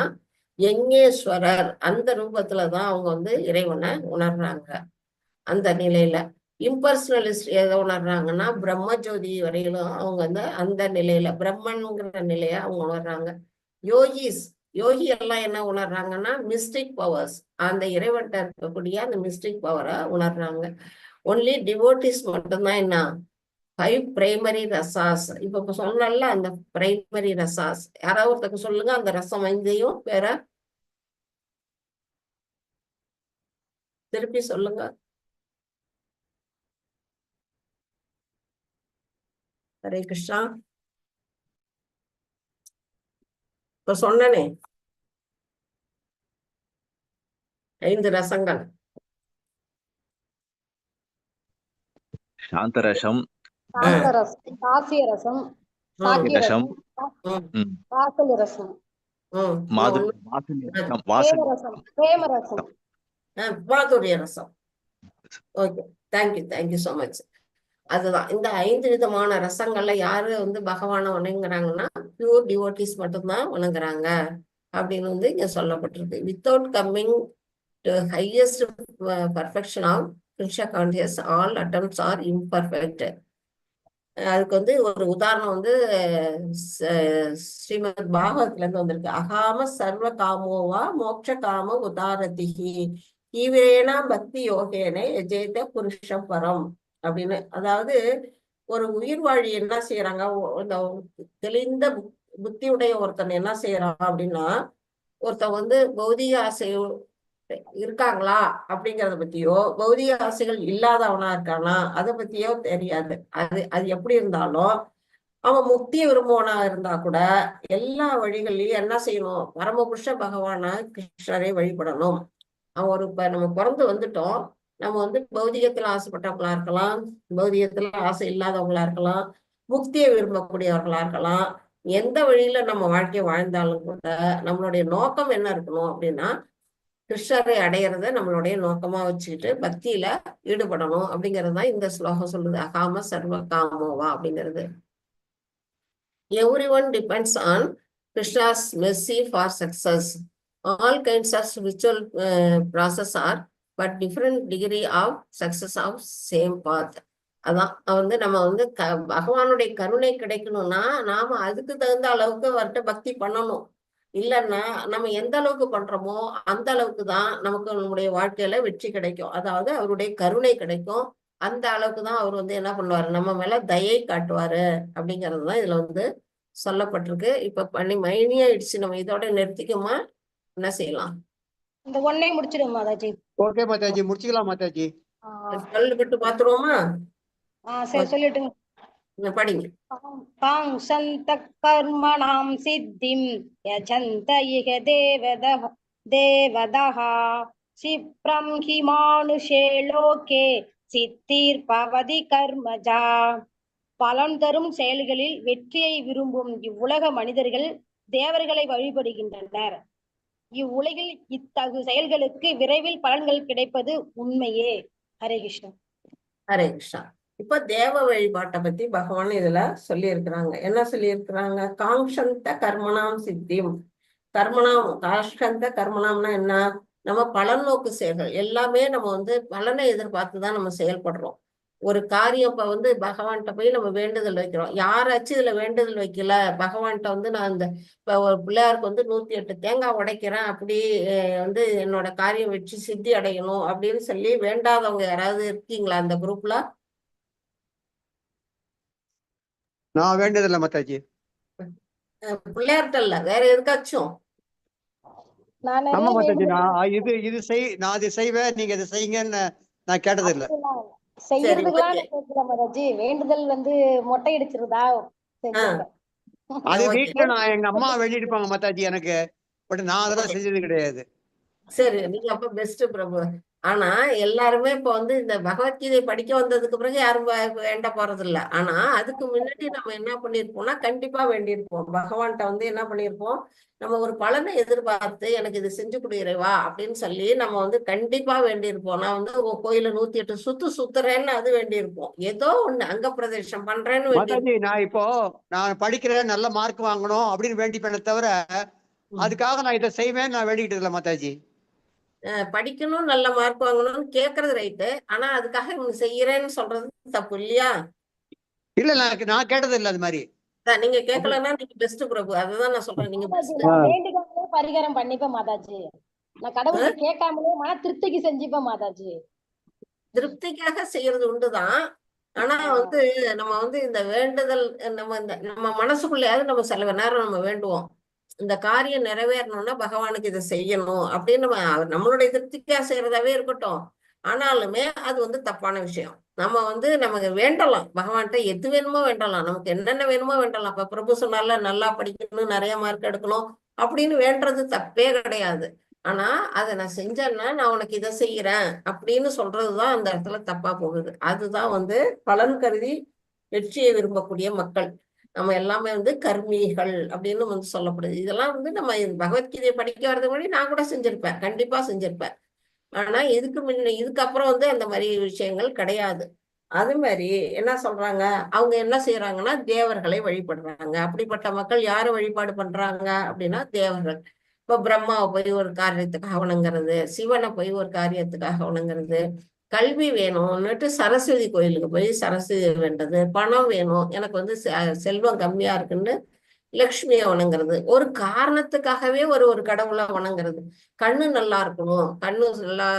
யஞேஸ்வரர் அந்த ரூபத்துலதான் அவங்க வந்து இறைவனை உணர்றாங்க. அந்த நிலையில இம்பர்சனலிஸ்ட் எதை உணர்றாங்கன்னா பிரம்மஜோதி வரையிலும் அவங்க வந்து அந்த நிலையில பிரம்மன்ங்கிற நிலைய அவங்க உணர்றாங்க. யோகிஸ், யோகி எல்லாம் என்ன உணர்றாங்கன்னா மிஸ்டிக் பவர்ஸ், அந்த இறைவன்கிட்ட இருக்கக்கூடிய அந்த மிஸ்டிக் பவரை உணர்றாங்க. ஒன்லி டிவோட்டிஸ் மட்டும்தான் என்ன 5 பிரைமரி ரசாஸ். இப்ப சொன்னல அந்த பிரைமரி ரசாஸ், யாராவது ஒருத்தருக்கு சொல்லுங்க அந்த ரசம் 5ஐயும் வேற திருப்பி சொல்லுங்க. ஹரே கிருஷ்ணா. இப்ப சொன்னனே 5 ரசங்கள். சாந்தரசம், சாந்தரசம், தாசிய ரசம், சாக்கிய ரசம், ரசம், வாசல் ரசம், வாசல், பிரேமரசம், மாதுரிய ரசம். Okay, thank you so much. அதுதான் இந்த 5 விதமான ரசங்கள்ல யாரு வந்து பகவானை வணங்குறாங்கன்னா பியூர் டிவோட்டிஸ் மட்டும்தான் வணங்குறாங்க அப்படின்னு வந்து இங்க சொல்லப்பட்டிருக்கு. Without coming to highest perfection of Krishna conscious all attempts are imperfect. அதுக்கு வந்து ஒரு உதாரணம் வந்து ஸ்ரீமத் பாகவத்ல இருந்து வந்திருக்கு. அகாம சர்வ காமோவா மோட்ச காம உதாரதிகி தீவிரேனா பக்தி யோகேனே எஜேத புருஷ பரம் அப்படின்னு. அதாவது ஒரு உயிர் வாழி என்ன செய்யறாங்க, இந்த தெளிந்த புத்தியுடைய ஒருத்தன் என்ன செய்யறான் அப்படின்னா, ஒருத்தன் வந்து பௌதிக ஆசை இருக்காங்களா அப்படிங்கறத பத்தியோ பௌதிக ஆசைகள் இல்லாதவனா இருக்கானா அதை பத்தியோ தெரியாது. அது எப்படி இருந்தாலும் அவன் முக்தியை விரும்புவனா இருந்தா கூட எல்லா வழிகள்லயும் என்ன செய்யணும், பரமபுருஷ பகவான கிருஷ்ணரை வழிபடணும். அவன் ஒரு நம்ம பிறந்து வந்துட்டோம், நம்ம வந்து பௌதிகத்துல ஆசைப்பட்டவங்களா இருக்கலாம், பௌதிகத்துல ஆசை இல்லாதவங்களா இருக்கலாம், முக்தியை விரும்பக்கூடியவர்களா இருக்கலாம். எந்த வழியில நம்ம வாழ்க்கையை வாழ்ந்தாலும் கூட நம்மளுடைய நோக்கம் என்ன இருக்கணும் அப்படின்னா கிருஷ்ணரை அடையிறத நம்மளுடைய நோக்கமா வச்சுக்கிட்டு பக்தியில ஈடுபடணும் அப்படிங்கிறது தான் இந்த ஸ்லோகம் சொல்லுது. அகாம சர்வ காமோவா அப்படிங்கிறது. Every one depends on Krishna's mercy for success. All kinds of spiritual process are but different degree of success of same path. அதான் வந்து நம்ம வந்து பகவானுடைய கருணை கிடைக்கணும்னா நாம அதுக்கு தகுந்த அளவுக்கு அவர்கிட்ட பக்தி பண்ணணும். இல்லைன்னா நம்ம எந்த அளவுக்கு பண்றோமோ அந்த அளவுக்கு தான் நமக்கு நம்முடைய வாழ்க்கையில வெற்றி கிடைக்கும். அதாவது அவருடைய கருணை கிடைக்கும். அந்த அளவுக்கு தான் அவர் வந்து என்ன பண்ணுவாரு, நம்ம மேல தயை காட்டுவாரு அப்படிங்கிறது தான் இதுல வந்து சொல்லப்பட்டிருக்கு. இப்ப பண்ணி மைனியாயிடுச்சு, நம்ம இதோட நிறுத்திக்குமா, என்ன செய்யலாம்? இந்த ஒன்னே முடிச்சிடும் மாதாஜி. ஓகே மாதாஜி, முடிச்சுக்கலாம் மாதாஜி. சொல்லிவிட்டு பாத்துருவோமா? சரி சொல்லிட்டுங்க. படிங்க. காங்சந்த கர்மணாம் சித்திம் யஜந்த இஹ தேவதः சிப்ரம் ஹி மானுஷே லோகே சித்திர் பவதி கர்மஜா. பலன் தரும் செயல்களில் வெற்றியை விரும்பும் இவ்வுலக மனிதர்கள் தேவர்களை வழிபடுகின்றனர். இவ்வுலகில் இத்தகு செயல்களுக்கு விரைவில் பலன்கள் கிடைப்பது உண்மையே. ஹரே கிருஷ்ணா. ஹரே கிருஷ்ணா. இப்ப தேவ வழிபாட்டை பத்தி பகவான் இதுல சொல்லி இருக்கிறாங்க. என்ன சொல்லி இருக்கிறாங்க? காங்ஷந்த கர்மணாம் சித்திம். காஷ்கந்த கர்மணாம்னா என்ன? நம்ம பலநோக்கு செயல்கள் எல்லாமே நம்ம வந்து பலனை எதிர்பார்த்துதான் நம்ம செயல்படுறோம். ஒரு காரியம் இப்ப வந்து பகவான்கிட்ட போய் நம்ம வேண்டுதல் வைக்கிறோம். யாராச்சும் இதுல வேண்டுதல் வைக்கல, பகவான்கிட்ட வந்து நான் இந்த இப்ப ஒரு பிள்ளையாருக்கு வந்து 108 தேங்காய் உடைக்கிறேன், அப்படி வந்து என்னோட காரியம் வச்சு சித்தி அடையணும் அப்படின்னு சொல்லி வேண்டாதவங்க யாராவது இருக்கீங்களா அந்த குரூப்ல? நான் வேண்டியதில்லை மாதாஜி. பிள்ளையார்ட்ட இல்ல, வேற எதுக்காச்சும்? ஆமா மாதாஜி, நான் இது நான் இது செய்வேன், நீங்க இதை செய்யுங்கன்னு நான் கேட்டது இல்லை. செய்யறதுக்கெல்லாம் கேட்கல மாதாஜி. வேண்டுதல் வந்து மொட்டை அடிச்சிருந்தா அது வீட்டுல நான் எங்க அம்மா வேண்டியிருப்பாங்க மாதாஜி எனக்கு, பட் நான் அதெல்லாம் செஞ்சது கிடையாது. சரி, நீங்க அப்ப பெஸ்ட் பிரபு. ஆனா எல்லாருமே இப்ப வந்து இந்த பகவத்கீதை படிக்க வந்ததுக்கு பிறகு யாரும் வேண்ட போறது இல்ல. ஆனா அதுக்கு முன்னாடி நம்ம என்ன பண்ணிருப்போம்னா கண்டிப்பா வேண்டியிருப்போம். பகவான்கிட்ட வந்து என்ன பண்ணிருப்போம், நம்ம ஒரு பலனை எதிர்பார்த்து எனக்கு இது செஞ்சு கொடுக்கிறவா அப்படின்னு சொல்லி நம்ம வந்து கண்டிப்பா வேண்டியிருப்போம். நான் வந்து கோயில 108 சுத்துறேன்னு அது வேண்டியிருப்போம். ஏதோ ஒண்ணு அங்க பிரதேசம் பண்றேன்னு மாதாஜி, நான் படிக்கிறேன், நல்ல மார்க் வாங்கணும் அப்படின்னு வேண்டிப்பேனே தவிர அதுக்காக நான் இதை செய்வேன் நான் வேண்டிக்கிட்டு இல்லை மாதாஜி. படிக்கணும், நல்ல மார்க் வாங்கணும்னு கேக்குறது ரைட்டு. ஆனா அதுக்காக இவங்க செய்யறேன்னு சொல்றது தப்பு இல்லையா? இல்ல, நான் கேட்டது இல்லை அது மாதிரி. நீங்க கேட்கலன்னா நீங்க பெஸ்ட் பிரபு. அதுதான் நான் சொல்றேன், நீங்க பெஸ்ட். வேண்டுகாமலே பரிகாரம் பண்ணிப்பேன் மாதாஜி. நான் கடவுளை கேட்காமலே மன திருப்திக்கு செஞ்சுப்பேன் மாதாஜி. திருப்திக்காக செய்யறது உண்டுதான். ஆனா வந்து நம்ம வந்து இந்த வேண்டுதல் நம்ம மனசுக்குள்ளயாவது நம்ம சில நேரம் நம்ம வேண்டுவோம், இந்த காரியம் நிறைவேறணும்னா பகவானுக்கு இதை செய்யணும் அப்படின்னு நம்மளுடைய திருப்திக்காக செய்யறதாவே இருக்கட்டும். ஆனாலுமே அது வந்து தப்பான விஷயம். நம்ம வந்து நமக்கு வேண்டலாம், பகவான்கிட்ட எது வேணுமோ வேண்டலாம், நமக்கு என்னென்ன வேணுமோ வேண்டலாம். இப்ப பிரபு சொன்னால நல்லா படிக்கணும், நிறைய மார்க் எடுக்கணும் அப்படின்னு வேண்டது தப்பே கிடையாது. ஆனா அதை நான் செஞ்சேன்னா நான் உனக்கு இதை செய்யறேன் அப்படின்னு சொல்றதுதான் அந்த இடத்துல தப்பா போகுது. அதுதான் வந்து பலன் கருதி வெற்றியை விரும்பக்கூடிய மக்கள். நம்ம எல்லாமே வந்து கர்மிகள் அப்படின்னு வந்து சொல்லப்படுது. இதெல்லாம் வந்து நம்ம பகவத்கீதையை படிக்க வர்றதுக்கு முன்னாடி நான் கூட செஞ்சிருப்பேன், கண்டிப்பா செஞ்சிருப்பேன். ஆனா இதுக்கப்புறம் வந்து அந்த மாதிரி விஷயங்கள் கிடையாது. அது மாதிரி என்ன சொல்றாங்க, அவங்க என்ன செய்யறாங்கன்னா தேவர்களை வழிபடுறாங்க. அப்படிப்பட்ட மக்கள் யாரை வழிபாடு பண்றாங்க அப்படின்னா தேவர்கள். இப்ப பிரம்மாவை போய் ஒரு காரியத்துக்காக வணங்குறது, சிவனை போய் ஒரு காரியத்துக்காக வணங்குறது, கல்வி வேணும்னுட்டு சரஸ்வதி கோயிலுக்கு போய் சரஸ்வதி வேண்டது, பணம் வேணும் எனக்கு வந்து செல்வம் கம்மியா இருக்குன்னு லக்ஷ்மியை வணங்குறது, ஒரு காரணத்துக்காகவே ஒரு கடவுளை வணங்குறது, கண்ணு நல்லா இருக்கணும், கண்ணு நல்லா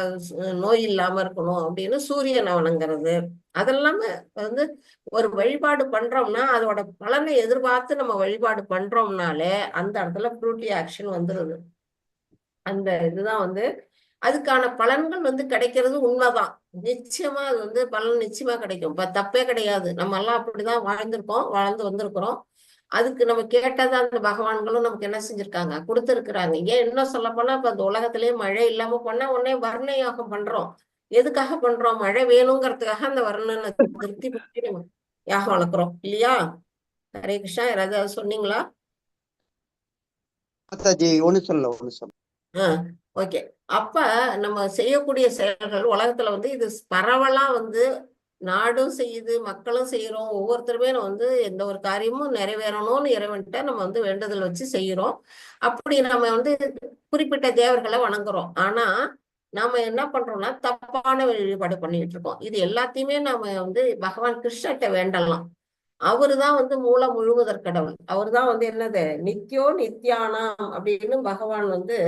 நோய் இல்லாம இருக்கணும் அப்படின்னு சூரியனை வணங்குறது. அதெல்லாமே வந்து ஒரு வழிபாடு பண்றோம்னா அதோட பலனை எதிர்பார்த்து நம்ம வழிபாடு பண்றோம்னாலே அந்த இடத்துல ஃப்ரூட்டி ஆக்ஷன் வந்துருது. அந்த இதுதான் வந்து அதுக்கான பலன்கள் வந்து கிடைக்கிறது உண்மைதான். நிச்சயமா அது வந்து பலன் நிச்சயமா கிடைக்கும். இப்ப தப்பே கிடையாது. நம்ம எல்லாம் அப்படிதான் வாழ்ந்திருக்கோம், வாழ்ந்து வந்திருக்கிறோம். அதுக்கு நம்ம கேட்டது அந்த பகவான்களும் நமக்கு என்ன செஞ்சிருக்காங்க, கொடுத்திருக்கிறாங்க. ஏன் இன்னும் சொல்ல போனா இப்ப அந்த உலகத்திலேயே மழை இல்லாம போனா உடனே வர்ண யாகம் பண்றோம். எதுக்காக பண்றோம்? மழை வேணுங்கிறதுக்காக அந்த வர்ணனை திருப்தி பண்ணி நம்ம யாகம் வளர்க்குறோம் இல்லையா? ஹரே கிருஷ்ணா. யாராவது சொன்னீங்களா? மாதாஜி ஒண்ணு சொல்ல ஓகே. அப்ப நம்ம செய்யக்கூடிய செயல்கள் உலகத்துல வந்து இது பரவலா வந்து நாடும் செய்யுது, மக்களும் செய்யறோம். ஒவ்வொருத்தருமே நம்ம வந்து எந்த ஒரு காரியமும் நிறைவேறணும்னு இறைவன்கிட்ட நம்ம வந்து வேண்டுதல் வச்சு செய்யறோம். அப்படி நம்ம வந்து குறிப்பிட்ட தேவர்களை வணங்குறோம். ஆனா நாம என்ன பண்றோம்னா தப்பான வழிபாடு பண்ணிட்டு இருக்கோம். இது எல்லாத்தையுமே நாம வந்து பகவான் கிருஷ்ணர்கிட்ட வேண்டலாம். அவருதான் வந்து மூல முழுவதற் கடவுள். அவர்தான் வந்து என்னது நித்யோ நித்யானாம் அப்படின்னு பகவான் வந்து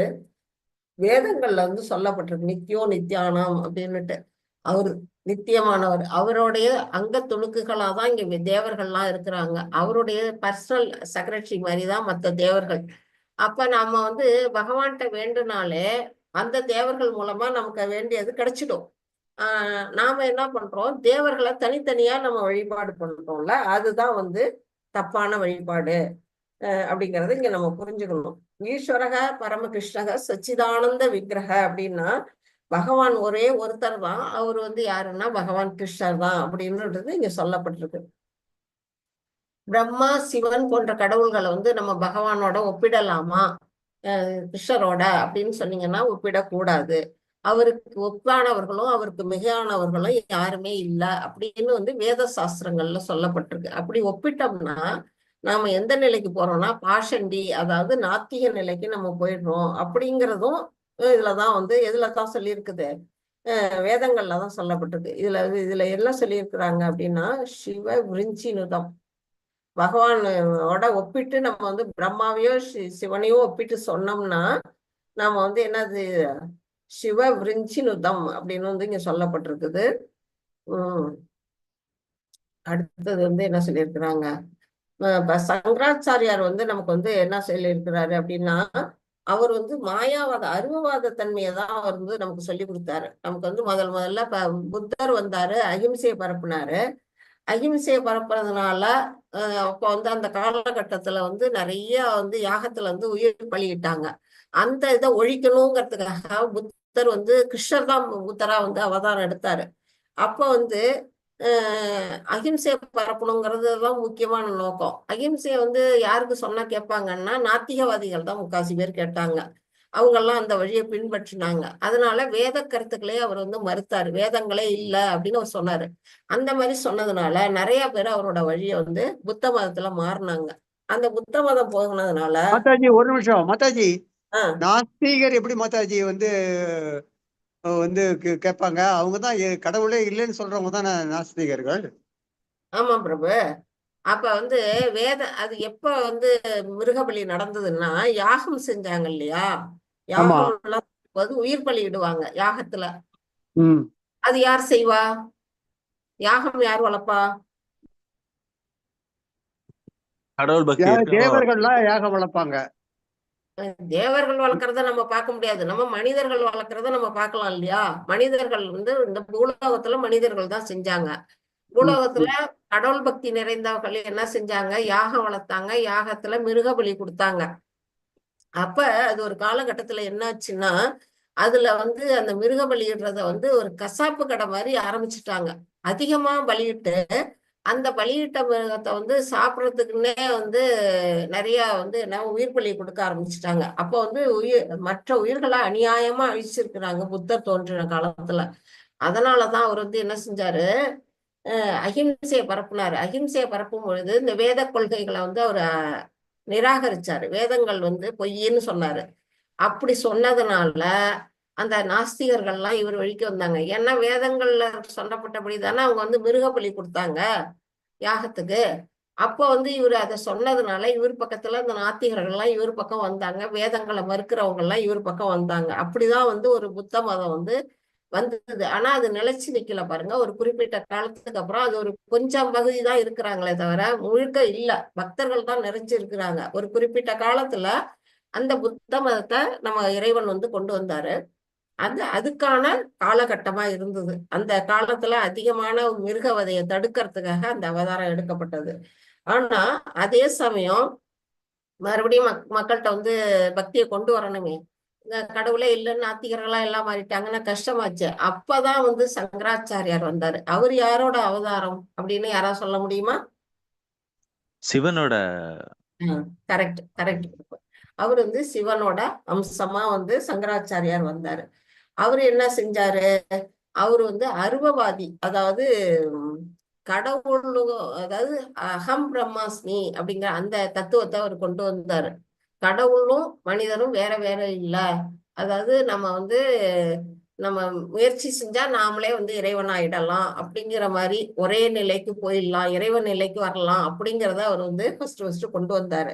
வேதங்கள்ல வந்து சொல்லப்பட்டிருக்கு. நித்யோ நித்யானாம் அப்படின்னுட்டு அவர் நித்தியமானவர். அவருடைய அங்க துணுக்குகளா தான் இங்க தேவர்கள்லாம் இருக்கிறாங்க. அவருடைய பர்சனல் செக்ரட்டரி மாதிரி தான் மற்ற தேவர்கள். அப்ப நாம வந்து பகவான்கிட்ட வேண்டுனாலே அந்த தேவர்கள் மூலமா நமக்கு வேண்டியது கிடைச்சிடும். நாம என்ன பண்றோம், தேவர்களை தனித்தனியா நம்ம வழிபாடு பண்றோம்ல, அதுதான் வந்து தப்பான வழிபாடு அப்படிங்கறத இங்க நம்ம புரிஞ்சுக்கணும். ஈஸ்வரக பரமகிருஷ்ணக சச்சிதானந்த விக்கிரக அப்படின்னா பகவான் ஒரே ஒருத்தர் தான். அவர் வந்து யாருன்னா பகவான் கிருஷ்ணர் தான் அப்படின்றது இங்க சொல்லப்பட்டிருக்கு. பிரம்மா சிவன் போன்ற கடவுள்களை வந்து நம்ம பகவானோட ஒப்பிடலாமா கிருஷ்ணரோட அப்படின்னு சொன்னீங்கன்னா ஒப்பிடக்கூடாது. அவருக்கு ஒப்பானவர்களும் அவருக்கு மிகையானவர்களும் யாருமே இல்லை அப்படின்னு வந்து வேத சாஸ்திரங்கள்ல சொல்லப்பட்டிருக்கு. அப்படி ஒப்பிட்டோம்னா நாம எந்த நிலைக்கு போறோம்னா பாஷண்டி, அதாவது நாத்திக நிலைக்கு நம்ம போயிடுறோம் அப்படிங்கிறதும் இதுலதான் வந்து எதுலதான் சொல்லியிருக்குது, வேதங்கள்ல தான் சொல்லப்பட்டிருக்கு. இதுல என்ன சொல்லியிருக்கிறாங்க அப்படின்னா சிவ விருஞ்சினுதம், பகவானோட ஒப்பிட்டு நம்ம வந்து பிரம்மாவையோ சிவனையோ ஒப்பிட்டு சொன்னோம்னா நாம வந்து என்னது சிவ விருஞ்சினுதம் அப்படின்னு வந்து இங்க சொல்லப்பட்டிருக்குது. அடுத்தது வந்து என்ன சொல்லியிருக்கிறாங்க, இப்ப சங்கராச்சாரியார் வந்து நமக்கு வந்து என்ன சொல்லியிருக்கிறாரு அப்படின்னா அவர் வந்து மாயாவாத அருவவாத தன்மையை தான் அவர் வந்து நமக்கு சொல்லி கொடுத்தாரு. நமக்கு வந்து முதல்ல இப்ப புத்தர் வந்தாரு, அகிம்சையை பரப்புனாரு. அகிம்சையை பரப்புறதுனால அப்ப வந்து அந்த காலகட்டத்துல வந்து நிறைய வந்து யாகத்துல வந்து உயிர் பலியிட்டாங்க. அந்த இதை ஒழிக்கணுங்கிறதுக்காக புத்தர் வந்து கிருஷ்ணர் தான் புத்தரா வந்து அவதாரம் எடுத்தாரு. அப்ப வந்து அகிம்சையை பரப்பணுங்கிறது தான் முக்கியமான நோக்கம். அகிம்சையை வந்து யாருக்கு சொன்னா கேட்பாங்கன்னா நாத்திகவாதிகள் தான் முக்காசி பேர் கேட்டாங்க. அவங்கெல்லாம் அந்த வழியை பின்பற்றினாங்க. அதனால வேத கருத்துக்களே அவர் வந்து மறுத்தாரு. வேதங்களே இல்லை அப்படின்னு அவர் சொன்னாரு. அந்த மாதிரி சொன்னதுனால நிறைய பேர் அவரோட வழியை வந்து புத்த மதத்துல மாறினாங்க. அந்த புத்த மதம் போனதுனால மாதாஜி ஒரு நிமிஷம். மாதாஜி ஆஹ் நாஸ்திகர் எப்படி மாதாஜி வந்து வந்து கேட்பாங்க? அவங்கதான் கடவுளே இல்லைன்னு சொல்றவங்க தானே நாஸ்திகர்கள். ஆமா பிரபு. அப்ப வந்து அது எப்ப வந்து மிருகபலி நடந்ததுன்னா யாகம் செஞ்சாங்க இல்லையா, ஆமா. யாகம் எல்லாம் போது உயிர் பலி இடுவாங்க யாகத்துல. ம். அது யார் செய்வா? யாகம் யார் வளர்ப்பா? கடவுள் பக்தி இருக்கவங்க தேவர்கள்லாம் யாகம் வளர்ப்பாங்க. தேவர்கள் வளர்க்கறத நம்ம பார்க்க முடியாது. நம்ம மனிதர்கள் வளர்க்கறத நம்ம பார்க்கலாம் இல்லையா. மனிதர்கள் வந்து இந்த பூலோகத்துல மனிதர்கள் தான் செஞ்சாங்க. பூலோகத்துல கடவுள் பக்தி நிறைந்தவர்கள் என்ன செஞ்சாங்க, யாகம் வளர்த்தாங்க, யாகத்துல மிருகபலி கொடுத்தாங்க. அப்ப அது ஒரு காலகட்டத்துல என்னாச்சுன்னா அதுல வந்து அந்த மிருக பலியிடுறத வந்து ஒரு கசாப்பு கடை மாதிரி ஆரம்பிச்சுட்டாங்க. அதிகமா பலியிட்டு அந்த பலியிட்ட மிருகத்தை வந்து சாப்பிடறதுக்குன்னே வந்து நிறைய வந்து என்ன உயிர் பலி கொடுக்க ஆரம்பிச்சுட்டாங்க. அப்போ வந்து மற்ற உயிர்களை அநியாயமா அழிச்சிருக்கிறாங்க புத்தர் தோன்றின காலத்துல. அதனாலதான் அவர் வந்து என்ன செஞ்சாரு, அகிம்சையை பரப்புனாரு. அகிம்சையை பரப்பும் பொழுது இந்த வேத கொள்கைகளை வந்து அவர் நிராகரிச்சாரு. வேதங்கள் வந்து பொய்ன்னு சொன்னாரு. அப்படி சொன்னதுனால அந்த நாஸ்திகர்கள்லாம் இவர் வழிக்கு வந்தாங்க. ஏன்னா வேதங்கள்ல சொல்லப்பட்டபடி தானே அவங்க வந்து மிருக பலி கொடுத்தாங்க யாகத்துக்கு. அப்போ வந்து இவர் அதை சொன்னதுனால இவர் பக்கத்துல இந்த நாத்திகர்கள்லாம் இவர் பக்கம் வந்தாங்க, வேதங்களை மறுக்கிறவங்க எல்லாம் இவர் பக்கம் வந்தாங்க. அப்படிதான் வந்து ஒரு புத்த மதம் வந்து வந்தது. ஆனா அது நிலைச்சு நிக்கல பாருங்க. ஒரு குறிப்பிட்ட காலத்துக்கு அப்புறம் அது ஒரு கொஞ்சம் பகுதி தான் இருக்கிறாங்களே தவிர முழுக்க இல்ல. பக்தர்கள் தான் நிறைஞ்சு இருக்கிறாங்க. ஒரு குறிப்பிட்ட காலத்துல அந்த புத்த மதத்தை நம்ம இறைவன் வந்து கொண்டு வந்தாரு. அதுக்கான காலகட்டமா இருந்தது. அந்த காலத்துல அதிகமான மிருகவதையை தடுக்கிறதுக்காக அந்த அவதாரம் எடுக்கப்பட்டது. ஆனா அதே சமயம் மறுபடியும் மக்கள்கிட்ட வந்து பக்தியை கொண்டு வரணுமே. கடவுளே இல்லைன்னு நாத்திகர்களா எல்லாம் மாறிட்டாங்கன்னா கஷ்டமாச்சு. அப்பதான் வந்து சங்கராச்சாரியார் வந்தாரு. அவர் யாரோட அவதாரம் அப்படின்னு யாராவது சொல்ல முடியுமா? சிவனோட. Correct correct. அவர் வந்து சிவனோட அம்சமா வந்து சங்கராச்சாரியார் வந்தாரு. அவரு என்ன செஞ்சாரு, அவரு வந்து அருவவாதி, அதாவது கடவுள், அதாவது அகம் பிரம்மாஸ்மி அப்படிங்கிற அந்த தத்துவத்தை அவர் கொண்டு வந்தாரு. கடவுளும் மனிதரும் வேற வேற இல்ல, அதாவது நம்ம வந்து நம்ம முயற்சி செஞ்சா நாமளே வந்து இறைவன் ஆயிடலாம் அப்படிங்கிற மாதிரி, ஒரே நிலைக்கு போயிடலாம், இறைவன் நிலைக்கு வரலாம் அப்படிங்கிறத அவர் வந்து ஃபர்ஸ்ட் கொண்டு வந்தாரு.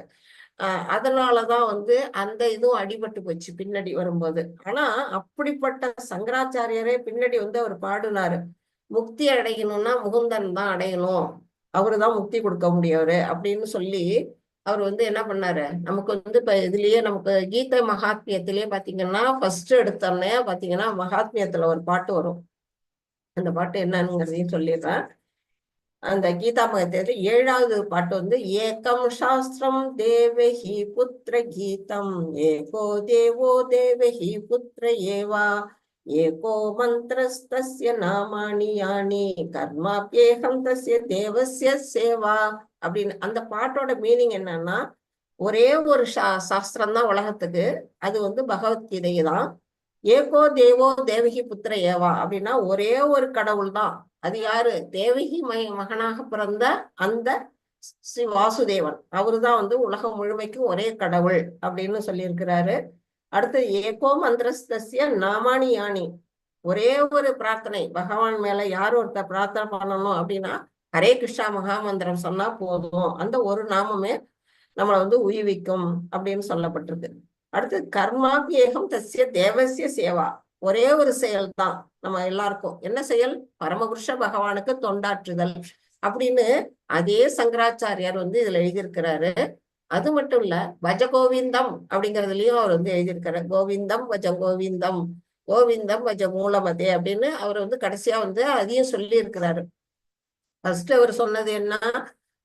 அதனாலதான் வந்து அந்த இதுவும் அடிபட்டு போச்சு பின்னாடி வரும்போது. ஆனா அப்படிப்பட்ட சங்கராச்சாரியரே பின்னாடி வந்து அவர் பாடினாரு, முக்தி அடையணும்னா முகுந்தன் தான் அடையணும், அவருதான் முக்தி கொடுக்க முடியவரு அப்படின்னு சொல்லி அவர் வந்து என்ன பண்ணாரு, நமக்கு வந்து இப்ப இதுலயே நமக்கு கீதை மகாத்மியத்திலேயே பாத்தீங்கன்னா ஃபர்ஸ்ட் எடுத்தோடனே பாத்தீங்கன்னா மகாத்மியத்துல ஒரு பாட்டு வரும். அந்த பாட்டு என்னங்கிறதையும் சொல்லிடுறேன். அந்த கீதா மகத்துல 7வது பாட்டு வந்து ஏகம் சாஸ்திரம் தேவஹி புத்திர கீதம் ஏகோ தேவோ தேவஹி புத்திர ஏவா ஏகோ மந்திரஸ்தஸ்ய நாமானி யானி கர்மாப்யேகம் தஸ்ய தேவஸ்ய சேவா அப்படின்னு. அந்த பாட்டோட மீனிங் என்னன்னா, ஒரே ஒரு சாஸ்திரம் தான் உலகத்துக்கு, அது வந்து பகவத்கீதை தான். ஏகோ தேவோ தேவகி புத்திர ஏவா அப்படின்னா ஒரே ஒரு கடவுள் தான், அது யாரு, தேவகி மகனாக பிறந்த அந்த ஸ்ரீ வாசுதேவன், அவருதான் வந்து உலகம் முழுமைக்கும் ஒரே கடவுள் அப்படின்னு சொல்லியிருக்கிறாரு. அடுத்து ஏகோ மந்திரஸ்தஸ்ய நாமானி யானி, ஒரே ஒரு பிரார்த்தனை பகவான் மேல யார் ஒருத்தர் பிரார்த்தனை பண்ணணும் அப்படின்னா ஹரே கிருஷ்ணா மகாமந்திரம் சொன்னா போதும், அந்த ஒரு நாமமே நம்மளை வந்து உய்விக்கும் அப்படின்னு சொல்லப்பட்டிருக்கு. அடுத்து கர்மாபியேகம் தஸ்ய தேவசிய சேவா, ஒரே ஒரு செயல் தான் நம்ம எல்லாருக்கும். என்ன செயல், பரமபுருஷ பகவானுக்கு தொண்டாற்றுதல் அப்படின்னு அதே சங்கராச்சாரியார் வந்து இதுல எழுதியிருக்கிறாரு. அது மட்டும் இல்ல, பஜ கோவிந்தம் அப்படிங்கிறதுலயும் அவர் வந்து எழுதியிருக்காரு, கோவிந்தம் பஜ கோவிந்தம் கோவிந்தம் பஜ மூலமதே அப்படின்னு அவர் வந்து கடைசியா வந்து அதையும் சொல்லி இருக்கிறாரு. ஃபர்ஸ்ட் அவர் சொன்னது என்ன,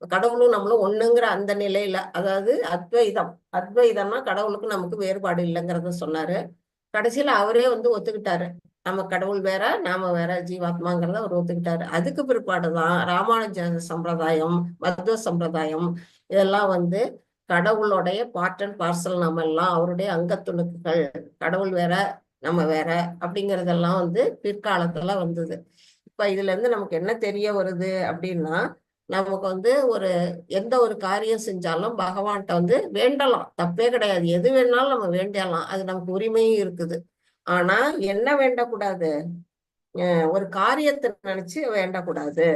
கடவுளும் நம்மளும் ஒண்ணுங்கிற அந்த நிலையில, அதாவது அத்வைதம், அத்வைதம்னா கடவுளுக்கு நமக்கு வேறுபாடு இல்லைங்கிறத சொன்னாரு. கடைசியில அவரே வந்து ஒத்துக்கிட்டாரு, நம்ம கடவுள் வேற நாம வேற ஜீவாத்மாங்கிறத அவர் ஒத்துக்கிட்டாரு. அதுக்கு பிற்பாடுதான் ராமானுஜ சம்பிரதாயம், மத்வ சம்பிரதாயம், இதெல்லாம் வந்து கடவுளுடைய பார்ட் அண்ட் பார்சல், நம்ம எல்லாம் அவருடைய அங்கத்துணுக்குகள், கடவுள் வேற நம்ம வேற அப்படிங்கறதெல்லாம் வந்து பிற்காலத்துல வந்தது. இப்ப இதுல இருந்து நமக்கு என்ன தெரிய வருது அப்படின்னா, நமக்கு வந்து எந்த ஒரு காரியம் செஞ்சாலும் பகவான்கிட்ட வந்து வேண்டலாம், தப்பே கிடையாது, எது வேணாலும் நம்ம வேண்டலாம், அது நமக்கு உரிமையும் இருக்குது. ஆனா என்ன வேண்டக்கூடாது, ஒரு காரியத்தை நினைச்சு வேண்டக்கூடாது.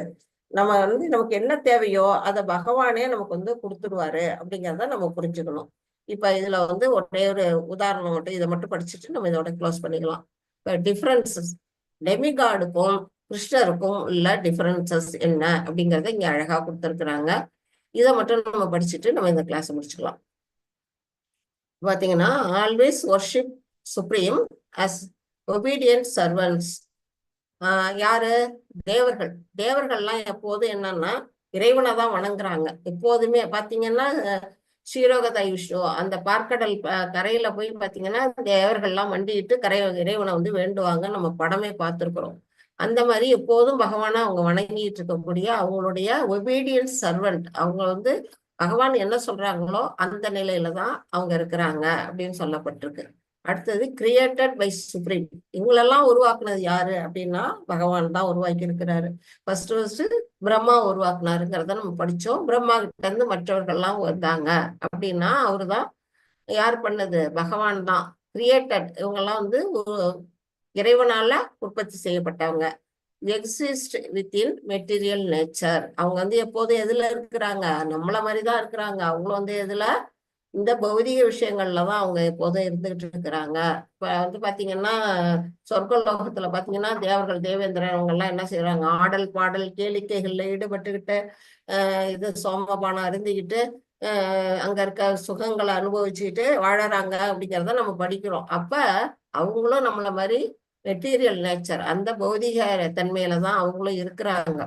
நம்ம வந்து நமக்கு என்ன தேவையோ அதை பகவானே நமக்கு வந்து கொடுத்துடுவாரு அப்படிங்கிறத நம்ம புரிஞ்சுக்கணும். இப்ப இதுல வந்து ஒரே ஒரு உதாரணம் மட்டும், இதை மட்டும் படிச்சுட்டு நம்ம இதோட க்ளோஸ் பண்ணிக்கலாம். இப்ப டிஃபரன்சஸ், டெமிகாடுக்கும் கிருஷ்ணருக்கும் உள்ள டிஃபரன்சஸ் என்ன அப்படிங்கறத இங்க அழகா கொடுத்துருக்குறாங்க. இதை மட்டும் நம்ம படிச்சுட்டு நம்ம இந்த கிளாஸ் முடிச்சுக்கலாம். பாத்தீங்கன்னா, always worship supreme as obedient servants. யாரு, தேவர்கள். தேவர்கள்லாம் எப்போதும் என்னன்னா இறைவனை தான் வணங்குறாங்க எப்போதுமே. பாத்தீங்கன்னா ஸ்ரீரோகத விஷ்ணு அந்த பார்க்கடல் கரையில போய் பாத்தீங்கன்னா தேவர்கள்லாம் மண்டிட்டு இறைவனை வந்து வேண்டுவாங்க, நம்ம படமே பார்த்திருக்கிறோம். அந்த மாதிரி எப்போதும் பகவானை அவங்க வணங்கிட்டு இருக்கக்கூடிய அவங்களுடைய ஒபீடியன்ஸ் சர்வெண்ட், அவங்க வந்து பகவான் என்ன சொல்றாங்களோ அந்த நிலையில தான் அவங்க இருக்கிறாங்க அப்படின்னு சொல்லப்பட்டிருக்கு. அடுத்தது கிரியேட்டட் பை சுப்ரீம், இவங்களெல்லாம் உருவாக்குனது யாரு அப்படின்னா பகவான் தான் உருவாக்கி இருக்கிறாரு. ஃபர்ஸ்ட் பிரம்மா உருவாக்குனாருங்கிறத நம்ம படிச்சோம். பிரம்மா கிட்ட இருந்து மற்றவர்கள்லாம் வந்தாங்க அப்படின்னா அவருதான் யார் பண்ணது, பகவான் தான். கிரியேட்டட், இவங்கெல்லாம் வந்து இறைவனால உற்பத்தி செய்யப்பட்டவங்க. எக்ஸிஸ்ட் வித்தின் மெட்டீரியல் நேச்சர், அவங்க வந்து எப்போதும் எதுல இருக்கிறாங்க, நம்மள மாதிரிதான் இருக்கிறாங்க. அவங்களும் வந்து எதுல, இந்த பௌதிக விஷயங்கள்ல தான் அவங்க எப்போதும் இருந்துகிட்டு இருக்கிறாங்க. இப்ப வந்து பாத்தீங்கன்னா சொர்க்க லோகத்துல பாத்தீங்கன்னா தேவர்கள் தேவேந்திரன் அவங்க எல்லாம் என்ன செய்யறாங்க, ஆடல் பாடல் கேளிக்கைகள்ல ஈடுபட்டுக்கிட்டு இது சோமபானம் அருந்திக்கிட்டு அங்க இருக்க சுகங்களை அனுபவிச்சுக்கிட்டு வாழறாங்க அப்படிங்கிறத நம்ம படிக்கிறோம். அப்ப அவங்களும் நம்மள மாதிரி மெட்டீரியல் நேச்சர், அந்த பௌதிக தன்மையில தான் அவங்களும் இருக்கிறாங்க.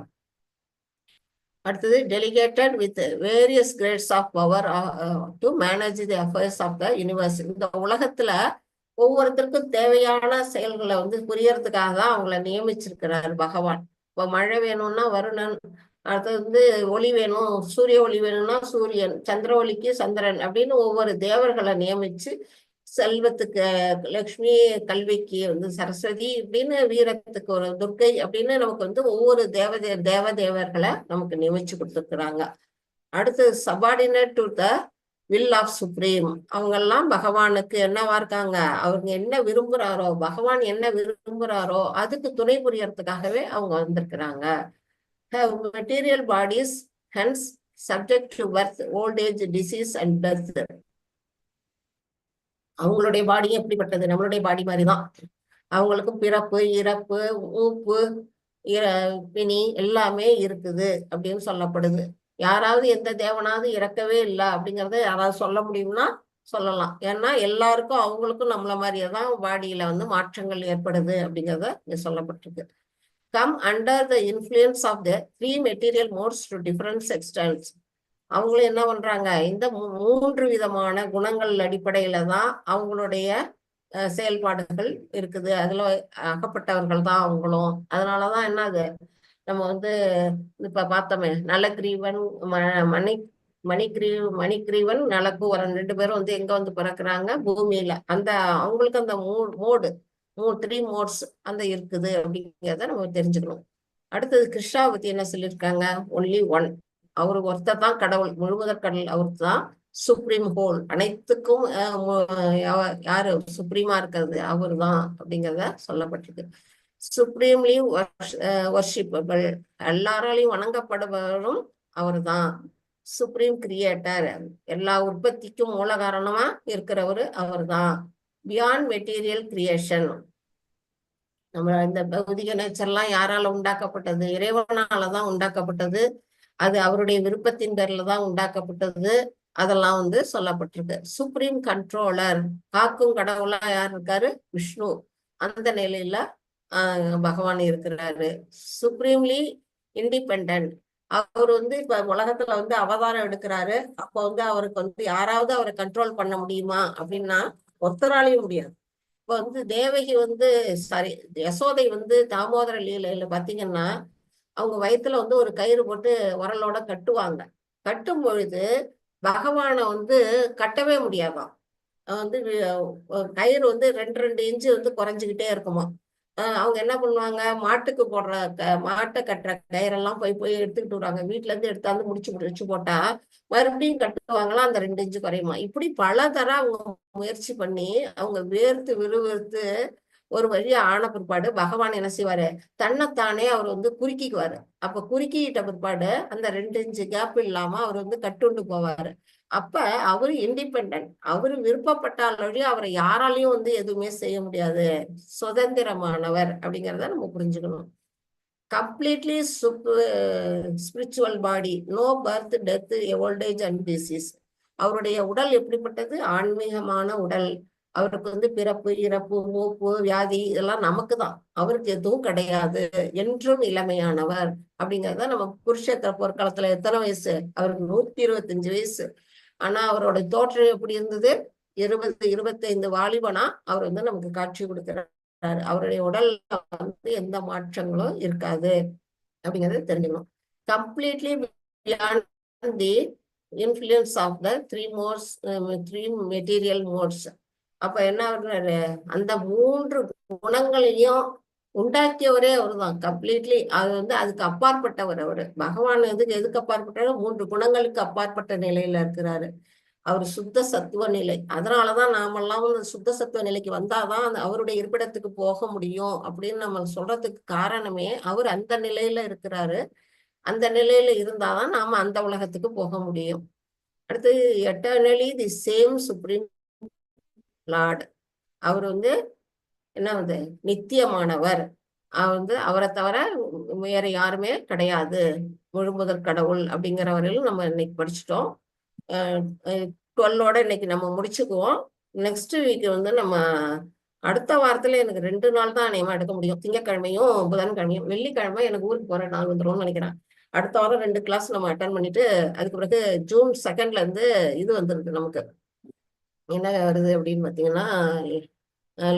அடுத்தது delegated with various grades of power to manage the affairs of the universe. இந்த உலகத்துல ஒவ்வொருத்தருக்கும் தேவையான செயல்களை வந்து புரியறதுக்காக தான் அவங்கள நியமிச்சிருக்கிறார் பகவான். இப்போ மழை வேணும்னா வருணன், அடுத்தது வந்து ஒளி வேணும், சூரிய ஒளி வேணும்னா சூரியன், சந்திர ஒளிக்கு சந்திரன் அப்படின்னு ஒவ்வொரு தேவர்களை நியமிச்சு, செல்வத்துக்கு லக்ஷ்மி, கல்விக்கு வந்து சரஸ்வதி அப்படின்னு, வீரத்துக்கு ஒரு துர்க்கை அப்படின்னு நமக்கு வந்து ஒவ்வொரு தேவர்களை நமக்கு நியமிச்சு கொடுத்துருக்குறாங்க. அடுத்தது subordinate to the will of supreme. அவங்க எல்லாம் பகவானுக்கு என்னவா இருக்காங்க, அவங்க என்ன விரும்புறாரோ, பகவான் என்ன விரும்புறாரோ அதுக்கு துணை புரியறதுக்காகவே அவங்க வந்திருக்கிறாங்க. Have material bodies, hence subject to birth, old age, disease and death. அவங்களுடைய பாடியும் எப்படிப்பட்டது, நம்மளுடைய பாடி மாதிரிதான். அவங்களுக்கும் பிறப்பு, இறப்பு, ஊப்பு, பிணி எல்லாமே இருக்குது அப்படின்னு சொல்லப்படுது. யாராவது எந்த தேவனாவது இறக்கவே இல்லை அப்படிங்கறத யாராவது சொல்ல முடியும்னா சொல்லலாம். ஏன்னா எல்லாருக்கும் அவங்களுக்கும் நம்மள மாதிரியே தான் பாடியில வந்து மாற்றங்கள் ஏற்படுது அப்படிங்கறத இங்க சொல்லப்பட்டிருக்கு. Come under the influence of the three material modes to different extents. அவங்களும் என்ன பண்றாங்க, இந்த மூன்று விதமான குணங்கள் அடிப்படையில தான் அவங்களுடைய செயல்பாடுகள் இருக்குது. அதுல அகப்பட்டவர்கள் தான் அவங்களும். அதனாலதான் என்னது, நம்ம வந்து இப்ப பார்த்தோமே, நலகிரீவன் மணிகிரீவன் நலக்குவரன் 2 பேரும் வந்து எங்க வந்து பிறக்குறாங்க, பூமியில. அந்த அவங்களுக்கு அந்த மோடு 3 மோட்ஸ் அந்த இருக்குது அப்படிங்கிறத நம்ம தெரிஞ்சுக்கணும். அடுத்தது கிருஷ்ணா பத்தி என்ன சொல்லியிருக்காங்க, ஒன்லி ஒன், அவரு ஒருத்தர் தான் கடவுள், முழுமுதற் கடவுள் அவர் தான். சுப்ரீம் ஹோல், அனைத்துக்கும் யாரு சுப்ரீமா இருக்கிறது அவர் தான் அப்படிங்கிறத சொல்லப்பட்டிருக்கு. சுப்ரீம்லி வர்ஷிப்பபிள், எல்லாராலையும் வணங்கப்படுபவரும் அவர் தான். சுப்ரீம் கிரியேட்டர், எல்லா உற்பத்திக்கும் மூல காரணமா இருக்கிறவரு அவர் தான். பியாண்ட் மெட்டீரியல் கிரியேஷன், நம்ம இந்த பௌதிக நேச்சர்லாம் யாரால உண்டாக்கப்பட்டது, இறைவனாலதான் உண்டாக்கப்பட்டது. அது அவருடைய விருப்பத்தின் பேர்ல தான் உண்டாக்கப்பட்டது. அதெல்லாம் வந்து சொல்லப்பட்டிருக்கு. சுப்ரீம் கண்ட்ரோலர், காக்கும் கடவுளா யார் இருக்காரு, விஷ்ணு. அந்த நிலையில பகவான் இருக்கிறாரு. சுப்ரீம்லி இண்டிபெண்டன்ட், அவர் வந்து இப்ப உலகத்துல வந்து அவதாரம் எடுக்கிறாரு. அப்போ வந்து அவருக்கு வந்து யாராவது அவரை கண்ட்ரோல் பண்ண முடியுமா அப்படின்னா ஒருத்தராலையும் முடியாது. இப்ப வந்து தேவகி வந்து யசோதை வந்து தாமோதர லீலையில பாத்தீங்கன்னா அவங்க வயித்துல வந்து ஒரு கயிறு போட்டு உரலோட கட்டுவாங்க. கட்டும் பொழுது பகவானை வந்து கட்டவே முடியாதாம். வந்து கயிறு வந்து 2 இன்ச்சு வந்து குறைஞ்சுக்கிட்டே இருக்குமா. அவங்க என்ன பண்ணுவாங்க, மாட்டுக்கு போடுற மாட்டை கட்டுற கயிறெல்லாம் போய் எடுத்துக்கிட்டு வருவாங்க. வீட்டுல இருந்து எடுத்தாந்து முடிச்சு போட்டா மறுபடியும் கட்டுவாங்களாம், அந்த 2 இன்ச்சு குறையுமா. இப்படி பல தரம் அவங்க முயற்சி பண்ணி அவங்க வேர்த்து விறுவிறுத்து ஒரு வழியா ஆன பிற்பாடு பகவான் என்ன செய்வாரு, தன்னைத்தானே அவர் வந்து குறுக்கிக்குவாரு. அப்ப குறுக்கிட்ட பிற்பாடு அந்த 2 இன்ச்சு கேப் இல்லாம அவர் வந்து கட்டுண்டு போவாரு. அப்ப அவரு இண்டிபெண்டன்ட், அவரு விருப்பப்பட்டாலும் அவரை யாராலையும் வந்து எதுவுமே செய்ய முடியாது, சுதந்திரமானவர் அப்படிங்கிறத நம்ம புரிஞ்சுக்கணும். Completely spiritual body, no birth, death, old age and disease. அவருடைய உடல் எப்படிப்பட்டது, ஆன்மீகமான உடல். அவருக்கு வந்து பிறப்பு, இறப்பு, மூப்பு, வியாதி இதெல்லாம் நமக்கு தான், அவருக்கு எதுவும் கிடையாது, என்றும் இளமையானவர் அப்படிங்கிறத நம்ம குருஷேத்திர போர்க்காலத்துல எத்தனை வயசு, அவருக்கு 125 வயசு. ஆனா அவரோட தோற்றம் எப்படி இருந்தது, 20-25 வாலிபனா அவர் வந்து நமக்கு காட்சி கொடுக்கிறார். அவருடைய உடல்ல வந்து எந்த மாற்றங்களும் இருக்காது அப்படிங்கறத தெரிஞ்சுக்கணும். Completely beyond the influence of the three material modes. அப்ப என்ன பண்றாரு, அந்த 3 குணங்களையும் உண்டாக்கியவரே அவர் தான். கம்ப்ளீட்லி அது வந்து அதுக்கு அப்பாற்பட்டவர் அவரு. பகவான் எதுக்கு அப்பாற்பட்டவர், 3 குணங்களுக்கு அப்பாற்பட்ட நிலையில இருக்கிறாரு. அவர் சுத்த சத்துவ நிலை. அதனாலதான் நாமெல்லாம் சுத்த சத்துவ நிலைக்கு வந்தாதான் அவருடைய இருப்பிடத்துக்கு போக முடியும் அப்படின்னு நம்ம சொல்றதுக்கு காரணமே அவர் அந்த நிலையில இருக்கிறாரு. அந்த நிலையில இருந்தாதான் நாம அந்த உலகத்துக்கு போக முடியும். அடுத்து eternally the same supreme lord, அவர் வந்து என்ன வந்து நித்தியமானவர். அவரை தவிர வேற யாருமே கிடையாது, முழுமுதற் கடவுள் அப்படிங்கிறவரையும் நம்ம இன்னைக்கு படிச்சுட்டோம். 12ஓட இன்னைக்கு நம்ம முடிச்சுக்குவோம். நெக்ஸ்ட் வீக் வந்து நம்ம அடுத்த வாரத்துல எனக்கு 2 நாள் தான் நேமா எடுக்க முடியும், திங்கட்கிழமையும் புதன்கிழமையும். வெள்ளிக்கிழமை எனக்கு ஊருக்கு போற நாள் வந்துரும்னு நினைக்கிறேன். அடுத்த வாரம் 2 கிளாஸ் நம்ம அட்டன் பண்ணிட்டு அதுக்கு பிறகு ஜூன் 2 இருந்து இது வந்துருக்கு, நமக்கு என்ன வருது அப்படின்னு பாத்தீங்கன்னா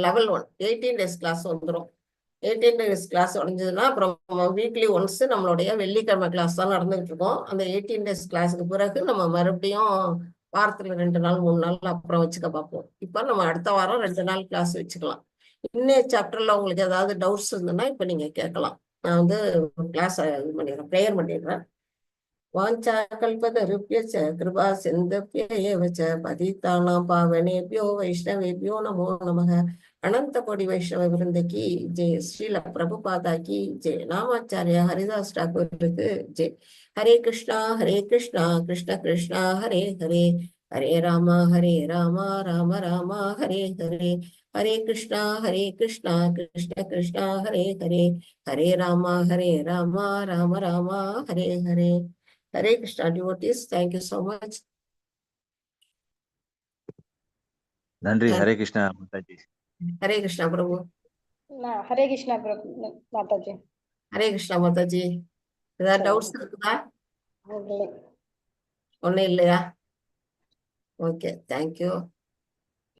லெவல் 1 18 days கிளாஸ் வந்துடும். 18 டேஸ் கிளாஸ் உடஞ்சதுன்னா அப்புறம் வீக்லி ஒன்ஸ் நம்மளுடைய வெள்ளிக்கிழமை கிளாஸ் தான் நடந்துகிட்டு இருக்கோம். அந்த 18 டேஸ் கிளாஸுக்கு பிறகு நம்ம மறுபடியும் வாரத்துல 2 நாள் 3 நாள் அப்புறம் வச்சுக்க பார்ப்போம். இப்போ நம்ம அடுத்த வாரம் 2 நாள் கிளாஸ் வச்சுக்கலாம். இன்னே சாப்டர்ல உங்களுக்கு ஏதாவது டவுட்ஸ் இருந்ததுன்னா இப்போ நீங்க கேட்கலாம். நான் வந்து கிளாஸ் இது பண்ணிடுறேன், ப்ரேயர் பண்ணிடுறேன். வாஞ்சா கல்பதருப்யச்ச கிருபா சிந்தப்யேவச்ச பதிதானாம் பாவனேபியோ வைஷ்ணவேபியோ நமோ நமக. அனந்த கோடி வைஷ்ணவ விருந்த கி ஜெய். ஸ்ரீல பிரபுபாதா கி Jai. நாமாச்சாரியா Haridas டாக்கூருக்கு Jai. Hare Krishna Krishna Krishna Hare Hare, Hare Rama Rama Rama Hare Hare. Hare Krishna Krishna Krishna Hare Hare, Hare Rama Rama Rama Hare Hare. Hare Krishna devotees, thank you so much. நன்றி. Hare Krishna Mataji. Hare Krishna Prabhu. Hare Krishna Mataji. Hare Krishna Mataji. ஏதாவது டவுட்ஸ் இருக்குதா? ஒன்னும் இல்லையா? Okay, thank you.